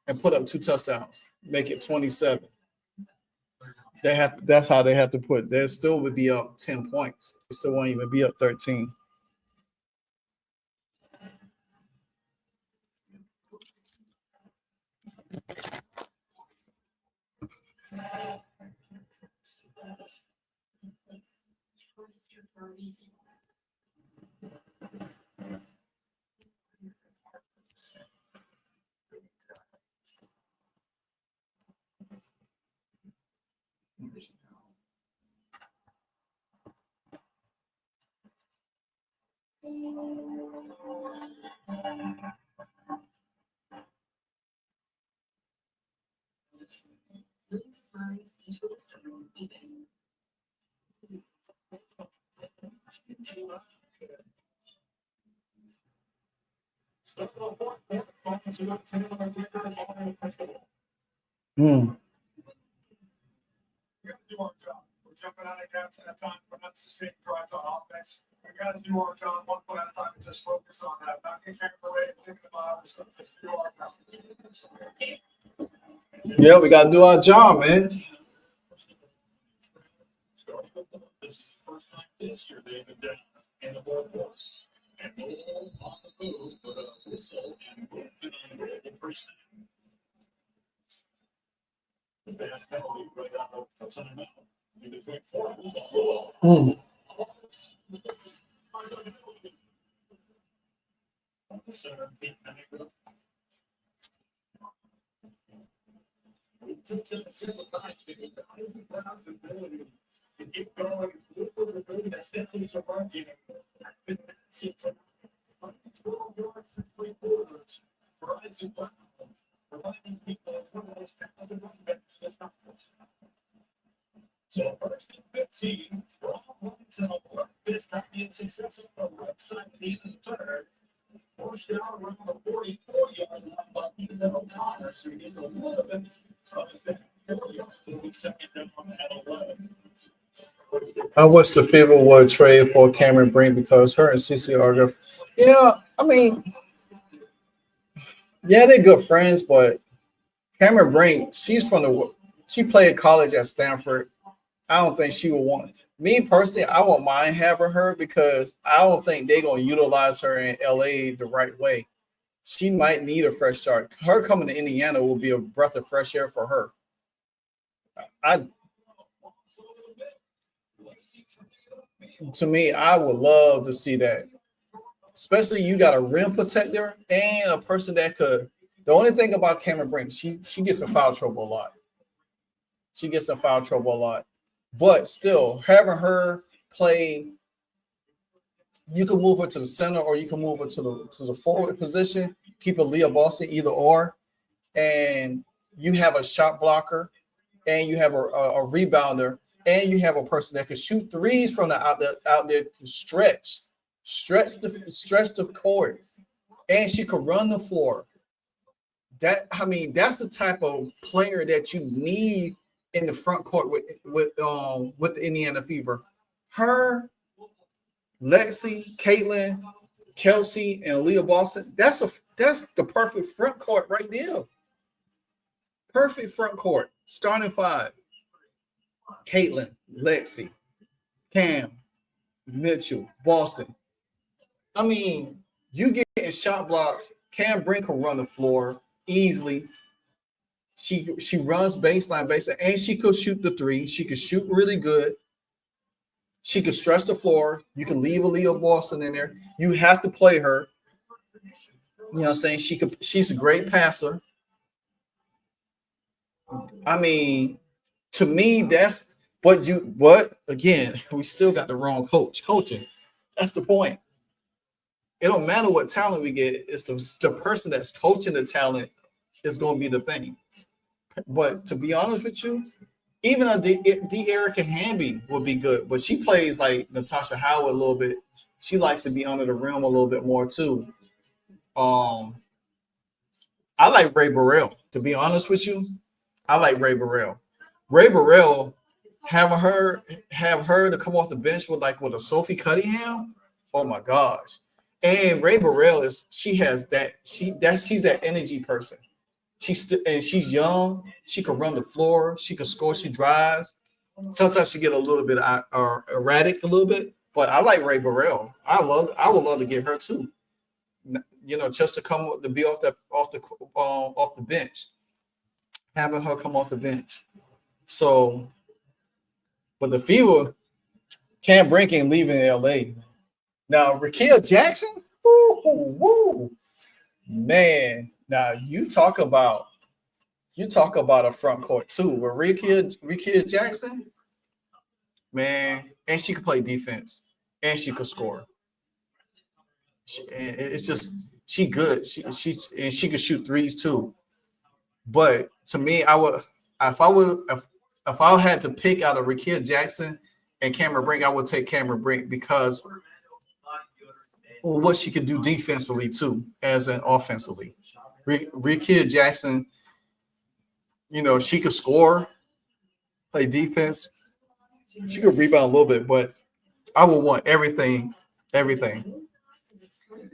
and put up 2 touchdowns, make it 27. That's how they have to put. They still would be up 10 points. They still won't even be up 13. We got to do our job. We're jumping out of gaps at a time, but not just saying drives on offense. We got to do our job one foot at a time and just focus on that. Not get carried away and thinking about other stuff. Just do our job. Yeah, we got to do our job, man. This is the first time this year they've been down in the ballpark. And all on the move with a whistle and the first time. The bad penalty right out of the timeout. So, first and 15, for all points and a this time being successful on the right side of the third. Forced down around the 44-yard line by Ethan O'Connor, so he is 11 of the 40 yards to be second down at 11. I wish the Fever would trade for Cameron Brink because her and CC are good. Yeah, I mean, yeah, they're good friends, but Cameron Brink, she played college at Stanford. I don't think she would want me personally. I won't mind having her because I don't think they're gonna utilize her in LA the right way. She might need a fresh start. Her coming to Indiana will be a breath of fresh air for her. To me, I would love to see that. Especially you got a rim protector and a person that could. The only thing about Cameron Brink, she gets in foul trouble a lot. She gets in foul trouble a lot. But still, having her play, you can move her to the center or you can move her to the forward position. Keep a Leah Boston either or, and you have a shot blocker, and you have a rebounder, and you have a person that can shoot threes from the out there stretch the court, and she could run the floor. That's the type of player that you need in the front court with the Indiana Fever. Her, Lexi, Caitlin, Kelsey, and Leah Boston. That's the perfect front court right there. Perfect front court. Starting five. Caitlin, Lexi, Cam, Mitchell, Boston. I mean, you get in shot blocks. Cam Brink can run the floor easily. She runs baseline, and she could shoot the three. She could shoot really good. She could stretch the floor. You can leave a Leah Boston in there. You have to play her. You know what I'm saying? She's a great passer. I mean, to me, but again, we still got the wrong coaching. That's the point. It don't matter what talent we get. It's the person that's coaching the talent is going to be the thing. But to be honest with you, even a Erica Hamby would be good. But she plays like Natasha Howard a little bit. She likes to be under the rim a little bit more too. I like Ray Burrell. To be honest with you, I like Ray Burrell. Ray Burrell, have her to come off the bench with a Sophie Cunningham. Oh my gosh! And Ray Burrell she's that energy person. She's young. She can run the floor. She can score. She drives. Sometimes she get a little bit erratic, a little bit. But I like Ray Burrell. I would love to get her too. You know, just to come to be off the bench, having her come off the bench. So, but the Fever, Cam Brink ain't leaving LA. Now, Raquel Jackson, woo, man. Now you talk about a front court too. With Raquel Jackson, man, and she could play defense and she could score. It's just she good. She could shoot threes too. But to me, if I had to pick out of Raquel Jackson and Cameron Brink, I would take Cameron Brink because what she could do defensively too, as an offensively. Raquel Jackson, you know, she could score, play defense. She could rebound a little bit, but I would want everything.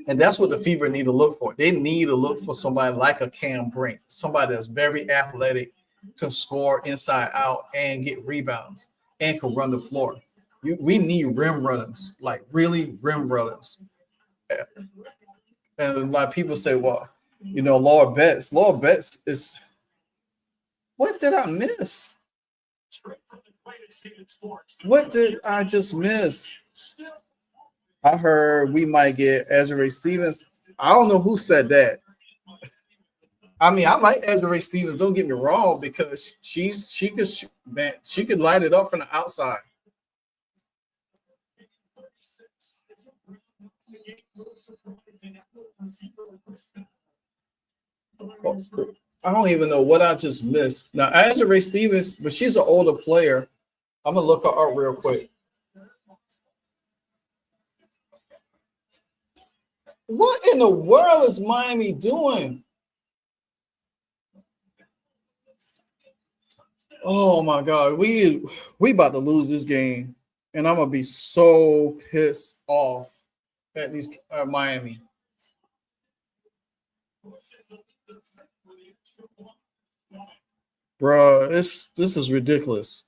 And that's what the Fever need to look for. They need to look for somebody like a Cam Brink, somebody that's very athletic, can score inside out and get rebounds and can run the floor. We need rim runners, like really rim runners. And a lot of people say, well, you know, Laura Betts is – what did I miss? What did I just miss? I heard we might get Ezra Stevens. I don't know who said that. I mean, I like Ezra Stevens. Don't get me wrong, because she could man, she could light it up from the outside. I don't even know what I just missed. Now, Ezra Stevens, but she's an older player. I'm gonna look her up real quick. What in the world is Miami doing? Oh my God, we about to lose this game, and I'm gonna be so pissed off at these Miami. Bruh, this is ridiculous.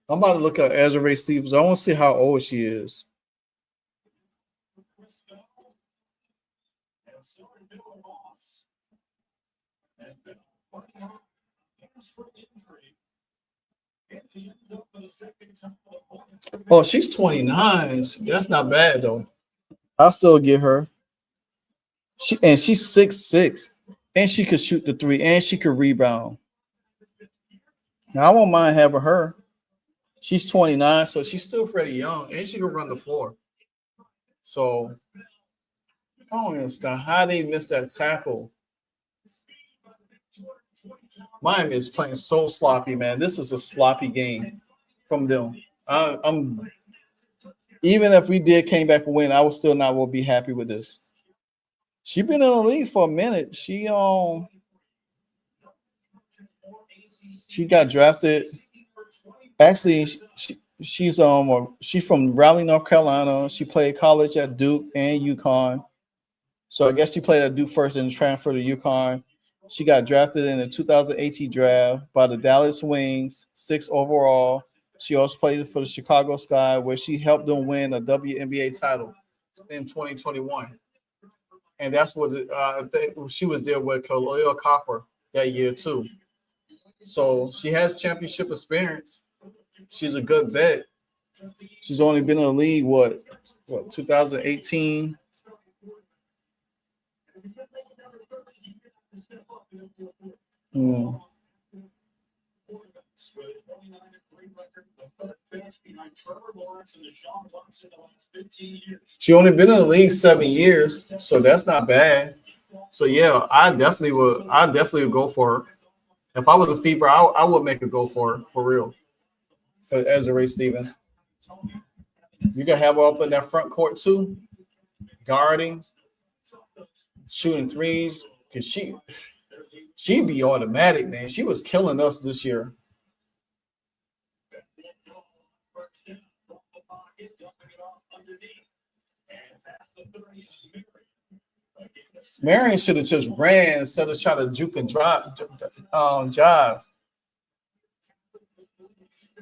I'm about to look at Ezra Stevens. I want to see how old she is. Oh, she's 29. That's not bad though. I'll still get her. She's 6'6", and she could shoot the three, and she could rebound. Now I won't mind having her. She's 29, so she's still pretty young, and she can run the floor. So I don't understand how they missed that tackle. Miami is playing so sloppy, man. This is a sloppy game from them. I'm even if we came back and win, I would still not will be happy with this. She been in the league for a minute. She got drafted. Actually, she's from Raleigh, North Carolina. She played college at Duke and UConn. So I guess she played at Duke first and transferred to UConn. She got drafted in the 2018 draft by the Dallas Wings, 6th overall. She also played for the Chicago Sky, where she helped them win a WNBA title in 2021. And that's what I think she was there with Khalil Copper that year too. So she has championship experience. She's a good vet. She's only been in the league, what 2018. She only been in the league 7 years, so that's not bad. So yeah, I definitely would go for her. If I was a Fever, I would make a go for her, for real. For Ezra Stevens. You can have her up in that front court too, guarding, shooting threes, because she'd be automatic, man. She was killing us this year. Marion should have just ran instead of trying to juke and jive.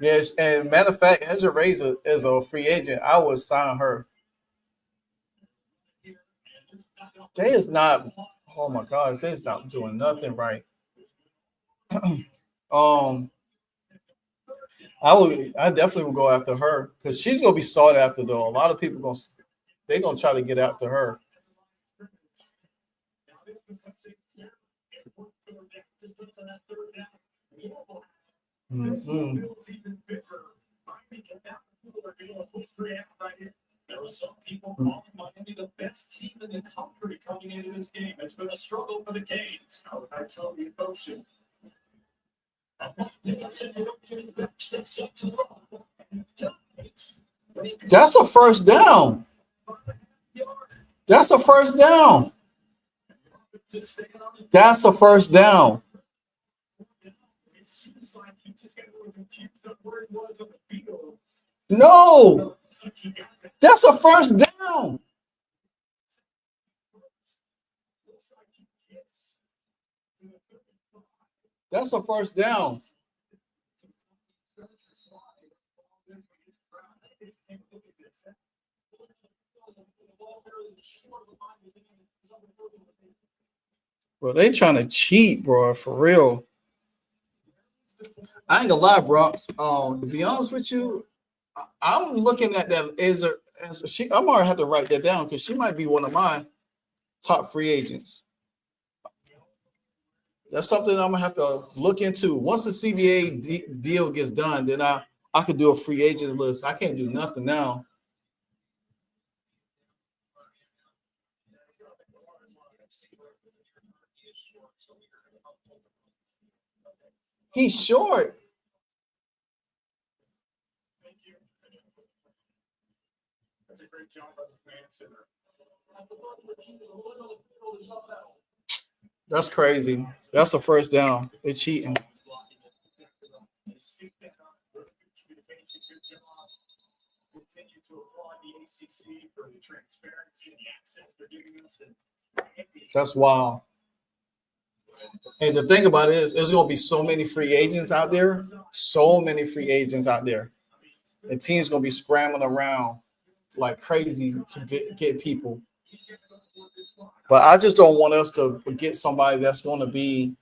Yes, and matter of fact, Ezra Razor is a free agent. I would sign her. They is not. Oh my God, they is not doing nothing right. I definitely would go after her because she's gonna be sought after though. A lot of people gonna try to get after her. Mm-hmm. There were some people calling Miami the best team in the country coming into this game. It's been a struggle for the Canes. I tell you, Ocean. That's a first down. That's a first down. That's a first down. No, that's a first down. That's a first down. Bro, they trying to cheat, bro, for real. I ain't gonna lie, Bronx. To be honest with you, I'm looking at that I might have to write that down because she might be one of my top free agents. That's something I'm gonna have to look into. Once the CBA deal gets done, then I could do a free agent list. I can't do nothing now. He's short. That's a great job by the command center. That's crazy. That's a first down. They're cheating. Continue to applaud the ACC for the transparency and the access they're giving us. That's wild. And the thing about it is, there's going to be so many free agents out there. So many free agents out there. And teams going to be scrambling around like crazy to get people. But I just don't want us to get somebody that's going to be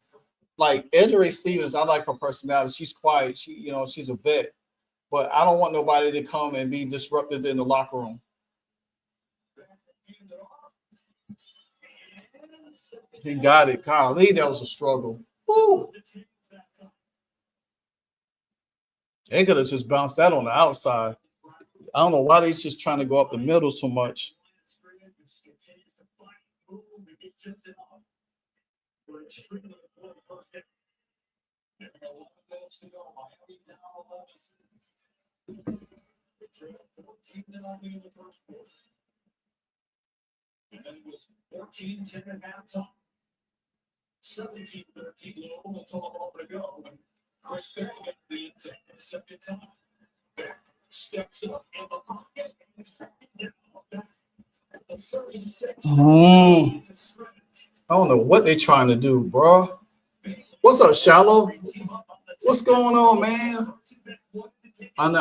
like Edgerray Stevens. I like her personality. She's quiet. She's a vet. But I don't want nobody to come and be disrupted in the locker room. He got it. Golly, that was a struggle. Woo. They could have just bounced that on the outside. I don't know why they just trying to go up the middle so much. And then it was 14-10 at halftime. 17-13 Louisville until a moment ago. And Chris Berry got the second time. Bear steps up in the pocket. And second down. At the 36. I don't know what they're trying to do, bro. What's up, Shallow? What's going on, man? I'm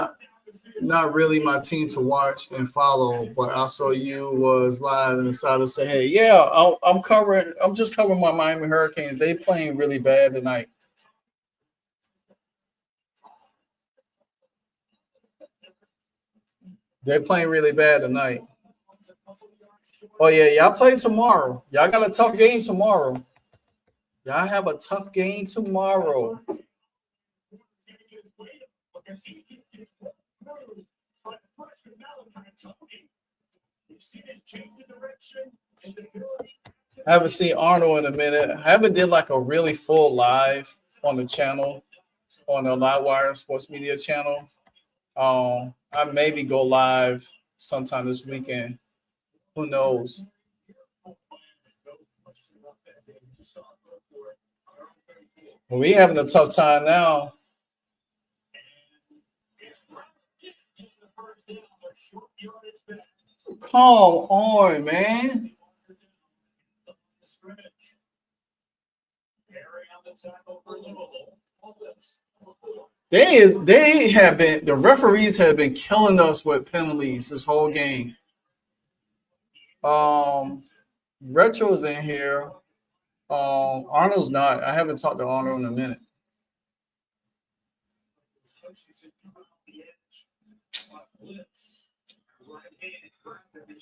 not really my team to watch and follow, but I saw you was live and decided to say, hey, yeah, I'm just covering my Miami Hurricanes. They playing really bad tonight. They're playing really bad tonight. Oh, yeah, y'all play tomorrow. Y'all got a tough game tomorrow. Y'all have a tough game tomorrow. I haven't seen Arnold in a minute. I haven't did like a really full live on the channel, on the Livewire Sports Media channel. I maybe go live sometime this weekend. Who knows? Well, we having a tough time now. Come on, man. They have been, the referees have been killing us with penalties this whole game. Retro's in here. Arnold's not. I haven't talked to Arnold in a minute.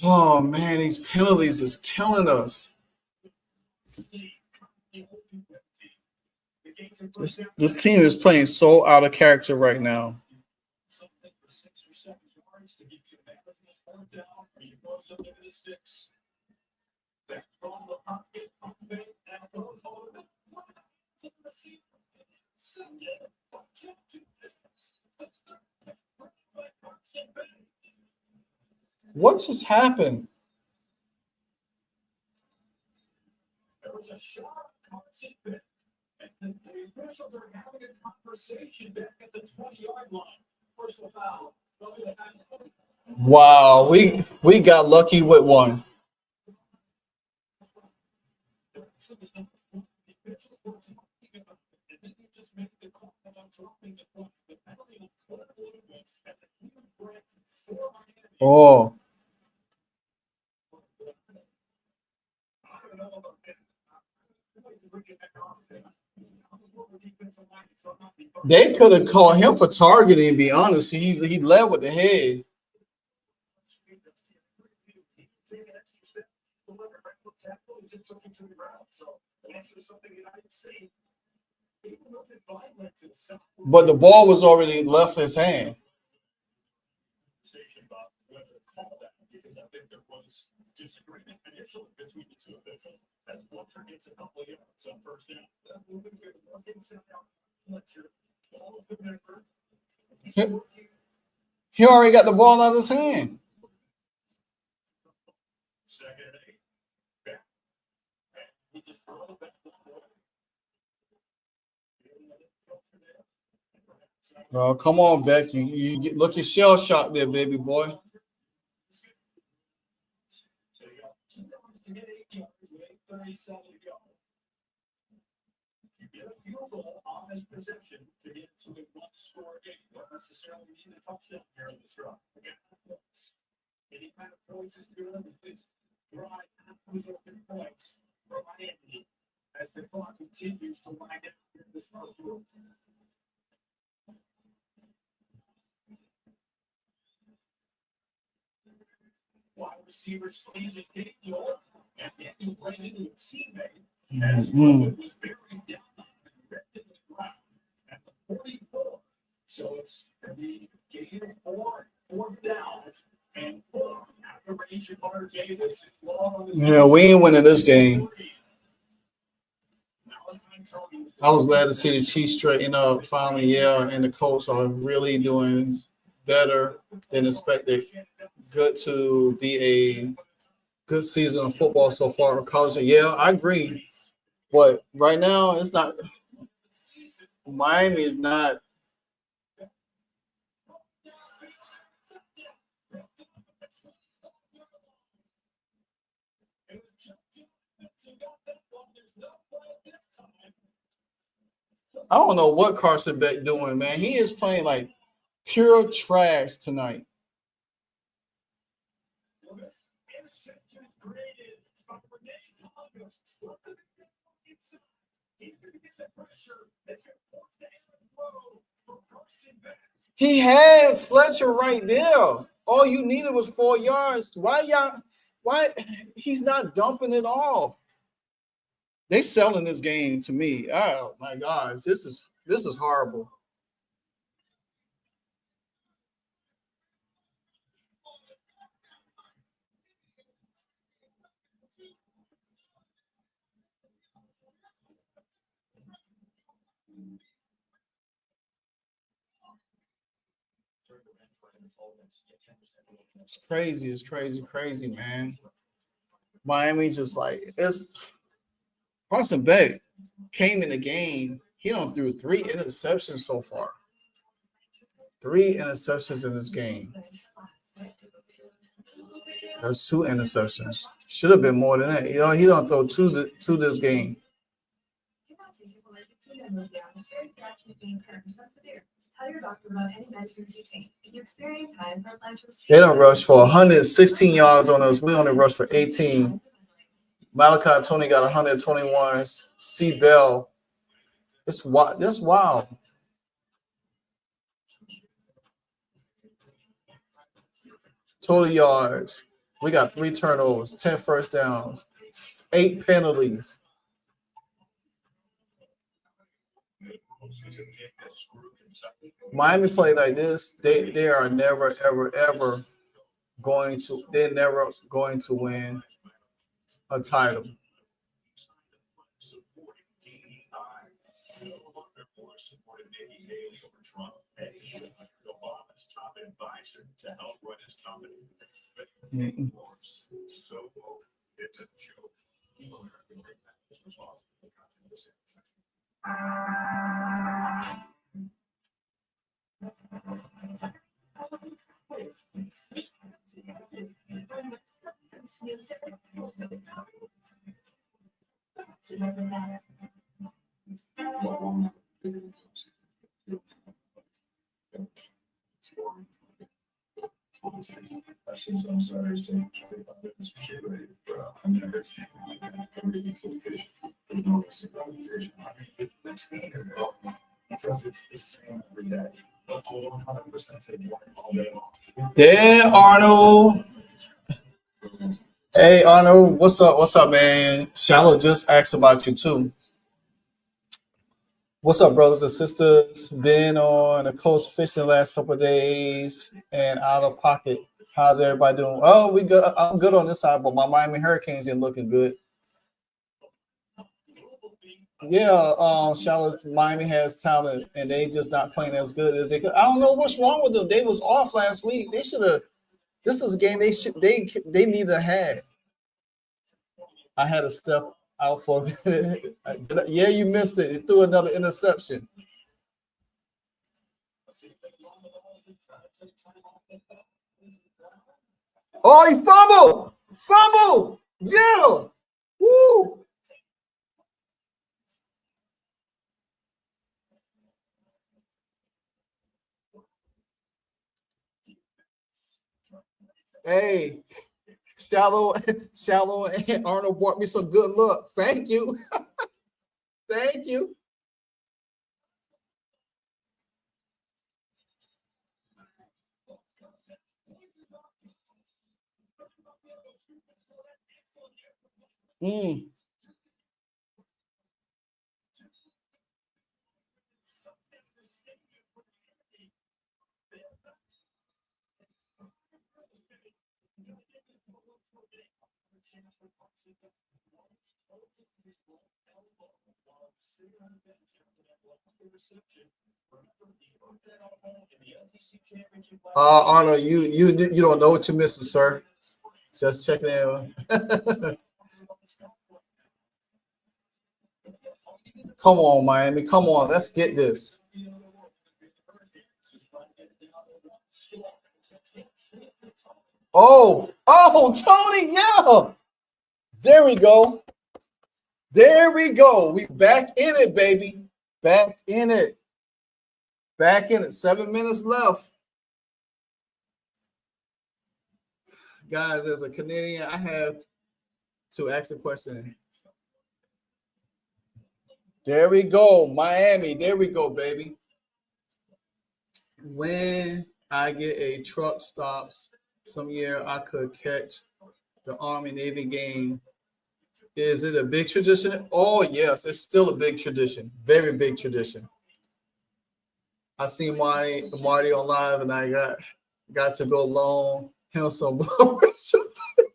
Oh man, these penalties is killing us. This team is playing so out of character right now. What just happened? There was a sharp concept, and the officials are having a conversation back at the 20-yard line. Personal foul. Wow, we got lucky with one. Oh. They could have caught him for targeting, to be honest. He led with the head. But the ball was already left his hand. Disagreement initially between the two officials as one turned into a couple of yards on first down. He already got the ball out of his hand. Second and 8. He just threw it back. Oh, come on, Beck. You look your shell shock there, baby boy. Beautiful on this possession to get to a one-score game. Not necessarily need a touchdown here in this run. Any kind of points is good. It's dry those open points for Miami as the clock continues to wind down here in this first quarter. Wide receivers playing the kick off, and then he ran into a teammate as it was buried down the ground at the 44. So it's going to be gain 4th down, and 4 after range of Carter Davis is long on the Yeah, we ain't winning this game. I was glad to see the Chiefs straighten up finally, yeah, and the Colts are really doing better than expected. Good to be a good season of football so far. College, yeah, I agree. But right now, it's not. Miami is not. I don't know what Carson Beck doing, man. He is playing like pure trash tonight. He had Fletcher right there. All you needed was 4 yards. Why he's not dumping it all? They selling this game to me. Oh my gosh, this is horrible. It's crazy. It's crazy, man. Miami just like it's Carson Beck came in the game. He done threw 3 interceptions so far. 3 interceptions in this game. There's 2 interceptions. Should have been more than that. You know, he don't throw 2 this game. Tell your doctor about any medicines you take. If you experience high blood pressure, they don't rush for 116 yards on us. We only rush for 18. Malachi Tony got 121. C. Bell. That's wild. Total yards. We got 3 turnovers, 10 first downs, 8 penalties. Miami play like this, they are never, ever going to win a title. Mm-mm. It's a joke. I see some starters doing I've never seen like that. the team is broken because it's the same every day. But 100% take one all day long. There, Arnold. Hey, Arnold, what's up? What's up, man? Shallow just asked about you too. What's up, brothers and sisters? Been on the coast fishing the last couple of days and out of pocket. How's everybody doing? Oh, we good. I'm good on this side, but my Miami Hurricanes ain't looking good. Yeah, Charlotte, Miami has talent, and they just not playing as good as they could. I don't know what's wrong with them. They was off last week. They should have. This is a game they need to have. I had to step out for a minute. Yeah, you missed it. It threw another interception. Oh, he fumbled! Fumbled! Yeah! Woo! Hey, Shallow, and Arnold brought me some good luck. Thank you. Thank you. Mm. Arnold, you don't know what you're missing, sir. Just checking in. Come on, Miami. Come on. Let's get this. Oh, Tony, yeah. There we go. There we go. We back in it, baby. Back in it. Back in it. 7 minutes left. Guys, as a Canadian, I have to ask a question. There we go. Miami. There we go, baby. When I get a truck stops, some year I could catch the Army-Navy game. Is it a big tradition? Oh, yes. It's still a big tradition. Very big tradition. I seen Marty on live, and I got to go loan him some blood pressure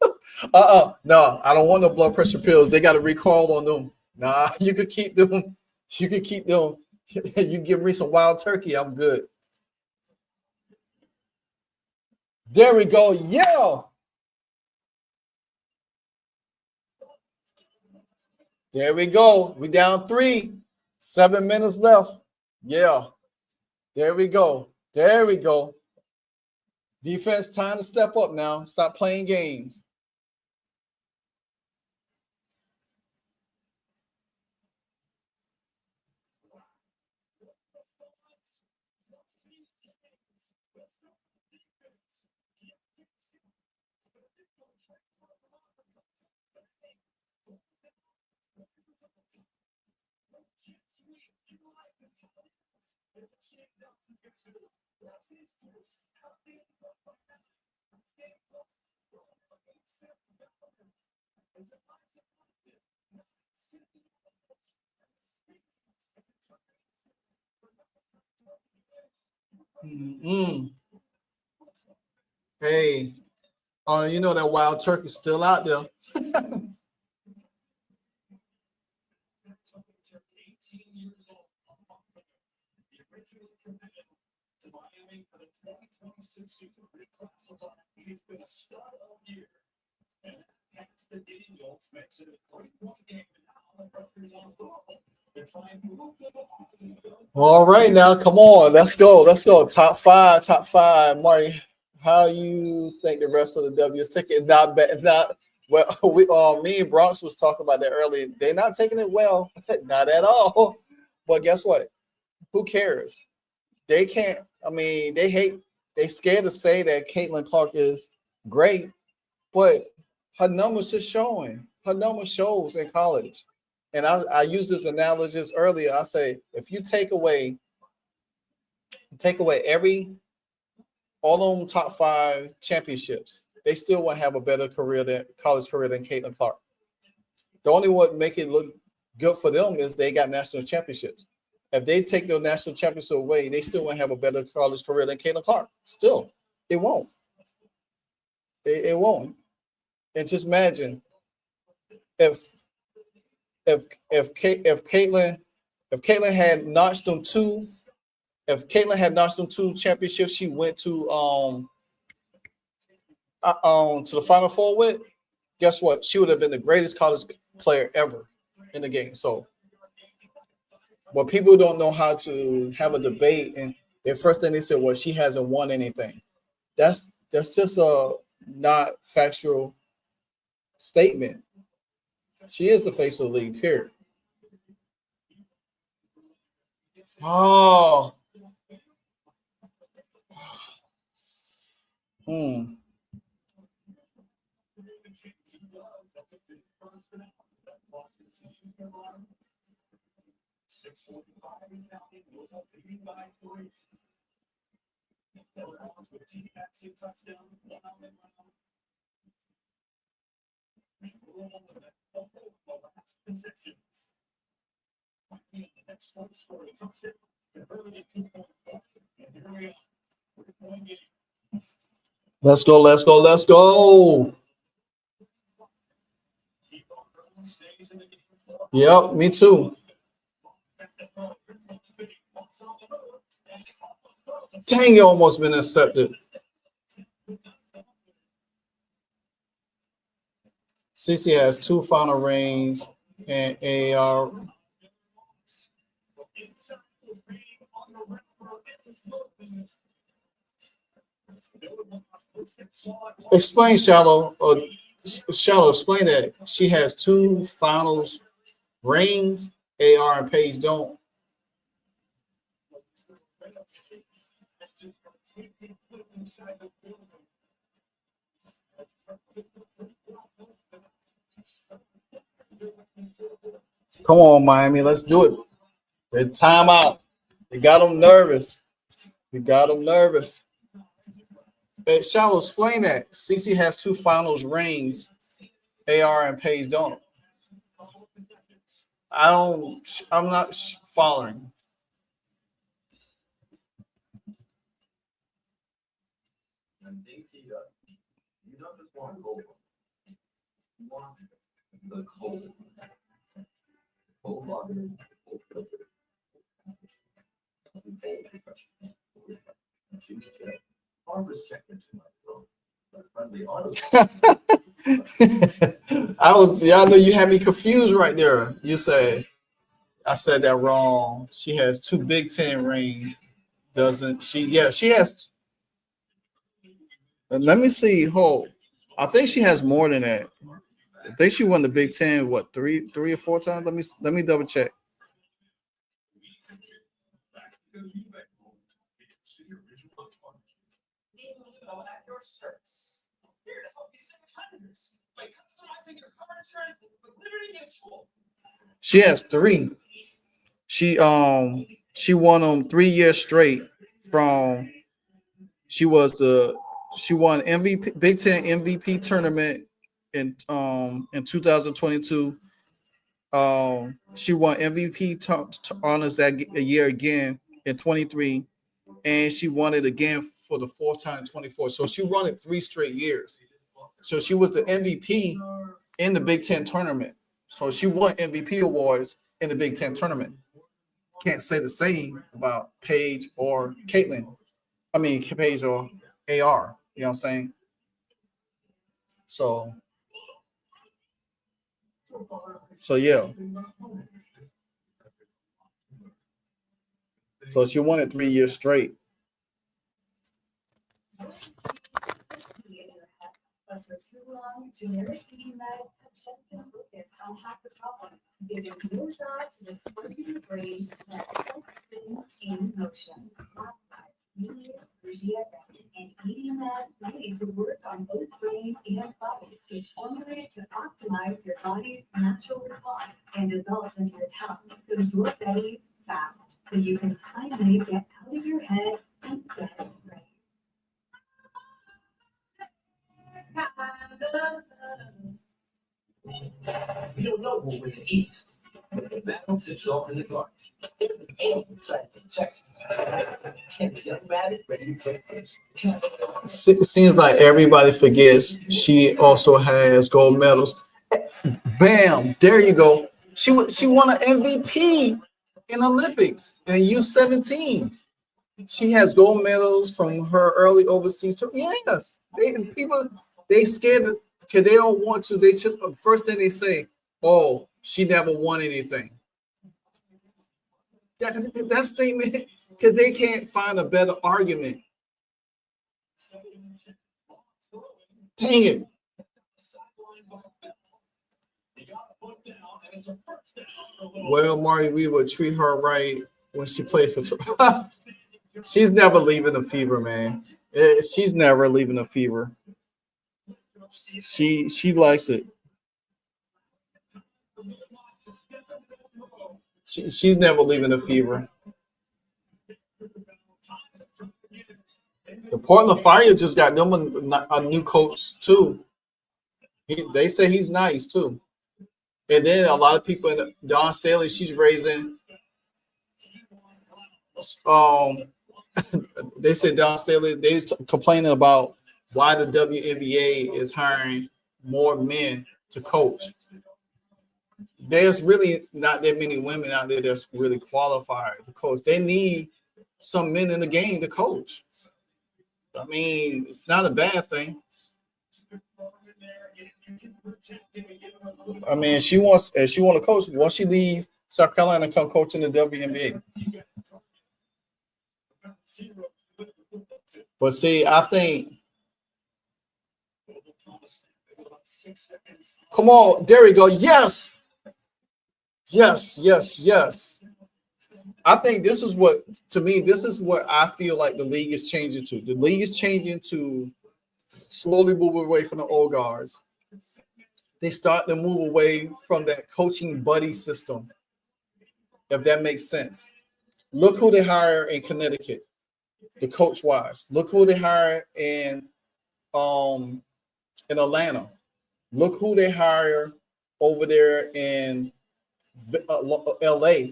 pills. No, I don't want no blood pressure pills. They got a recall on them. Nah, you could keep them. You could keep them. You give me some wild turkey, I'm good. There we go. Yeah. There we go. We down 3. 7 minutes left. Yeah. There we go. There we go. Defense, time to step up now. Stop playing games. Mm-hmm. Hey, you know that wild turkey's still out there. All right, now come on, let's go. Top five. Marty, how you think the rest of the W is taking? Not well. Me and Bronx was talking about that earlier. They're not taking it well, not at all. But guess what? Who cares? They can't. I mean, they scared to say that Caitlin Clark is great, but her numbers are showing. Her numbers shows in college. And I used this analogy earlier. I say if you take away all them top 5 championships, they still won't have a better college career than Caitlin Clark. The only what make it look good for them is they got national championships. If they take their national championship away, they still won't have a better college career than Caitlin Clark. Still, it won't. It won't. And just imagine if Caitlin had notched them 2. If Caitlin had notched them 2 championships, she went to the Final Four with. Guess what? She would have been the greatest college player ever in the game. So, but people don't know how to have a debate, and the first thing they said was she hasn't won anything. That's just a not factual statement. She is the face of the league. Period. Oh. Let's go, let's go, let's go. Yep, me too. Dang, it almost been accepted. CC has 2 final rings and AR. Explain, Shallow. Shallow, explain that. She has 2 finals rings. AR and Paige don't. Come on, Miami. Let's do it. They're timeout. They got them nervous. Hey, Shallow, explain that. CC has 2 finals rings. AR and Paige don't. I'm not following. You don't just want gold. You want the cold. Cold water. Y'all know you had me confused right there. You said I said that wrong. She has 2 Big Ten rings. Doesn't she? Yeah, she has. Let me see. Hold. I think she has more than that. I think she won the Big Ten. What, three or 4 times? Let me double check. She has 3. She won them 3 years straight from. She won MVP Big Ten MVP tournament in 2022. She won MVP honors that a year again in 23, and she won it again for the 4th time in 24. So she won it 3 straight years. So she was the MVP in the Big Ten tournament. So she won MVP awards in the Big Ten tournament. Can't say the same about Paige or Caitlin. I mean, Paige or AR. You know what I'm saying? So yeah. So she won it 3 years straight. But for too long, generic feeding meds have just been focused on half the problem, giving no thought to the forming brain that helps things in motion. Me, Brigitte, and eating that made to work on both brain and body. It's formulated to optimize your body's natural response and dissolves into your tongue. So you're ready fast. So you can finally get out of your head and get ready. We don't know who win the East, but the battle tips off in the dark. Young rabbit ready to play first. Seems like everybody forgets she also has gold medals. Bam! There you go. She won an MVP in Olympics in U17. She has gold medals from her early overseas tour. Yes, they scared because they don't want to. They took the first thing they say, "Oh, she never won anything." That statement, because they can't find a better argument. Dang it. Well, Marty, we would treat her right when she played for. She's never leaving the fever, man. She's never leaving the fever. She likes it. She's never leaving the fever. The Portland Fire just got them a new coach too. They say he's nice too. And then a lot of people in Dawn Staley, she's raising. They said Dawn Staley, they complaining about why the WNBA is hiring more men to coach. There's really not that many women out there that's really qualified to coach. They need some men in the game to coach. I mean, it's not a bad thing. I mean, if she wants to coach, once she leave South Carolina and come coach in the WNBA. But see, I think, come on, there we go. Yes. I think this is what I feel like the league is changing to. The league is changing to slowly move away from the old guards. They start to move away from that coaching buddy system, if that makes sense. Look who they hire in Connecticut, the coach wise. Look who they hire in Atlanta. Look who they hire over there in LA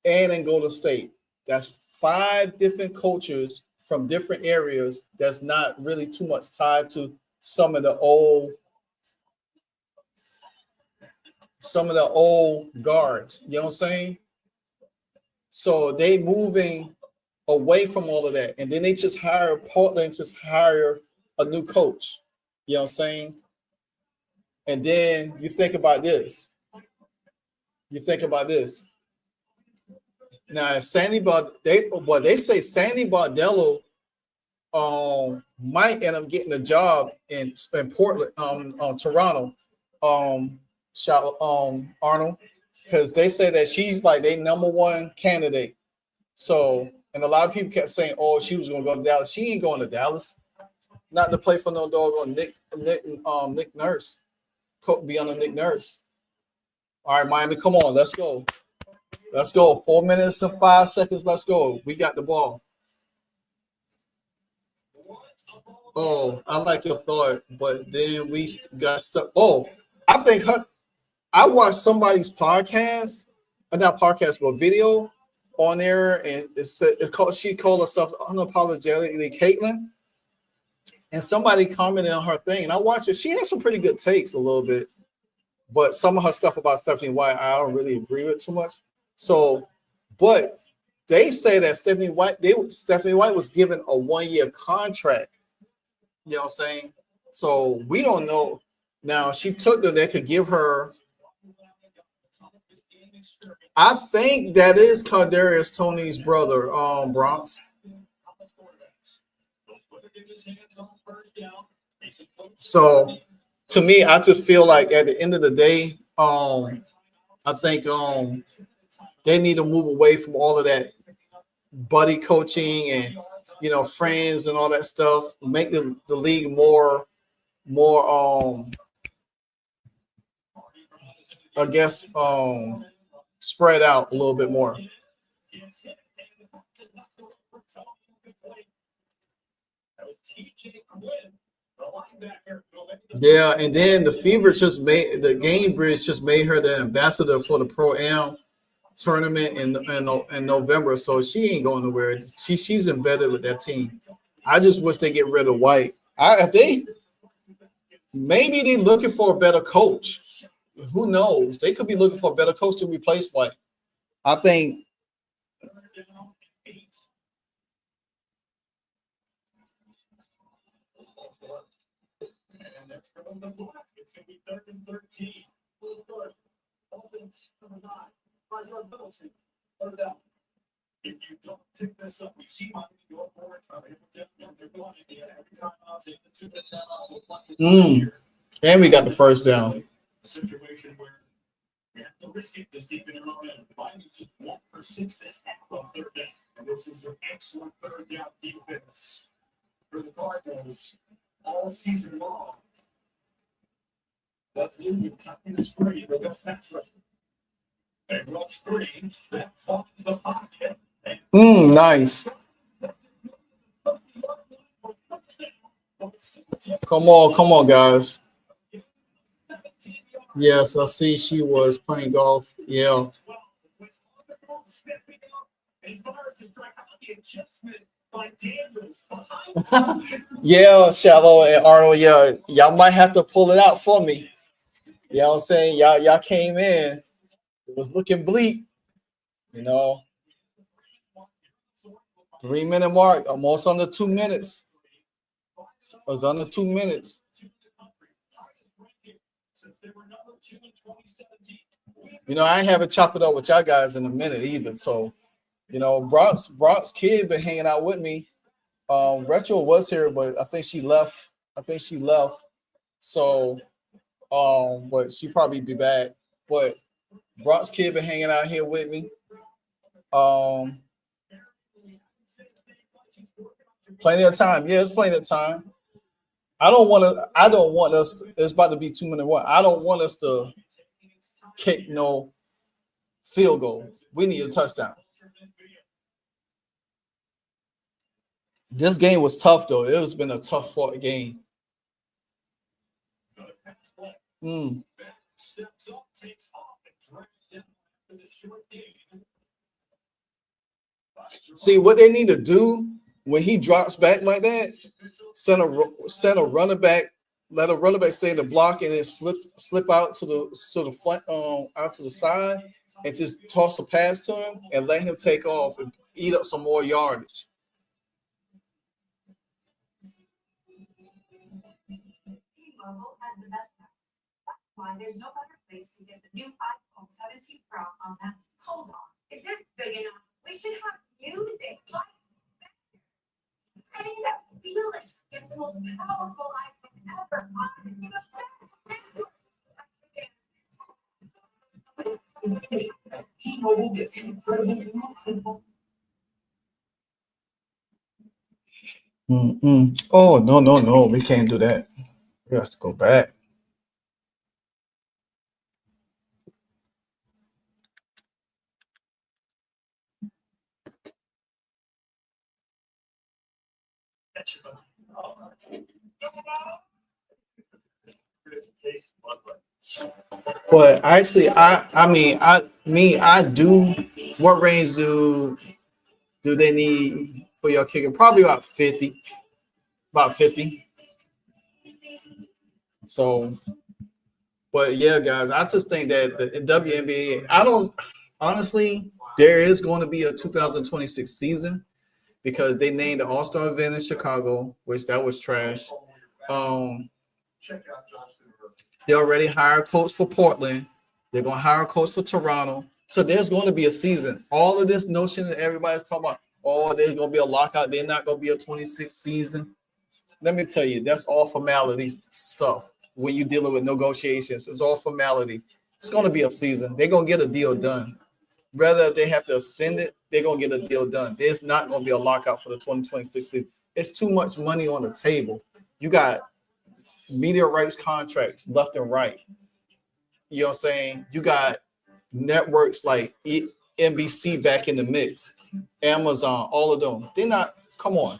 and in Golden State. That's 5 different coaches from different areas that's not really too much tied to some of the old guards. You know what I'm saying? So they moving away from all of that. And then they just hire a new coach. You know what I'm saying? And then you think about this. Now, they say Sandy Bardello might end up getting a job in Portland, Toronto, Arnold, because they say that she's like their number 1 candidate. So, and a lot of people kept saying, "Oh, she was going to go to Dallas." She ain't going to Dallas, not to play for no doggone Nick Nurse, be under Nick Nurse. All right, Miami, come on, let's go. 4 minutes and 5 seconds. Let's go. We got the ball. Oh, I like your thought, but then we got stuck. Oh, I watched somebody's podcast, not podcast, but video on there, and she called herself unapologetically Caitlin, and somebody commented on her thing, and I watched it. She has some pretty good takes a little bit, but some of her stuff about Stephanie White, I don't really agree with too much. So, but they say that Stephanie White was given a 1-year contract. You know what I'm saying? So we don't know. Now she took them. They could give her. I think that is Kadarius Toney's brother, Bronx. So to me, I just feel like at the end of the day, I think they need to move away from all of that buddy coaching and friends and all that stuff. Make the league more I guess spread out a little bit more. Yeah, and then the Fever just made the Game Bridge just made her the ambassador for the Pro Am tournament in November. So she ain't going nowhere. She's embedded with that team. I just wish they get rid of White. Maybe they're looking for a better coach. Who knows? They could be looking for a better coach to replace White. I think. If you don't pick this up, you see my New York board. Every time I'll take the 2 minutes out, I'll play. And we got the first down. A situation where we have to risk it this deep in our own end. Miami's just 1 for 6 this half on 3rd down. And this is an excellent 3rd down defense for the Cardinals all season long. But you cut in the screen, the best pass rusher. They rush 3, that finds the pocket. Nice. Come on, guys. Yes, I see she was playing golf. Yeah. Yeah, Shallow and Arnold. Yeah, y'all might have to pull it out for me. You know what I'm saying? Y'all came in. It was looking bleak. 3-minute mark, almost under 2 minutes. It was under 2 minutes. I ain't haven't chopped it up with y'all guys in a minute either. So, Brock's kid been hanging out with me. Retro was here, but I think she left. So, but she probably be back. But Brock's kid been hanging out here with me. Plenty of time. Yeah, it's plenty of time. I don't want us. It's about to be 2 minute one. I don't want us to kick no field goal. We need a touchdown. This game was tough though. It has been a tough fought game. See what they need to do when he drops back like that. Send a running back. Let a running back stay in the block and then slip out to the front, out to the side, and just toss a pass to him and let him take off and eat up some more yardage. T-Mobile has the best network. That's why there's no better place to get the new iPhone 17 Pro on that. Hold on. If this big enough, we should have music. I mean, that feel it. Get the most powerful iPhone ever. T-Mobile gets incredible. Oh, no. We can't do that. We have to go back. But actually, I do. What range do they need for your kicker? Probably about 50. About 50. So, but yeah, guys, I just think that the WNBA, honestly, there is going to be a 2026 season because they named the All-Star event in Chicago, which that was trash. They already hired a coach for Portland. They're going to hire a coach for Toronto. So there's going to be a season. All of this notion that everybody's talking about, there's going to be a lockout. They're not going to be a 26 season. Let me tell you, that's all formality stuff. When you're dealing with negotiations, it's all formality. It's going to be a season. They're going to get a deal done. Whether they have to extend it, they're gonna get a deal done. There's not gonna be a lockout for the 2026 season. It's too much money on the table. You got media rights contracts left and right. You know what I'm saying? You got networks like NBC back in the mix, Amazon, all of them. They're not, come on.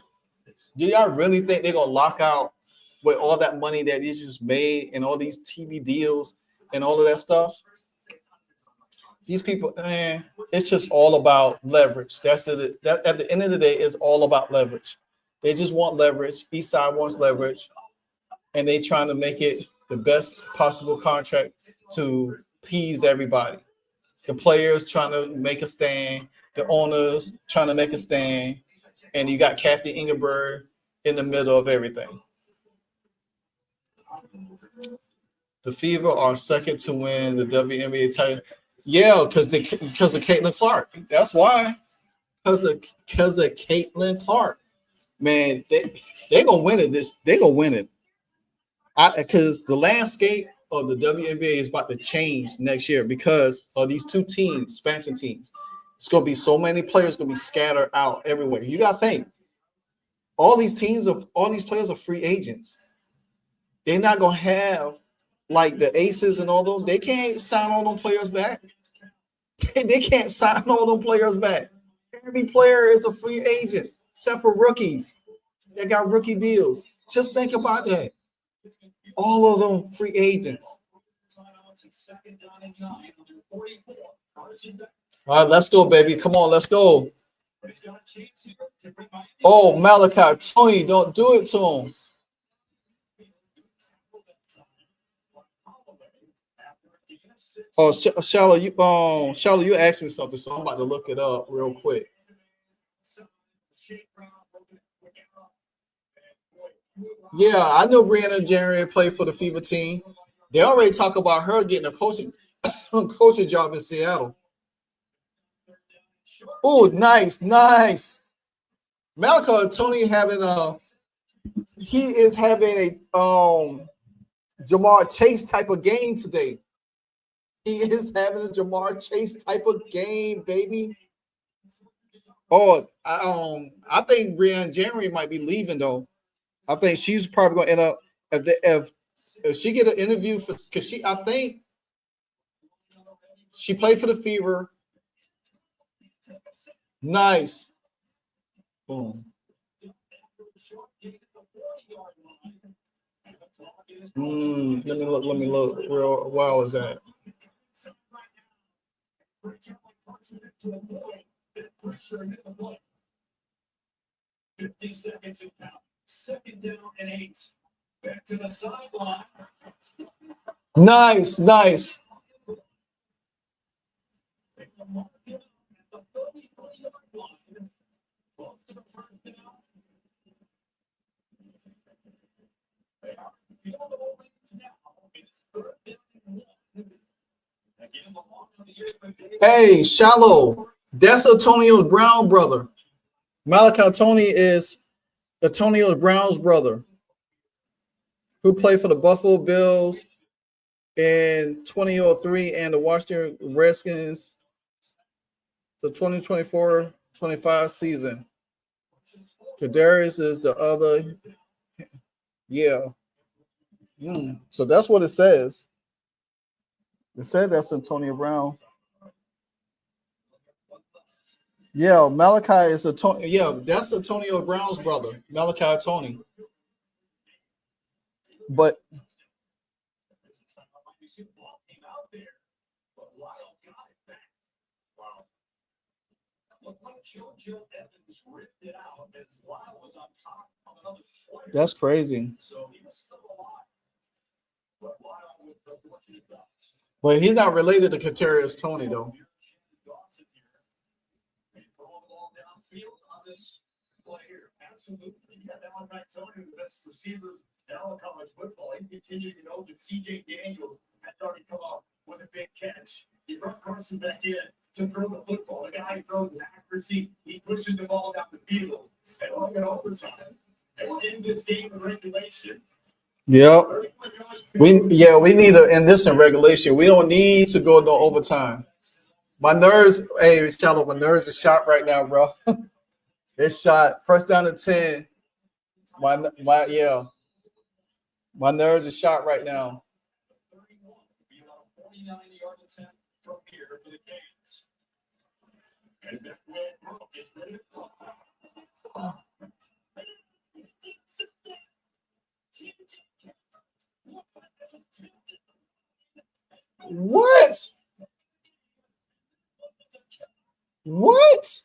Do y'all really think they're gonna lock out with all that money that is just made and all these TV deals and all of that stuff? These people, man, it's just all about leverage. That's it. That at the end of the day, it's all about leverage. They just want leverage. East side wants leverage, and they trying to make it the best possible contract to appease everybody. The players trying to make a stand, the owners trying to make a stand, and you got Kathy Ingeberg in the middle of everything. The Fever are second to win the WNBA title. Yeah, because of Caitlin Clark. That's why. Because of Caitlin Clark. Man, they're gonna win it. They're gonna win it. Because the landscape of the WNBA is about to change next year because of these two teams, expansion teams. It's gonna be so many players gonna be scattered out everywhere. You gotta think. All these players are free agents. They're not gonna have like the Aces and all those. They can't sign all those players back. They can't sign all those players back. Every player is a free agent, except for rookies. They got rookie deals. Just think about that. All of them free agents. All right, let's go, baby. Come on, let's go. Oh, Malachi, Tony, don't do it to him. Oh, Shallow, you asked me something, so I'm about to look it up real quick. Yeah, I know Brianna Jerry played for the Fever team. They already talk about her getting a coaching job in Seattle. Oh, nice. Malachi Tony is having a Jamar Chase type of game today. He is having a Jamar Chase type of game, baby. Oh, I think Brianna Jerry might be leaving though. I think she's probably going to end up if she get an interview for because I think she played for the Fever. Nice. Boom. Let me look. Real wow is that? Second down and 8. Back to the sideline. Nice. Hey, Shallow. That's Antonio Brown brother. Malachi Tony is Antonio Brown's brother, who played for the Buffalo Bills in 2003 and the Washington Redskins the 2024-25 season. Kadarius is the other. Yeah. So that's what it says. It said that's Antonio Brown. Yeah, Malachi is that's Antonio Brown's brother, Malachi Tony. But that's crazy. But he's not related to Kadarius Toney though. Absolutely. You got Malachi Tony, the best receiver in all of college football. He's continuing to know that C.J. Daniels has already come up with a big catch. He brought Carson back in to throw the football. The guy who throws with accuracy, he pushes the ball down the field. And we'll get overtime. And we'll end this game in regulation. Yeah. We need to end this in regulation. We don't need to go no overtime. My nerves, hey, Shallow, my nerves are shot right now, bro. It's shot. First down to 10. My nerves are shot right now. 31 would be about a 49-yard attempt from here for the Canes. And that Will Brooke is ready to throw. What? What?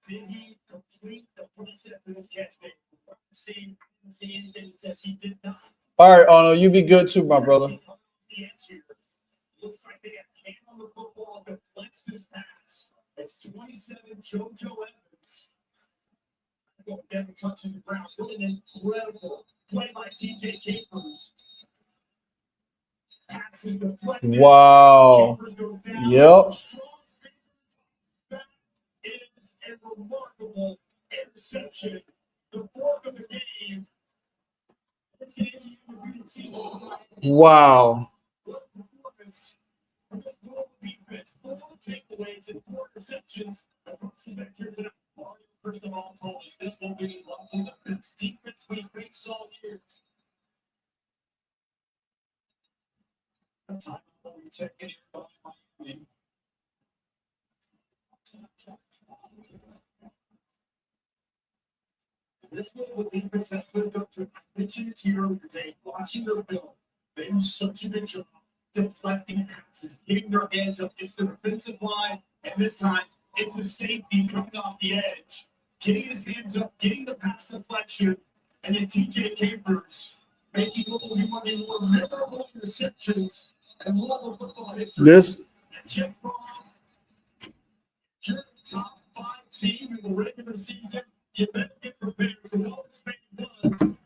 Did he complete the process of this catch? See anything that says he did not. All right, Arno, you be good too, my brother. Looks like they have hand on the football that flex this pass. It's 27 JoJo Evans. Devin touches the ground. What an incredible play by TJ Capers. Passes deflected. Wow. Yep. That is a remarkable interception. The fourth of the game. Wow. Takeaways and 4 receptions. First of all, told us this will be one of the best defense we face all year. Time we check in here. This was what defense has put up to mention it to you earlier today. Watching their film, they do such a good job deflecting passes, getting their hands up against the defensive line, and this time it's a safety coming off the edge, getting his hands up, getting the pass deflection, and then TJ Capers making one of the more memorable interceptions and one of the football history. This. You're the top 5 team in the regular season. You better get prepared because all this man does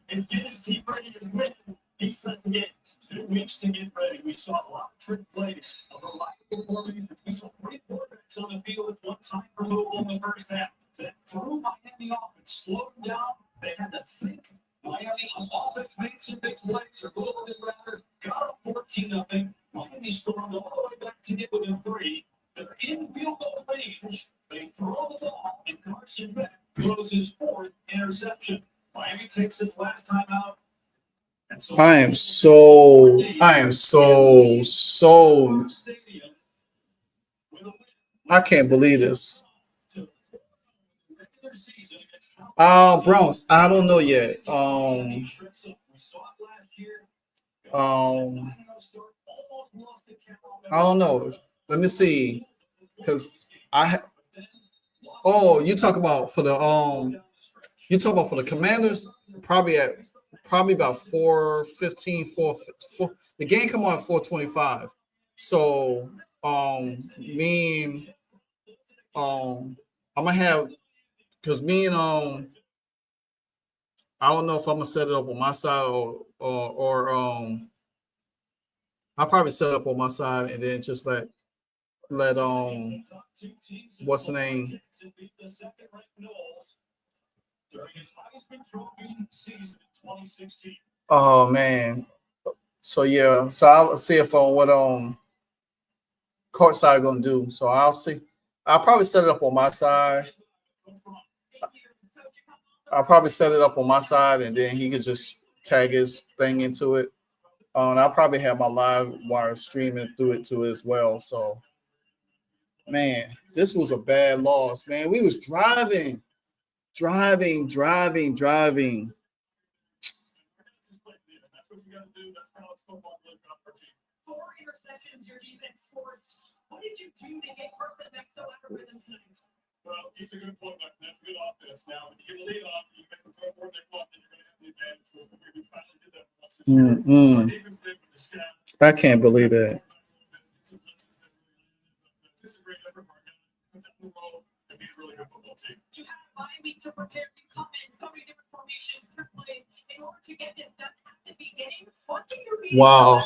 is get his team ready to win these type of games. 2 weeks to get ready. We saw a lot of trick plays, a variety of performances. We saw 3 quarterbacks on the field at one time for Louisville in the first half. That threw Miami off and slowed them down. They had to think. Miami on offense made some big plays. Or Louisville did rather. Got up 14-0. Miami stormed all the way back to get within 3. They're in field goal range. They throw the ball, and Carson Beck throws his 4th interception. Miami takes its last time out. And so I am so I can't believe this. Browns, I don't know yet. I don't know. Let me see. Because you talk about for the Commanders, probably about 4:15, 4. The game come on at 4:25. So I'm gonna have, because me and I don't know if I'm gonna set it up on my side or I'll probably set it up on my side and then just let what's the name? Oh man. So yeah, so I'll see if what courtside gonna do. So I'll see. I'll probably set it up on my side. I'll probably set it up on my side and then he could just tag his thing into it. And I'll probably have my live wire streaming through it too as well. So man, this was a bad loss, man. We was driving. 4 interceptions, your defense forced. What did you do to get Carson Beck so out of rhythm tonight? Well, he's a good quarterback. That's good offense. Now, when you get a lead off, you make the throw more than one, then you're going to have the advantage. We finally did that. I can't believe that. This is a great effort, Mark. Put that in the role and be a really good football team. You had a bye week to prepare. You come in so many different formations to play in order to get this done at the beginning. What do you mean? Wow.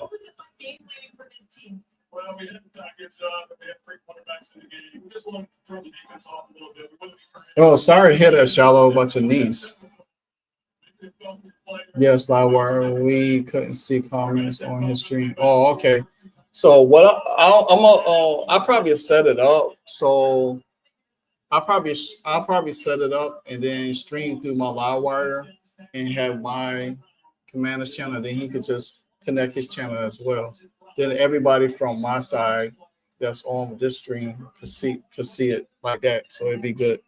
What was it like game planning for this team? Well, we had a good job, but we had 3 quarterbacks in the game. We just wanted to throw the defense off a little bit. Oh, sorry to hear that, Shallow, about your knees. Yes, Livewire. We couldn't see comments on his stream. Oh, okay. So what I'll probably set it up. So I'll probably set it up and then stream through my Livewire and have my commander's channel. Then he could just connect his channel as well. Then everybody from my side that's on this stream could see it like that. So it'd be good.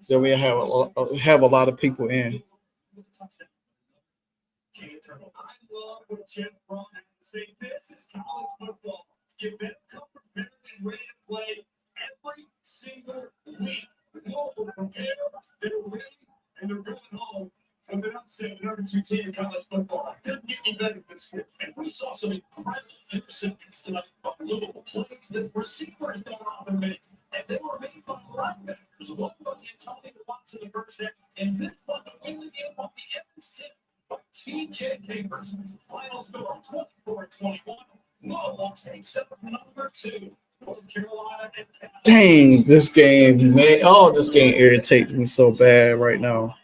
Then we have a lot of people in. I love what Jim Brown had to say. This is college football. Give them comfort, better than ready to play every single week. Louisville prepared, they're ready, and they're going home with an upset, the number 2 team in college football. Didn't get any better this week. And we saw some incredible interceptions tonight from Louisville plays that receivers don't often make. And they were made by linebackers. One by Antonio Watson in the first half, and this one, the only game on the Evans tip. TJ Capers, final score 24-21. Louisville takes up number 2. North Carolina and Dang, this game, man. Oh, this game irritates me so bad right now.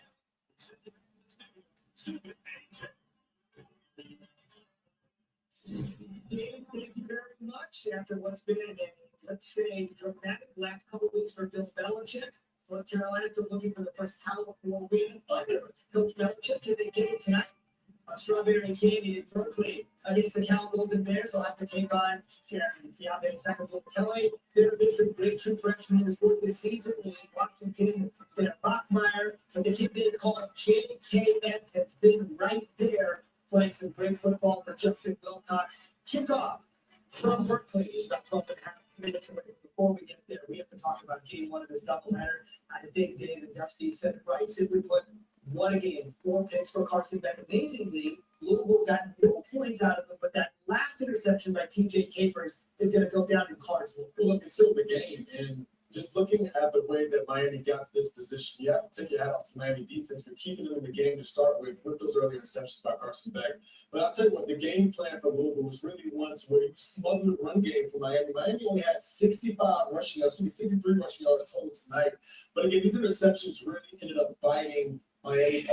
Dave, thank you very much. After what's been let's say, dramatic last couple weeks for Bill Belichick, North Carolina still looking for the first Power 4 win under Coach Belichick. Can they get it tonight? Strawberry and Candy in Berkeley against the Cal Golden Bears. They'll have to take on Keontae Sacramento. There have been some great true freshmen in the sport this season. Washington, Bachmeyer, but the kid they call JKS has been right there playing some great football for Justin Wilcox. Kickoff from Berkeley is about 12 and a half minutes away. Before we get there, we have to talk about game 1 of this doubleheader. I think Dave and Dusty said it right. Simply put, what a game. 4 picks for Carson Beck. Amazingly, Louisville got no points out of it, but that last interception by TJ Capers is going to go down in Clarksville. Look, it's still the game, and just looking at the way that Miami got to this position, you have to take your hat off to Miami defense for keeping them in the game to start with those early interceptions by Carson Beck. But I'll tell you what, the game plan for Louisville was really one to where you slowed the run game for Miami. Miami only had 65 rushing yards, 63 rushing yards total tonight. But again, these interceptions really ended up biting Miami.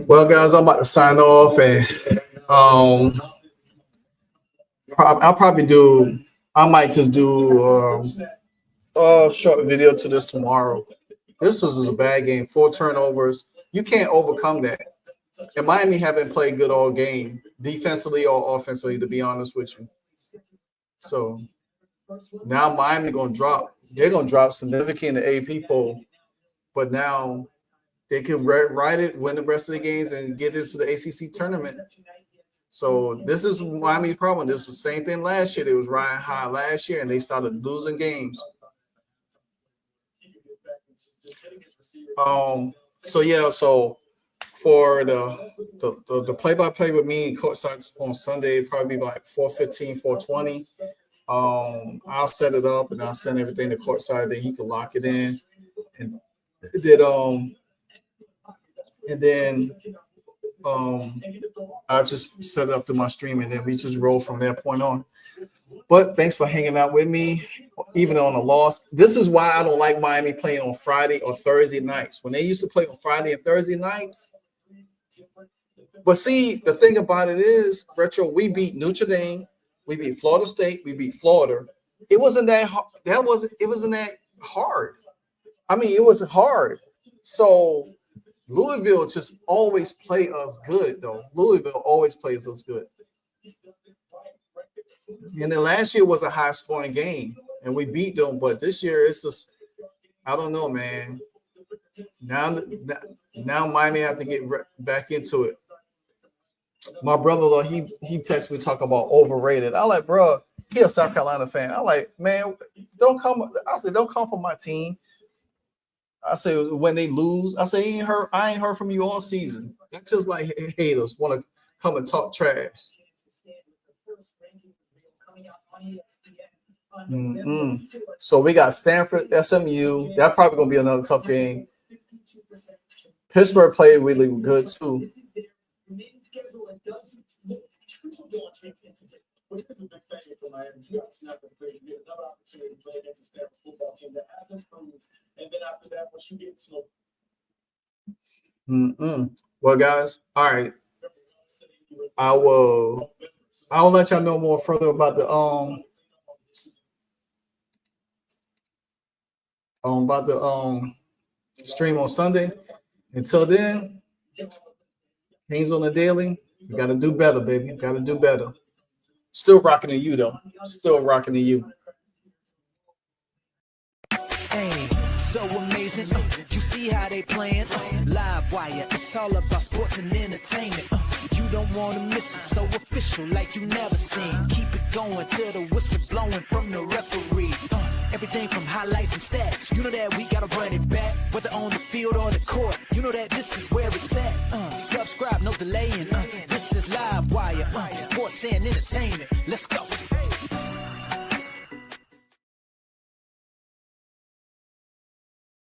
Well, guys, I'm about to sign off, and I might just do a short video to this tomorrow. This was a bad game. 4 turnovers. You can't overcome that. And Miami haven't played good all game, defensively or offensively, to be honest with you. So now Miami going to drop. They're going to drop significant in the AP poll. But now they could ride it, win the rest of the games, and get into the ACC tournament. So this is Miami's problem. This was the same thing last year. They was riding high last year, and they started losing games. So for the play-by-play with me and courtside on Sunday, probably like 4:15, 4:20. I'll set it up and I'll send everything to courtside. Then he can lock it in, and then I'll just set it up to my stream, and then we just roll from that point on. But thanks for hanging out with me, even on a loss. This is why I don't like Miami playing on Friday or Thursday nights. When they used to play on Friday and Thursday nights. But see, the thing about it is, Retro, we beat Notre Dame, we beat Florida State, we beat Florida. It wasn't that hard. It wasn't that hard. I mean, it wasn't hard. So Louisville just always play us good, though. Louisville always plays us good. And then last year was a high-scoring game, and we beat them. But this year, it's just, I don't know, man. Now Miami have to get back into it. My brother-in-law, he texted me talking about overrated. I like, bro, he a South Carolina fan. I like, man, don't come. I said, don't come for my team. I say when they lose, I say I ain't heard from you all season. That's just like haters want to come and talk trash. So we got Stanford, SMU. That's probably gonna be another tough game. Pittsburgh played really good too. But it is a big thing for Miami. You obviously not going to play. You get another opportunity to play against a Stanford football team that has improved. And then after that, once you get to Well, guys, all right. I'll let y'all know more further about the stream on Sunday. Until then, Kings on the Daily. You got to do better, baby. Got to do better. Still rocking to you, though. Still rocking to you. Hey, so amazing. You see how they playing? Live wire. It's all about sports and entertainment. You don't want to miss it. So official, like you never seen. Keep it going till the whistle blowing from the referee. Everything from highlights and stats. You know that we gotta run it back. Whether on the field or the court. You know that this is where it's at. Subscribe, no delaying. This is Live Wire. Sports and entertainment. Let's go.